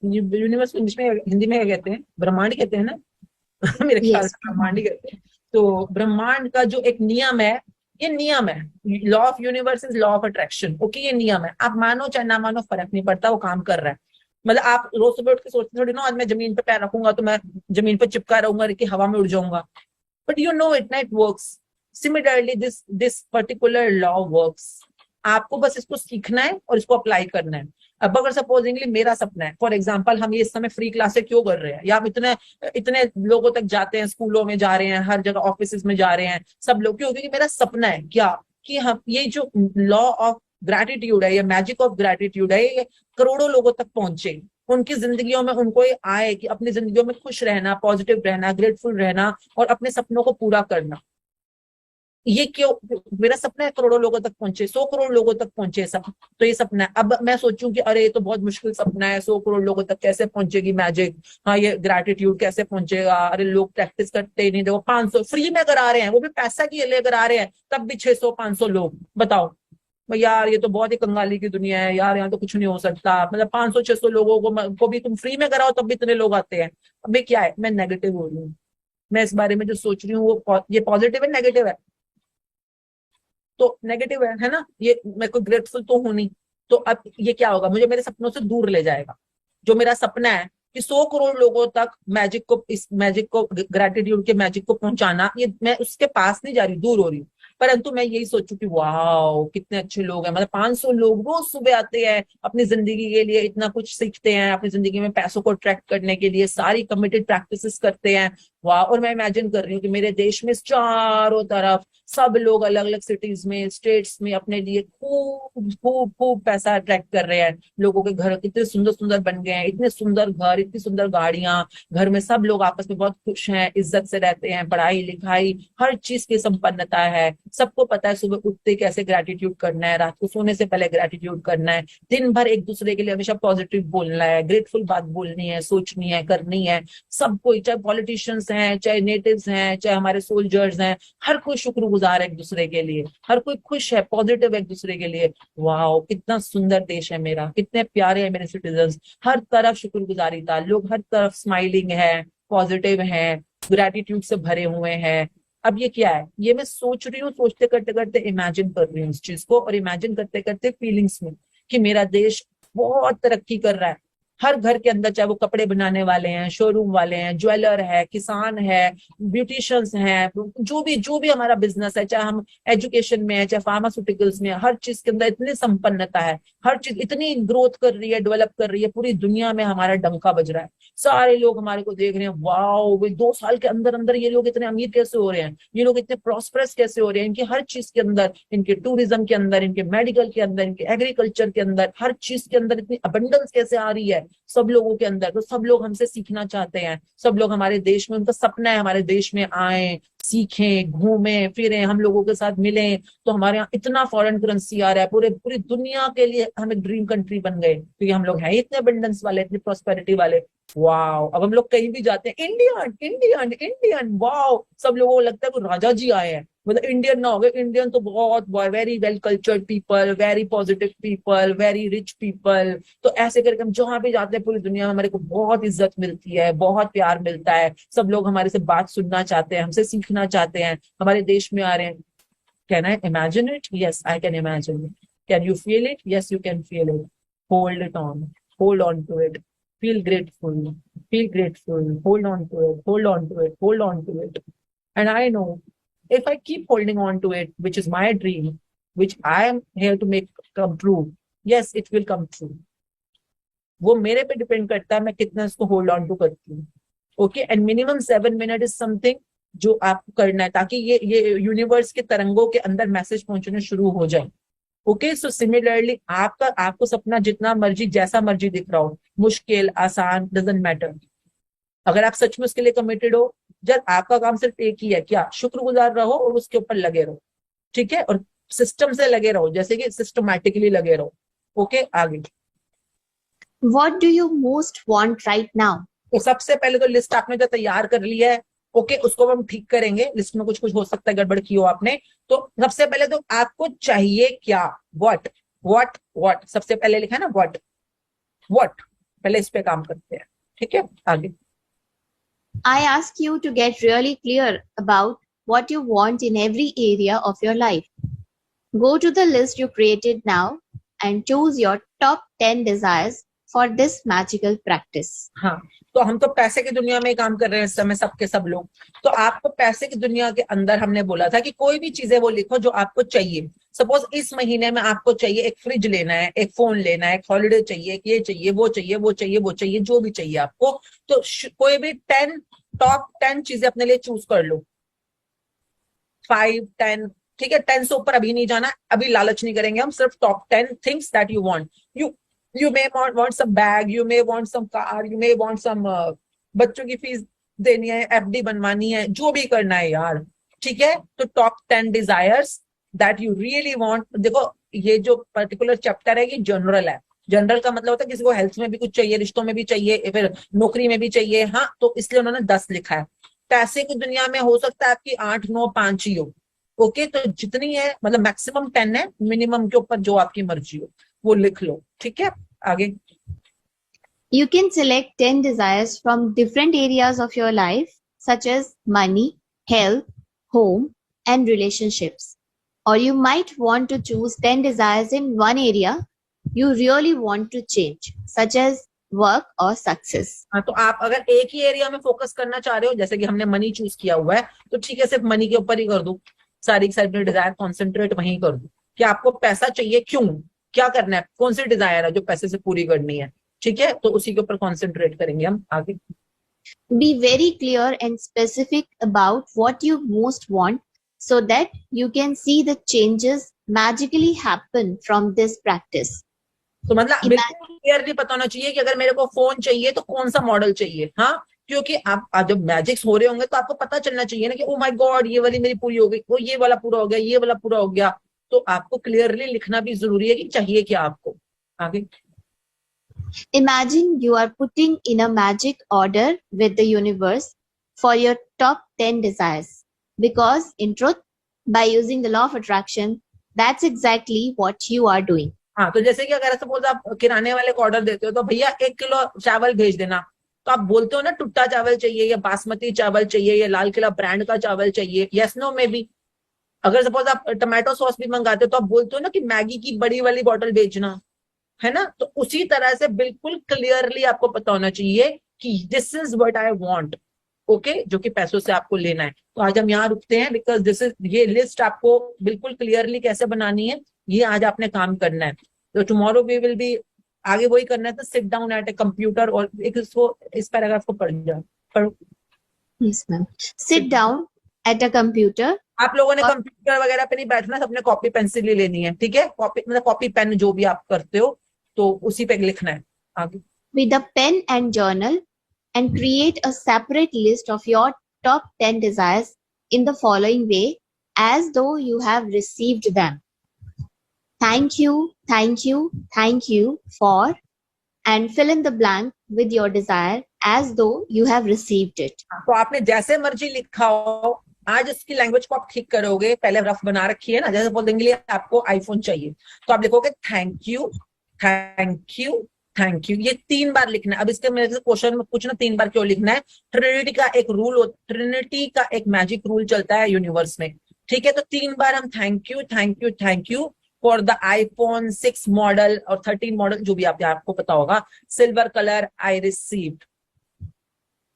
यूनिवर्स इंग्लिश में हिंदी में क्या कहते हैं, ब्रह्मांड कहते हैं ना मेरे ख्याल से ब्रह्मांड ही कहते हैं। तो ब्रह्मांड का जो एक नियम है, ये नियम है, law of universe is law of attraction. Okay, ये नियम है, आप मानो चाहे ना मानो फर्क नहीं पड़ता, वो काम कर रहा है। मतलब आप रोज सुबह उठ के सोचते थोड़ी ना आज मैं जमीन पे पैर रखूंगा तो मैं जमीन पे चिपका रहूंगा कि हवा में उड़ जाऊंगा, but you know it night works. Similarly this particular law works. आपको बस इसको सीखना है और इसको अप्लाई करना है। अब अगर सपोजिंगली मेरा सपना है, फॉर एग्जांपल हम ये इस समय फ्री क्लासेस क्यों कर रहे हैं, या हम इतने लोगों तक जाते हैं, स्कूलों में जा रहे हैं, हर जगह ऑफिस में जा रहे हैं, सब लोग क्यों? क्योंकि मेरा सपना है क्या कि हम ये जो लॉ ऑफ ग्रैटिट्यूड है, ये मैजिक ऑफ ग्रैटिट्यूड है, ये करोड़ों लोगों तक पहुंचे, उनकी जिंदगियों में उनको ये आए कि अपनी जिंदगियों में खुश रहना, पॉजिटिव रहना, ग्रेटफुल रहना और अपने सपनों को पूरा करना। ये क्यों मेरा सपना है करोड़ों लोगों तक पहुंचे, 100 करोड़ लोगों तक पहुंचे सब, तो ये सपना है। अब मैं सोचूं कि अरे ये तो बहुत मुश्किल सपना है, 100 करोड़ लोगों तक कैसे पहुंचेगी मैजिक, हाँ ये ग्रैटिट्यूड कैसे पहुंचेगा, अरे लोग प्रैक्टिस करते ही नहीं, देखो 500 फ्री में करा रहे हैं, वो भी पैसा की लेकर आ रहे हैं, तब भी 600-500 लोग, बताओ यार ये तो बहुत ही कंगाली की दुनिया है यार, यहाँ तो कुछ नहीं हो सकता। मतलब 500-600 लोगों को भी तुम फ्री में कराओ तब भी इतने लोग आते हैं। अभी क्या है, मैं नेगेटिव हो रही हूँ, मैं इस बारे में जो सोच रही हूँ वो ये पॉजिटिव है नेगेटिव है? तो नेगेटिव है ना? ये मैं कोई ग्रेटफुल तो हूं नहीं। तो अब ये क्या होगा, मुझे मेरे सपनों से दूर ले जाएगा। जो मेरा सपना है कि 100 करोड़ लोगों तक इस मैजिक को, ग्रेटिट्यूड के मैजिक को पहुंचाना, ये मैं उसके पास नहीं जा रही, दूर हो रही हूँ। परंतु मैं यही सोचूं कि वाह कितने अच्छे लोग हैं, मतलब 500 लोग रोज सुबह आते हैं अपनी जिंदगी के लिए, इतना कुछ सीखते हैं अपनी जिंदगी में, पैसों को अट्रैक्ट करने के लिए सारी कमिटेड प्रैक्टिसेस करते हैं। वाह। और मैं इमेजिन कर रही हूँ कि मेरे देश में चारों तरफ सब लोग अलग अलग सिटीज में, स्टेट्स में अपने लिए खूब खूब खूब पैसा अट्रैक्ट कर रहे हैं। लोगों के घर कितने सुंदर सुंदर बन गए हैं, इतने सुंदर घर, इतनी सुंदर गाड़ियां, घर में सब लोग आपस में बहुत खुश हैं, इज्जत से रहते हैं, पढ़ाई लिखाई हर चीज की संपन्नता है। सबको पता है सुबह उठते कैसे ग्रेटिट्यूड करना है, रात को सोने से पहले ग्रेटिट्यूड करना है, दिन भर एक दूसरे के लिए हमेशा पॉजिटिव बोलना है, ग्रेटफुल बात बोलनी है, सोचनी है, करनी है। सबको, चाहे पॉलिटिशियंस हैं, चाहे नेटिव्स हैं, चाहे हमारे सोल्जर्स हैं, हर कोई शुक्रगुजार है एक दूसरे के लिए, हर कोई खुश है, पॉजिटिव है एक दूसरे के लिए। वाह कितना सुंदर देश है मेरा, कितने प्यारे हैं मेरे सिटीजन्स, हर तरफ शुक्रगुजारिता, लोग हर तरफ स्माइलिंग है, पॉजिटिव है, ग्रेटिट्यूड से भरे हुए हैं। अब ये क्या है, ये मैं सोच रही हूँ, सोचते करते करते इमेजिन कर रही हूँ इस चीज को, और इमेजिन करते करते फीलिंग्स में कि मेरा देश बहुत तरक्की कर रहा है। हर घर के अंदर, चाहे वो कपड़े बनाने वाले हैं, शोरूम वाले हैं, ज्वेलर है, किसान है, ब्यूटिशियंस हैं, जो भी हमारा बिजनेस है, चाहे हम एजुकेशन में है, चाहे फार्मास्यूटिकल्स में है, हर चीज के अंदर इतनी संपन्नता है, हर चीज इतनी ग्रोथ कर रही है, डेवलप कर रही है, पूरी दुनिया में हमारा डंका बज रहा है। सारे लोग हमारे को देख रहे हैं, वाओ वे 2 साल के अंदर अंदर ये लोग इतने अमीर कैसे हो रहे हैं, ये लोग इतने प्रॉस्परस कैसे हो रहे हैं, इनकी हर चीज के अंदर, इनके टूरिज्म के अंदर, इनके मेडिकल के अंदर, इनके एग्रीकल्चर के अंदर, हर चीज के अंदर इतनी अबंडेंस कैसे आ रही है सब लोगों के अंदर। तो सब लोग हमसे सीखना चाहते हैं, सब लोग हमारे देश में, उनका सपना है हमारे देश में आए, सीखें, घूमें फिरें, हम लोगों के साथ मिलें। तो हमारे यहाँ इतना फॉरेन करेंसी आ रहा है, पूरी दुनिया के लिए हम एक ड्रीम कंट्री बन गए, क्योंकि हम लोग हैं इतने अबंडेंस वाले, इतनी प्रॉस्पेरिटी वाले। वाओ, अब हम लोग कहीं भी जाते हैं, इंडियन इंडियन इंडियन, वाओ, सब लोगों को लगता है कोई राजा जी आए हैं। मतलब इंडियन ना हो गए, इंडियन तो बहुत very well cultured people, very positive people, very rich people. तो ऐसे करके हम जहां भी जाते हैं पूरी दुनिया में हमारे को बहुत इज्जत मिलती है, बहुत प्यार मिलता है, सब लोग हमारे से बात सुनना चाहते हैं, हमसे सीखना चाहते हैं, हमारे देश में आ रहे हैं। Can I imagine it? Yes I can imagine it. Can you feel it? Yes you can feel it. Hold it on, hold on to it, feel grateful, hold on to it, hold on to it, hold on to it. And I know if I keep holding on to it, which is my dream, which I am here to make come true, yes, it will come true. वो मेरे पे डिपेंड करता है मैं कितना इसको होल्ड ऑन टू करती हूँ। Okay, and minimum 7 minute is something जो आपको करना है, ताकि ये यूनिवर्स के तरंगों के अंदर मैसेज पहुंचने शुरू हो जाए। ओके, सो सिमिलरली आपको सपना जितना मर्जी, जैसा मर्जी दिख रहा हो, मुश्किल आसान डजंट मैटर, अगर आप सच में उसके लिए कमिटेड हो, जब आपका काम सिर्फ एक ही है, क्या शुक्रगुजार रहो और उसके ऊपर लगे रहो। ठीक है, और सिस्टम से लगे रहो, जैसे कि सिस्टमैटिकली लगे रहो। ओके, आगे। What do you most want right now? तो सबसे पहले तो लिस्ट आपने जो तैयार कर ली है, ओके, उसको हम ठीक करेंगे। लिस्ट में कुछ हो सकता है गड़बड़ की हो आपने। तो सबसे पहले तो आपको चाहिए क्या, व्हाट सबसे पहले लिखा है ना, व्हाट, पहले इस पे काम करते हैं। ठीक है, आगे। I ask you to get really clear about what you want in every area of your life. Go to the list you created now and choose your top 10 desires for this magical practice. हाँ, तो हम तो पैसे की दुनिया में काम कर रहे हैं इस समय, सबके सब लोग। तो आपको पैसे की दुनिया के अंदर हमने बोला था कि कोई भी चीजें वो लिखो जो आपको चाहिए। सपोज इस महीने में आपको चाहिए एक फ्रिज लेना है, एक फोन लेना है, एक हॉलिडे चाहिए, एक ये चाहिए, वो चाहिए, वो चाहिए, वो चाहिए, जो भी चाहिए आपको। तो कोई भी टॉप 10 चीजें अपने लिए चूज कर लो, 5, 10, ठीक है, 10 से ऊपर अभी नहीं जाना, अभी लालच नहीं करेंगे हम, सिर्फ top 10 things that you want. You may want some bag, you may want some car, you may want some बच्चों की फीस देनी है, एफडी बनवानी है, जो भी करना है यार। ठीक है, तो top 10 desires that you really want. देखो, ये जो पर्टिकुलर चैप्टर है ये जनरल है। जनरल का मतलब होता है किसी को हेल्थ में भी कुछ चाहिए, रिश्तों में भी चाहिए, फिर नौकरी में भी चाहिए। हाँ, तो इसलिए उन्होंने 10 लिखा है। पैसे की दुनिया में हो सकता है आपकी 8, 9, 5 ही हो। ओके, तो जितनी है, मतलब मैक्सिमम 10 है, मिनिमम के ऊपर जो आपकी मर्जी हो वो लिख लो। ठीक है, आगे। You can select 10 desires from different areas of your life, such as money, health, home, and relationships. Or you might want to choose 10 desires in one area you really want to change, such as work or success. हाँ, तो आप अगर एक ही एरिया में फोकस करना चाह रहे हो, जैसे कि हमने मनी चूज किया हुआ है, तो ठीक है, सिर्फ मनी के ऊपर ही कर दूं, सारी सारी डिजायर कॉन्सेंट्रेट वहीं कर दूं कि आपको पैसा चाहिए, क्यों, क्या करना है, कौन सी डिजायर है जो पैसे से पूरी करनी है, ठीक है, तो उसी के ऊपर कॉन्सेंट्रेट करेंगे हम आगे. Be very clear and specific about what you most want so that you can see the changes magically happen from this practice. तो मतलब बिल्कुल क्लियरली पता होना चाहिए कि अगर मेरे को फोन चाहिए तो कौन सा मॉडल चाहिए. हाँ, क्योंकि आप जब मैजिक्स हो रहे होंगे तो आपको पता चलना चाहिए ना कि ओ माय गॉड, ये वाली मेरी पूरी हो गई, वो ये वाला पूरा हो गया, ये वाला पूरा हो गया. तो आपको क्लियरली लिखना भी जरूरी है कि चाहिए क्या आपको. आगे. Imagine you are putting in a magic order with the universe for your top 10 desires. Because in truth, by using the law of attraction, that's exactly what you are doing. हाँ, तो जैसे कि अगर सपोज आप किराने वाले को ऑर्डर देते हो तो भैया 1 किलो चावल भेज देना, तो आप बोलते हो ना टुट्टा चावल चाहिए या बासमती चावल चाहिए या लाल किला ब्रांड का चावल चाहिए, यस नो में भी. अगर सपोज आप टमाटो सॉस भी मंगाते हो तो आप बोलते हो ना कि मैगी की बड़ी वाली बॉटल भेजना, है ना. तो उसी तरह से बिल्कुल क्लियरली आपको पता होना चाहिए कि this is what I want, okay, जो कि पैसों से आपको लेना है. तो आज हम यहाँ रुकते हैं बिकॉज दिस इज, ये लिस्ट आपको बिल्कुल क्लियरली कैसे बनानी है ये आज आपने काम करना है. तो टुमारो वी विल बी, आगे वही करना है. तो sit down at a computer और एक इसको इस पैराग्राफ को पढ़ जाओ. Yes, ma'am. Sit down at a computer. आप लोगों ने कंप्यूटर वगैरह पे नहीं बैठना, सबने कॉपी पेंसिल ही लेनी है, ठीक है. कॉपी मतलब कॉपी पेन जो भी आप करते हो तो उसी पे लिखना है. आगे. With a pen and journal and create a separate list of your top 10 desires in the following way as though you have received them. Thank you, thank you, thank you for, and fill in the blank with your desire as though you have received it. तो आपने जैसे मर्जी लिखा हो, आज इसकी लैंग्वेज को आप ठीक करोगे. पहले रफ बना रखी है ना, जैसे बोल देंगे आपको आईफोन चाहिए तो आप लिखोगे thank you, thank you, thank you. ये 3 बार लिखना है. अब इसके मेरे से क्वेश्चन में पूछना 3 बार क्यों लिखना है. ट्रिनिटी का एक रूल, ट्रिनिटी का एक मैजिक रूल चलता है यूनिवर्स में, ठीक है. तो 3 बार हम thank you, thank you, thank you for the iPhone 6 model और 13 मॉडल, जो भी आपको पता होगा, silver colour I received.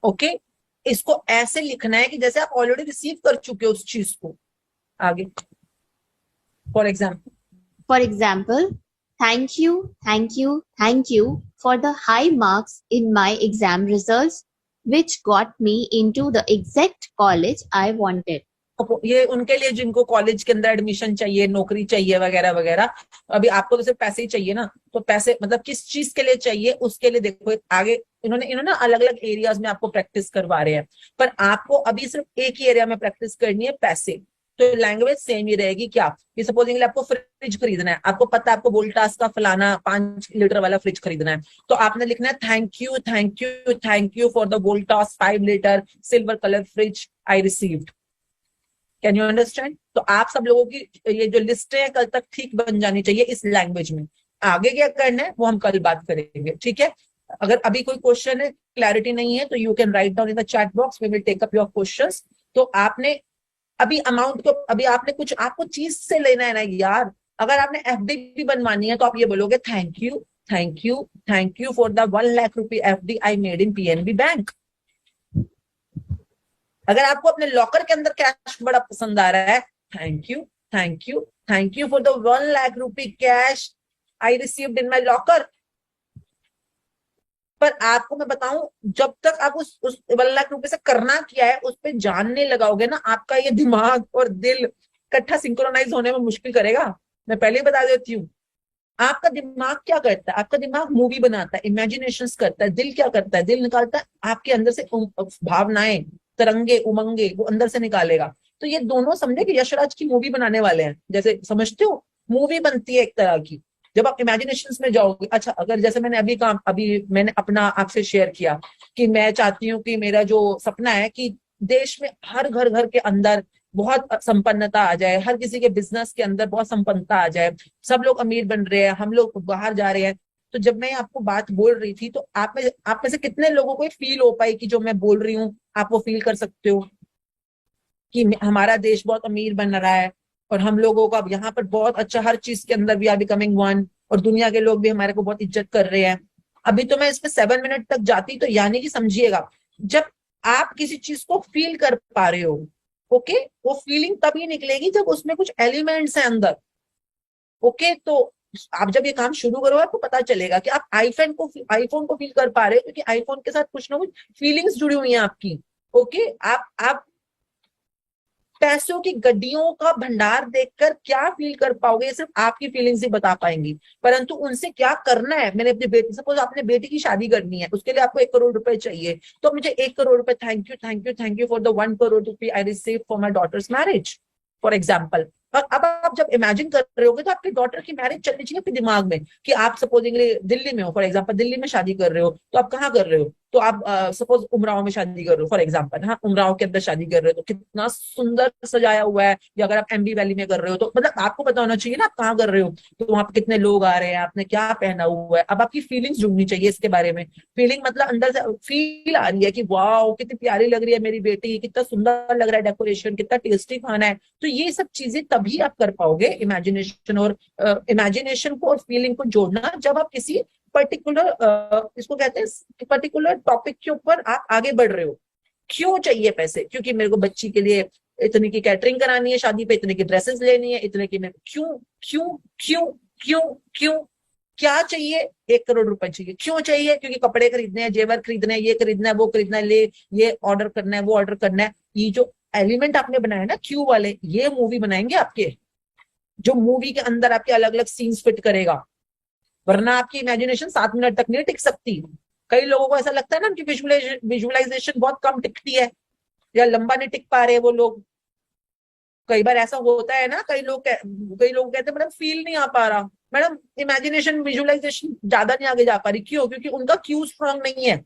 Okay, इसको ऐसे लिखना है कि जैसे आप ऑलरेडी रिसीव कर चुके हो उस चीज को. आगे. For example, thank you, thank you, thank you for the high marks in my exam results, which got me into the exact college I wanted. ये उनके लिए जिनको कॉलेज के अंदर एडमिशन चाहिए, नौकरी चाहिए वगैरह वगैरह. अभी आपको तो सिर्फ पैसे ही चाहिए ना, तो पैसे मतलब किस चीज के लिए चाहिए उसके लिए देखो. आगे इन्होंने अलग अलग एरियाज में आपको प्रैक्टिस करवा रहे हैं, पर आपको अभी सिर्फ एक ही एरिया में प्रैक्टिस करनी है, पैसे. तो लैंग्वेज सेम ही रहेगी. क्या कि सपोजिंग आपको फ्रिज खरीदना है, आपको पता है आपको वोल्टास का फलाना 5 लीटर वाला फ्रिज खरीदना है, तो आपने लिखना है thank you, thank you, thank you for the Voltas 5 litre silver colour fridge I received. Can you understand. तो आप सब लोगों की ये जो लिस्ट है कल तक ठीक बन जानी चाहिए इस लैंग्वेज में. आगे क्या करना है वो हम कल बात करेंगे, ठीक है. अगर अभी कोई क्वेश्चन है, क्लैरिटी नहीं है, तो you can write down in the chat box, we will take up your questions. तो आपने अभी अमाउंट को, अभी आपने कुछ आपको चीज से लेना है ना यार. अगर आपने एफडी भी बनवानी है तो आप ये बोलोगे thank you, thank you, thank you for the 1 lakh rupee FD I made in PNB bank. अगर आपको अपने लॉकर के अंदर कैश बड़ा पसंद आ रहा है, thank you, thank you, thank you for the 1 lakh rupee cash I received in my locker. पर आपको मैं बताऊं, जब तक आप उस 1 लाख रुपए से करना क्या है उस पर जानने लगाओगे ना, आपका ये दिमाग और दिल इकट्ठा सिंक्रोनाइज होने में मुश्किल करेगा. मैं पहले ही बता देती हूँ. आपका दिमाग क्या करता है, आपका दिमाग मूवी बनाता है, इमेजिनेशंस करता है. दिल क्या करता है, दिल निकालता है आपके अंदर से भावनाएं, तरंगे, उमंगे, वो अंदर से निकालेगा. तो ये दोनों समझे कि यशराज की मूवी बनाने वाले हैं. जैसे समझते हो, मूवी बनती है एक तरह की जब आप इमेजिनेशंस में जाओगे. अच्छा, अगर जैसे मैंने मैंने अपना आपसे शेयर किया कि मैं चाहती हूँ कि मेरा जो सपना है कि देश में हर घर के अंदर बहुत संपन्नता आ जाए, हर किसी के बिजनेस के अंदर बहुत संपन्नता आ जाए, सब लोग अमीर बन रहे हैं, हम लोग बाहर जा रहे हैं. तो जब मैं आपको बात बोल रही थी तो आप में से कितने लोगों को फील हो पाई कि जो मैं बोल रही हूँ आप वो फील कर सकते हो कि हमारा देश बहुत अमीर बन रहा है और हम लोगों को अब यहाँ पर बहुत अच्छा हर चीज के अंदर वी आर बिकमिंग वन, और दुनिया के लोग भी हमारे को बहुत इज्जत कर रहे हैं। अभी तो मैं इसमें 7 मिनट तक जाती तो यानी कि समझिएगा, जब आप किसी चीज को फील कर पा रहे हो, ओके, वो फीलिंग तभी निकलेगी जब उसमें कुछ एलिमेंट्स हैं अंदर। ओके, तो आप जब ये काम शुरू करो आपको पता चलेगा कि आप आईफोन को फील कर पा रहे हो, क्योंकि आईफोन के साथ कुछ ना कुछ फीलिंग्स जुड़ी हुई हैं आपकी। ओके, आप पैसों की गड्डियों का भंडार देखकर क्या फील कर पाओगे, सिर्फ आपकी फीलिंग्स ही बता पाएंगी। परंतु उनसे क्या करना है, मैंने अपनी बेटी, सपोज आपने बेटी की शादी करनी है, उसके लिए आपको 1 करोड़ रुपए चाहिए, तो मुझे 1 करोड़ रुपए, thank you thank you thank you for the 1 crore rupee I receive for my daughter's marriage, for example. और अब आप जब इमेजिन कर रहे होगे तो आपकी डॉटर की मैरिज चलनी चाहिए अपने दिमाग में कि आप सपोजिंगली दिल्ली में हो, फॉर एग्जाम्पल दिल्ली में शादी कर रहे हो, तो आप कहाँ कर रहे हो, तो आप सपोज उमराव में शादी कर रहे हो फॉर एग्जाम्पल, हाँ उमराव के अंदर शादी कर रहे हो, तो कितना सुंदर सजाया हुआ है। या अगर आप एमबी वैली में कर रहे हो तो मतलब आपको पता होना चाहिए ना आप कहाँ कर रहे हो, तो वहां पे कितने लोग आ रहे हैं, आपने क्या पहना हुआ है। अब आपकी फीलिंग्स जुड़नी चाहिए इसके बारे में। फीलिंग मतलब अंदर से फील आ रही है कि वाह कितनी प्यारी लग रही है मेरी बेटी, कितना सुंदर लग रहा है डेकोरेशन, कितना टेस्टी खाना है। तो ये सब चीजें तभी आप कर पाओगे, इमेजिनेशन को और फीलिंग को जोड़ना, जब आप किसी पर्टिकुलर इसको कहते हैं पर्टिकुलर टॉपिक के ऊपर आप आगे बढ़ रहे हो। क्यों चाहिए पैसे, क्योंकि मेरे को बच्ची के लिए इतने की कैटरिंग करानी है, शादी पे इतने की ड्रेसेस लेनी है, इतने की मेरे क्यों क्यों क्यों क्यों क्यों क्या चाहिए, 1 करोड़ रुपए चाहिए, क्यों चाहिए, क्योंकि कपड़े खरीदने हैं, जेवर खरीदने हैं, ये खरीदना है, वो खरीदना है, ले ये ऑर्डर करना है, वो ऑर्डर करना है। ये जो एलिमेंट आपने बनाया ना क्यू वाले, ये मूवी बनाएंगे आपके, जो मूवी के अंदर आपके अलग अलग सीन्स फिट करेगा। वरना आपकी इमेजिनेशन 7 मिनट तक नहीं टिक सकती। कई लोगों को ऐसा लगता है ना कि विजुअलाइजेशन बहुत कम टिकती है या लंबा नहीं टिक पा रहे वो लोग। कई बार ऐसा होता है ना, कई लोग कहते हैं मैडम फील नहीं आ पा रहा, मैडम इमेजिनेशन विजुअलाइजेशन ज्यादा नहीं आगे जा पा रही, क्यों, क्योंकि उनका क्यू स्ट्रांग नहीं है।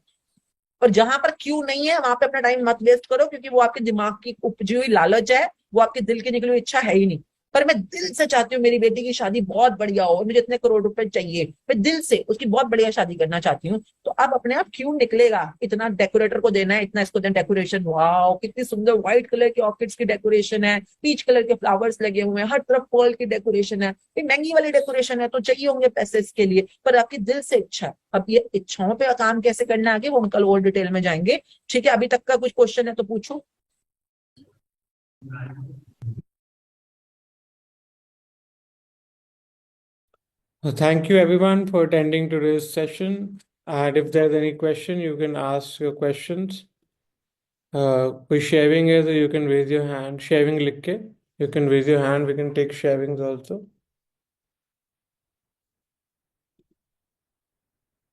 पर जहां पर क्यू नहीं है वहां पे अपना टाइम मत वेस्ट करो, क्योंकि वो आपके दिमाग की उपजी हुई लालच है, वो आपके दिल की निकली हुई इच्छा है ही नहीं। पर मैं दिल से चाहती हूँ मेरी बेटी की शादी बहुत बढ़िया हो और मुझे इतने करोड़ रुपए चाहिए, मैं दिल से उसकी बहुत बढ़िया शादी करना चाहती हूँ, तो अब अपने आप क्यों निकलेगा, इतना डेकोरेटर को देना है, इतना इसको देना डेकोरेशन, वाह कितनी सुंदर व्हाइट कलर की ऑर्किड्स की डेकोरेशन है, पीच कलर के फ्लावर्स लगे हुए हैं, हर तरफ पर्ल की डेकोरेशन है, ये महंगी वाली डेकोरेशन है, तो चाहिए होंगे पैसे इसके लिए, पर आपकी दिल से इच्छा है। अब ये इच्छाओं पे काम कैसे करना आगे वो हम कल और डिटेल में जाएंगे। ठीक है, अभी तक का कुछ क्वेश्चन है तो पूछो। Thank you everyone for attending today's session. And if there's any question, you can ask your questions. कोई sharing है तो you can raise your hand. Sharing लिख के you can raise your hand. We can take sharings also.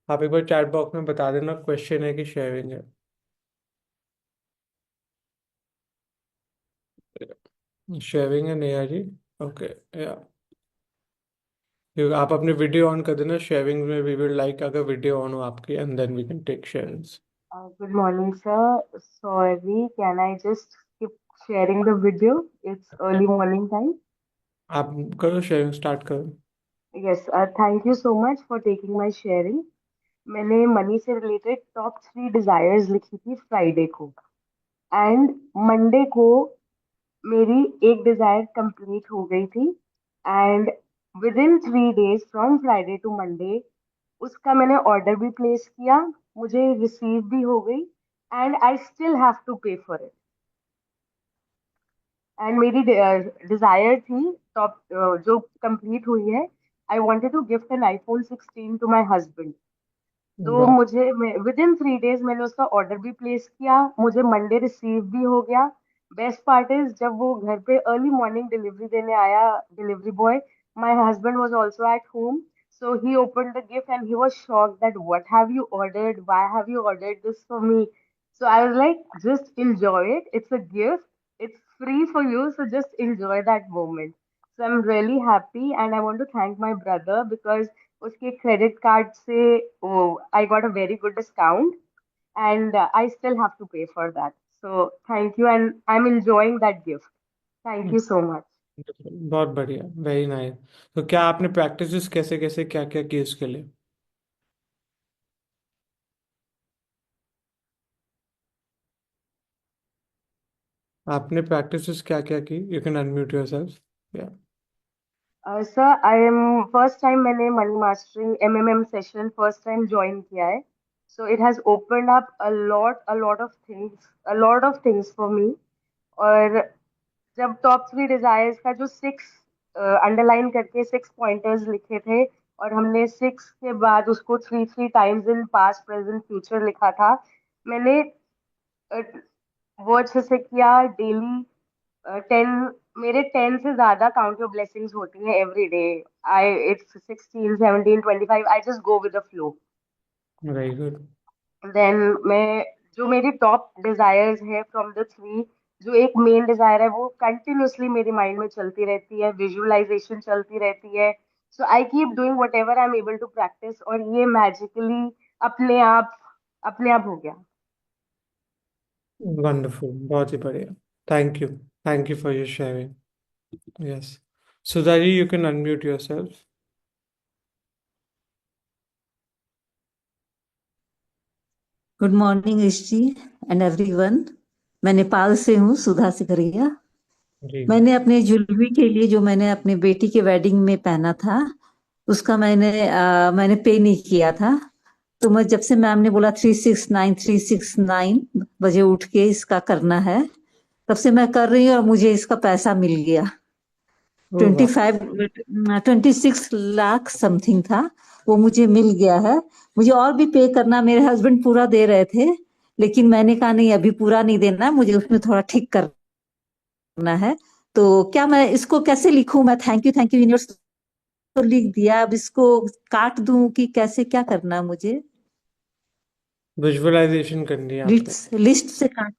आप एक बार chat box में बता देना question है कि sharing है. Sharing है नेहा जी. Okay, yeah. आप अपने वीडियो ऑन कर देना शेयरिंग में, वी विल लाइक अगर वीडियो ऑन हो आपकी, and then we can take sharings. Good morning, sir. Sorry, can I just skip sharing the video? It's early morning time. आप करो शेयरिंग, स्टार्ट करो. Yes, thank you so much for taking my sharing. मैंने मनी से रिलेटेड टॉप 3 डिजायर्स लिखी थी फ्राइडे को, एंड मंडे को मेरी एक डिजायर कंप्लीट हो गई थी, and within 3 days from Friday to Monday उसका मैंने ऑर्डर भी प्लेस किया, मुझे रिसीव भी हो गई, and I still have to pay for it. And मेरी डिजायर थी टॉप जो कंप्लीट हुई है. I wanted to gift an iPhone 16 to my husband. तो मुझे विद इन 3 days मैंने उसका ऑर्डर भी प्लेस किया, मुझे मंडे रिसीव भी हो गया. बेस्ट पार्ट इज जब वो घर पे अर्ली मॉर्निंग डिलीवरी देने आया, delivery boy, my husband was also at home. So he opened the gift and he was shocked that what have you ordered? Why have you ordered this for me? So I was like, just enjoy it. It's a gift. It's free for you. So just enjoy that moment. So I'm really happy and I want to thank my brother because उसके credit card से I got a very good discount and I still have to pay for that. So thank you and I'm enjoying that gift. Thank you so much. बहुत बढ़िया, वेरी नाइस. तो क्या आपने प्रैक्टिस कैसे कैसे क्या क्या की इसके लिए? आपने प्रैक्टिसेस क्या क्या की? You can unmute yourself. Yeah sir I am first time मैंने money mastering MMM session first time join किया है. So it has opened up a lot of things for me. और जब टॉप 3 डिजायर्स का जो 6 अंडरलाइन करके 6 पॉइंटर्स लिखे थे, और हमने 6 के बाद उसको 3 times in past present future लिखा था. मैंने वो अच्छे से किया. डेली 10, मेरे 10 से ज्यादा काउंट योर ब्लेसिंग्स होती हैं every day. I it's 16, 17, 25. I just go with the flow. Very good. Then मैं, जो मेरी टॉप डिजायर्स है फ्रॉम द 3, जो एक मेन डिजायर है वो कंटिन्यूअसली मेरे माइंड में चलती रहती है, विजुअलाइजेशन चलती रहती है. So I keep doing whatever I am able to practise, और ये मैजिकली अपने आप हो गया. वंडरफुल, बहुत ही बढ़िया। Thank you for your sharing. Yes, Sudha ji, you can unmute yourself. Good morning Rishi and everyone. मैं नेपाल से हूँ, सुधा सिकरिया। जी मैंने अपने ज्वेलरी के लिए जो मैंने अपने बेटी के वेडिंग में पहना था उसका मैंने पे नहीं किया था। तो मैं जब से मैम ने बोला 369 बजे उठ के इसका करना है, तब से मैं कर रही हूँ और मुझे इसका पैसा मिल गया। ओह वाह, 26 लाख समथिंग था, वो मुझे मिल गया है। मुझे और भी पे करना, मेरे हस्बैंड पूरा दे रहे थे, लेकिन मैंने कहा नहीं, अभी पूरा नहीं देना, मुझे उसमें थोड़ा ठीक करना है। तो क्या मैं इसको कैसे लिखूं? मैं थैंक यू यूनिवर्स तो लिख दिया, अब इसको काट दूं कि कैसे, क्या करना है मुझे? विजुअलाइजेशन करनी है आपने। लिस्ट से काट।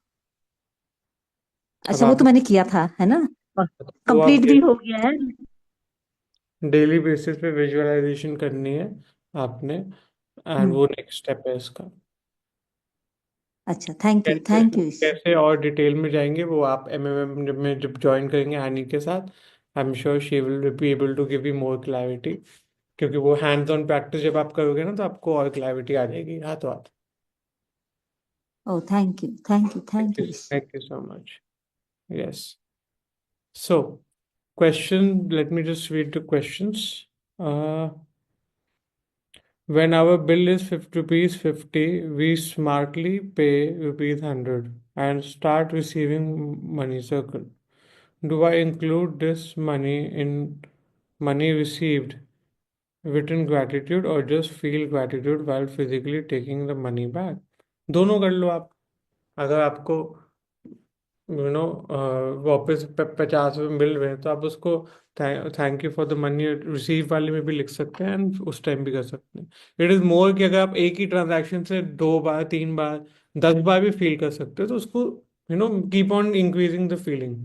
अब अच्छा, वो आप तो मैंने किया था, है ना? वो कंप्लीट आपके भी हो गया है। डेली बेसिस पे विजुअलाइजेशन करनी है आपने, एंड वो नेक्स्ट स्टेप है इसका। अच्छा, थैंक कैसे यू। कैसे और डिटेल में जाएंगे वो आप एमएमएम जब ज्वाइन करेंगे एनी के साथ, I am sure she will be able to give you more clarity, क्योंकि वो हैंड्स ऑन प्रैक्टिस जब आप करोगे ना तो आपको और क्लैरिटी आ जाएगी हाथों हाथ। Oh thank you. Thank you so much. Yes, so question, let me just read the questions. When our bill is 50 rupees 50, we smartly pay rupees 100 and start receiving money circle. Do I include this money in money received written gratitude or just feel gratitude while physically taking the money back? दोनों कर लो आप। अगर आपको वापस 50 रुपये मिल रहे हैं तो आप उसको thank you for the money receive वाले में भी लिख सकते हैं एंड उस टाइम भी कर सकते हैं। इट इज़ मोर कि अगर आप एक ही ट्रांजैक्शन से 2 बार 3 बार 10 बार भी फील कर सकते हो तो उसको keep on increasing the feeling.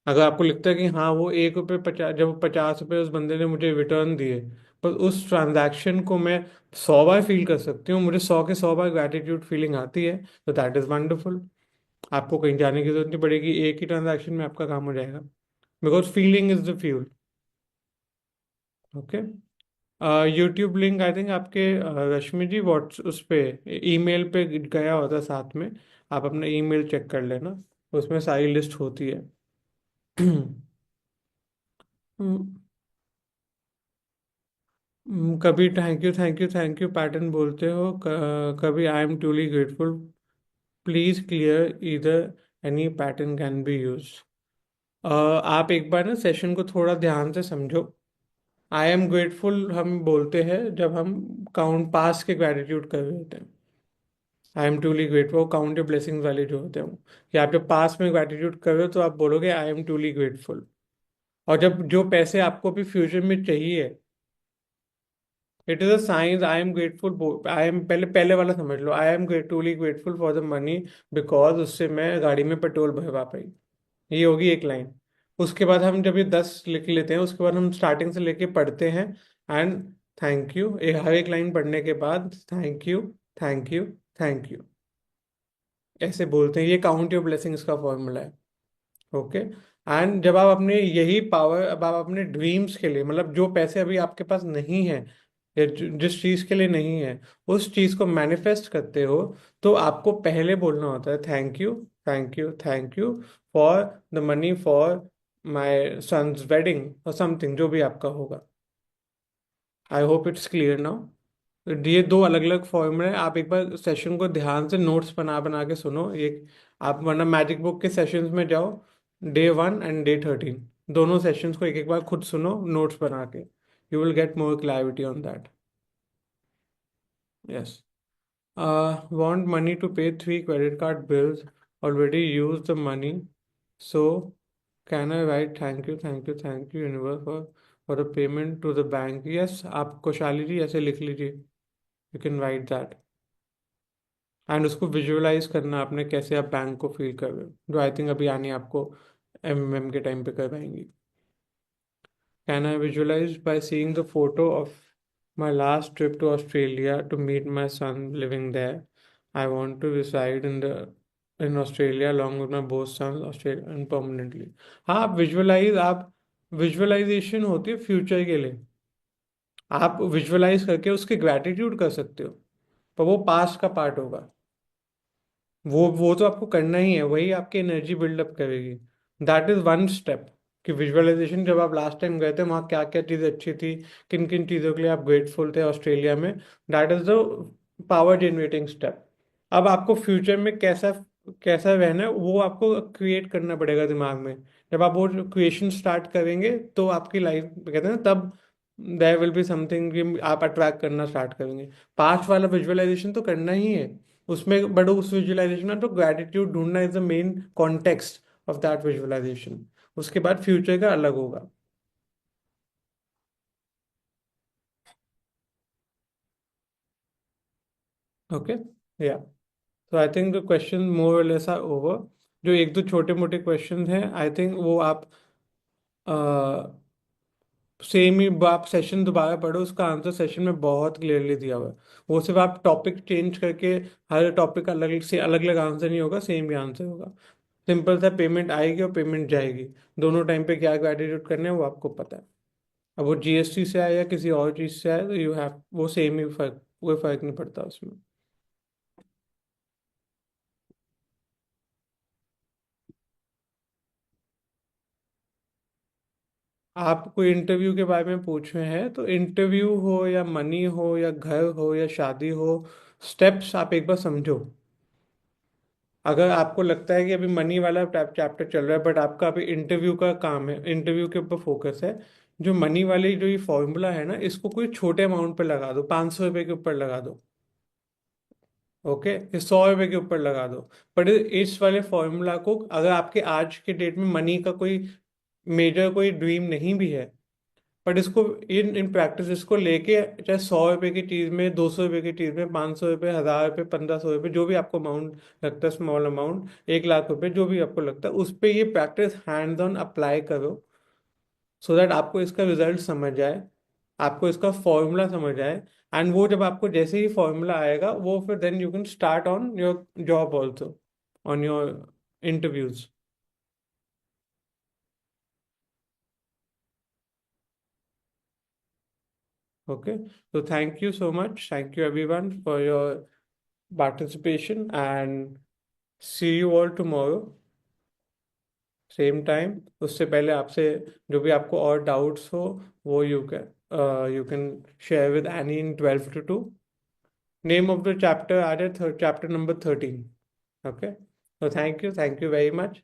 अगर आपको लगता है कि हाँ वो 1 रुपये 50, जब 50 रुपये उस बंदे ने मुझे रिटर्न दिए, पर उस ट्रांजैक्शन को मैं 100 बार फील कर सकती हूँ, मुझे 100 के 100 बार ग्रैटिट्यूड फीलिंग आती है, तो दैट इज़ वंडरफुल। आपको कहीं जाने की जरूरत नहीं पड़ेगी, एक ही ट्रांजैक्शन में आपका काम हो जाएगा, because feeling is the fuel. Okay, YouTube link I think आपके रश्मि जी व्हाट्स उस पे ईमेल पे गया होता है साथ में, आप अपना ईमेल चेक कर लेना, उसमें सारी लिस्ट होती है। कभी थैंक यू पैटर्न बोलते हो, कभी I am truly grateful, please clear इधर any pattern can be use. आप एक बार ना सेशन को थोड़ा ध्यान से समझो। आई एम ग्रेटफुल हम बोलते हैं जब हम काउंट पास के ग्रेटिट्यूड कर रहे होते हैं। आई am truly grateful count your blessings वाले जो होते हैं, या आप जब पास में ग्रेटिट्यूड कर रहे हो तो आप बोलोगे आई एम ट्रूली ग्रेटफुल। और जब जो पैसे आपको भी फ्यूचर में चाहिए, it is a science I am grateful, I am पहले पहले वाला समझ लो, I am truly grateful for the money because उससे मैं गाड़ी में पेट्रोल भरवा पाई। ये होगी एक लाइन। उसके बाद हम जब ये 10 लिख लेते हैं उसके बाद हम स्टार्टिंग से लेके पढ़ते हैं, एंड थैंक यू, हर एक लाइन पढ़ने के बाद thank you thank you thank you ऐसे बोलते हैं। ये काउंट योर ब्लेसिंग्स का फॉर्मूला है। ओके, एंड जब आप अपने यही पावर, अब आप अपने ड्रीम्स के लिए, मतलब जो पैसे अभी आपके पास नहीं है या जिस चीज के लिए नहीं है उस चीज को मैनिफेस्ट करते हो, तो आपको पहले बोलना होता है thank you thank you for the money for my son's wedding or something, जो भी आपका होगा. I hope it's clear now. ये दो अलग अलग फॉर्मूले हैं. आप एक बार सेशन को ध्यान से नोट्स बना बना के सुनो. एक आप वरना मैजिक बुक के सेशंस में जाओ, डे 1 एंड डे 13, दोनों सेशंस को एक एक बार खुद सुनो नोट्स बना के. You will get more clarity on that. Yes. Want money to pay 3 credit card bills, already used the money, so can I write thank you universe for the payment to the bank? Yes, आप खुशहाली जी ऐसे लिख लीजिए. You can write that. And उसको विजुअलाइज करना आपने कैसे आप बैंक को फील कर रहे हो, जो आई थिंक अभी आनी आपको एमएमएम के टाइम पे करवाएंगी. Can I visualise by seeing the photo of my last trip to Australia to meet my son living there. I want to reside in Australia along with my both sons Australia and permanently. हाँ, आप विजुअलाइजेशन होती है फ्यूचर के लिए. आप विजुअलाइज करके उसके ग्रैटिट्यूड कर सकते हो, पर वो पास्ट का पार्ट होगा. वो तो आपको करना ही है, वही आपकी एनर्जी बिल्डअप करेगी. That is one step. कि विजुअलाइजेशन जब आप लास्ट टाइम गए थे वहाँ क्या क्या चीज़ अच्छी थी, किन किन चीज़ों के लिए आप ग्रेटफुल थे ऑस्ट्रेलिया में, that is the power generating step. अब आपको फ्यूचर में कैसा कैसा रहना है वो आपको क्रिएट करना पड़ेगा दिमाग में. जब आप वो क्रिएशन स्टार्ट करेंगे तो आपकी लाइफ कहते हैं ना, तब देयर विल बी समथिंग आप अट्रैक्ट करना स्टार्ट करेंगे. पास्ट वाला विजुअलाइजेशन तो करना ही है उसमें, बट उस विजुअलाइजेशन में तो ग्रेटिट्यूड ढूंढना is the main context of that visualization. उसके बाद फ्यूचर का अलग होगा. ओके. या तो I think the question more or less are over. जो एक दो छोटे मोटे क्वेश्चन हैं आई थिंक वो आप सेम ही आप सेशन दोबारा पढ़ो, उसका आंसर सेशन में बहुत क्लियरली दिया हुआ है. वो सिर्फ आप टॉपिक चेंज करके हर टॉपिक का अलग से अलग अलग आंसर नहीं होगा, सेम ही आंसर होगा. सिंपल सा पेमेंट आएगी और पेमेंट जाएगी, दोनों टाइम पे क्या ग्रेटिट्यूड करने हैं वो आपको पता है. अब वो जीएसटी से आए या किसी और चीज़ से आए तो यू हैव वो सेम ही फर्क, कोई फर्क नहीं पड़ता उसमें. आप कोई इंटरव्यू के बारे में पूछ रहे हैं तो इंटरव्यू हो या मनी हो या घर हो या शादी हो, स्टेप्स आप एक बार समझो. अगर आपको लगता है कि अभी मनी वाला चैप्टर चल रहा है बट आपका अभी इंटरव्यू का काम है, इंटरव्यू के ऊपर फोकस है, जो मनी वाली जो ये फॉर्मूला है ना, इसको कोई छोटे अमाउंट पे लगा दो, 500 रुपये के ऊपर लगा दो. ओके, ये 100 रुपये के ऊपर लगा दो. बट इस वाले फॉर्मूला को अगर आपके आज के डेट में मनी का कोई मेजर कोई ड्रीम नहीं भी है, बट इसको इन इन प्रैक्टिस इसको लेके चाहे 100 रुपये की चीज़ में, 200 रुपये की चीज़ में, 500 रुपये, 1000 रुपये, 1500 रुपये, जो भी आपको अमाउंट लगता है, स्मॉल अमाउंट, 1 लाख रुपये, जो भी आपको लगता है, उस पर ये प्रैक्टिस हैंड्स ऑन अप्लाई करो, सो दैट आपको इसका रिजल्ट समझ आए, आपको इसका फॉर्मूला समझ आए. एंड वो जब आपको जैसे ही फॉर्मूला आएगा वो फिर then you can start on your job also, on your interviews. Okay, so thank you so much. Thank you everyone for your participation and see you all tomorrow. Same time. उससे पहले आपसे जो भी आपको और doubts हो वो you can share with Annie in 12 to 2. Name of the chapter added chapter number 13. Okay. So thank you very much.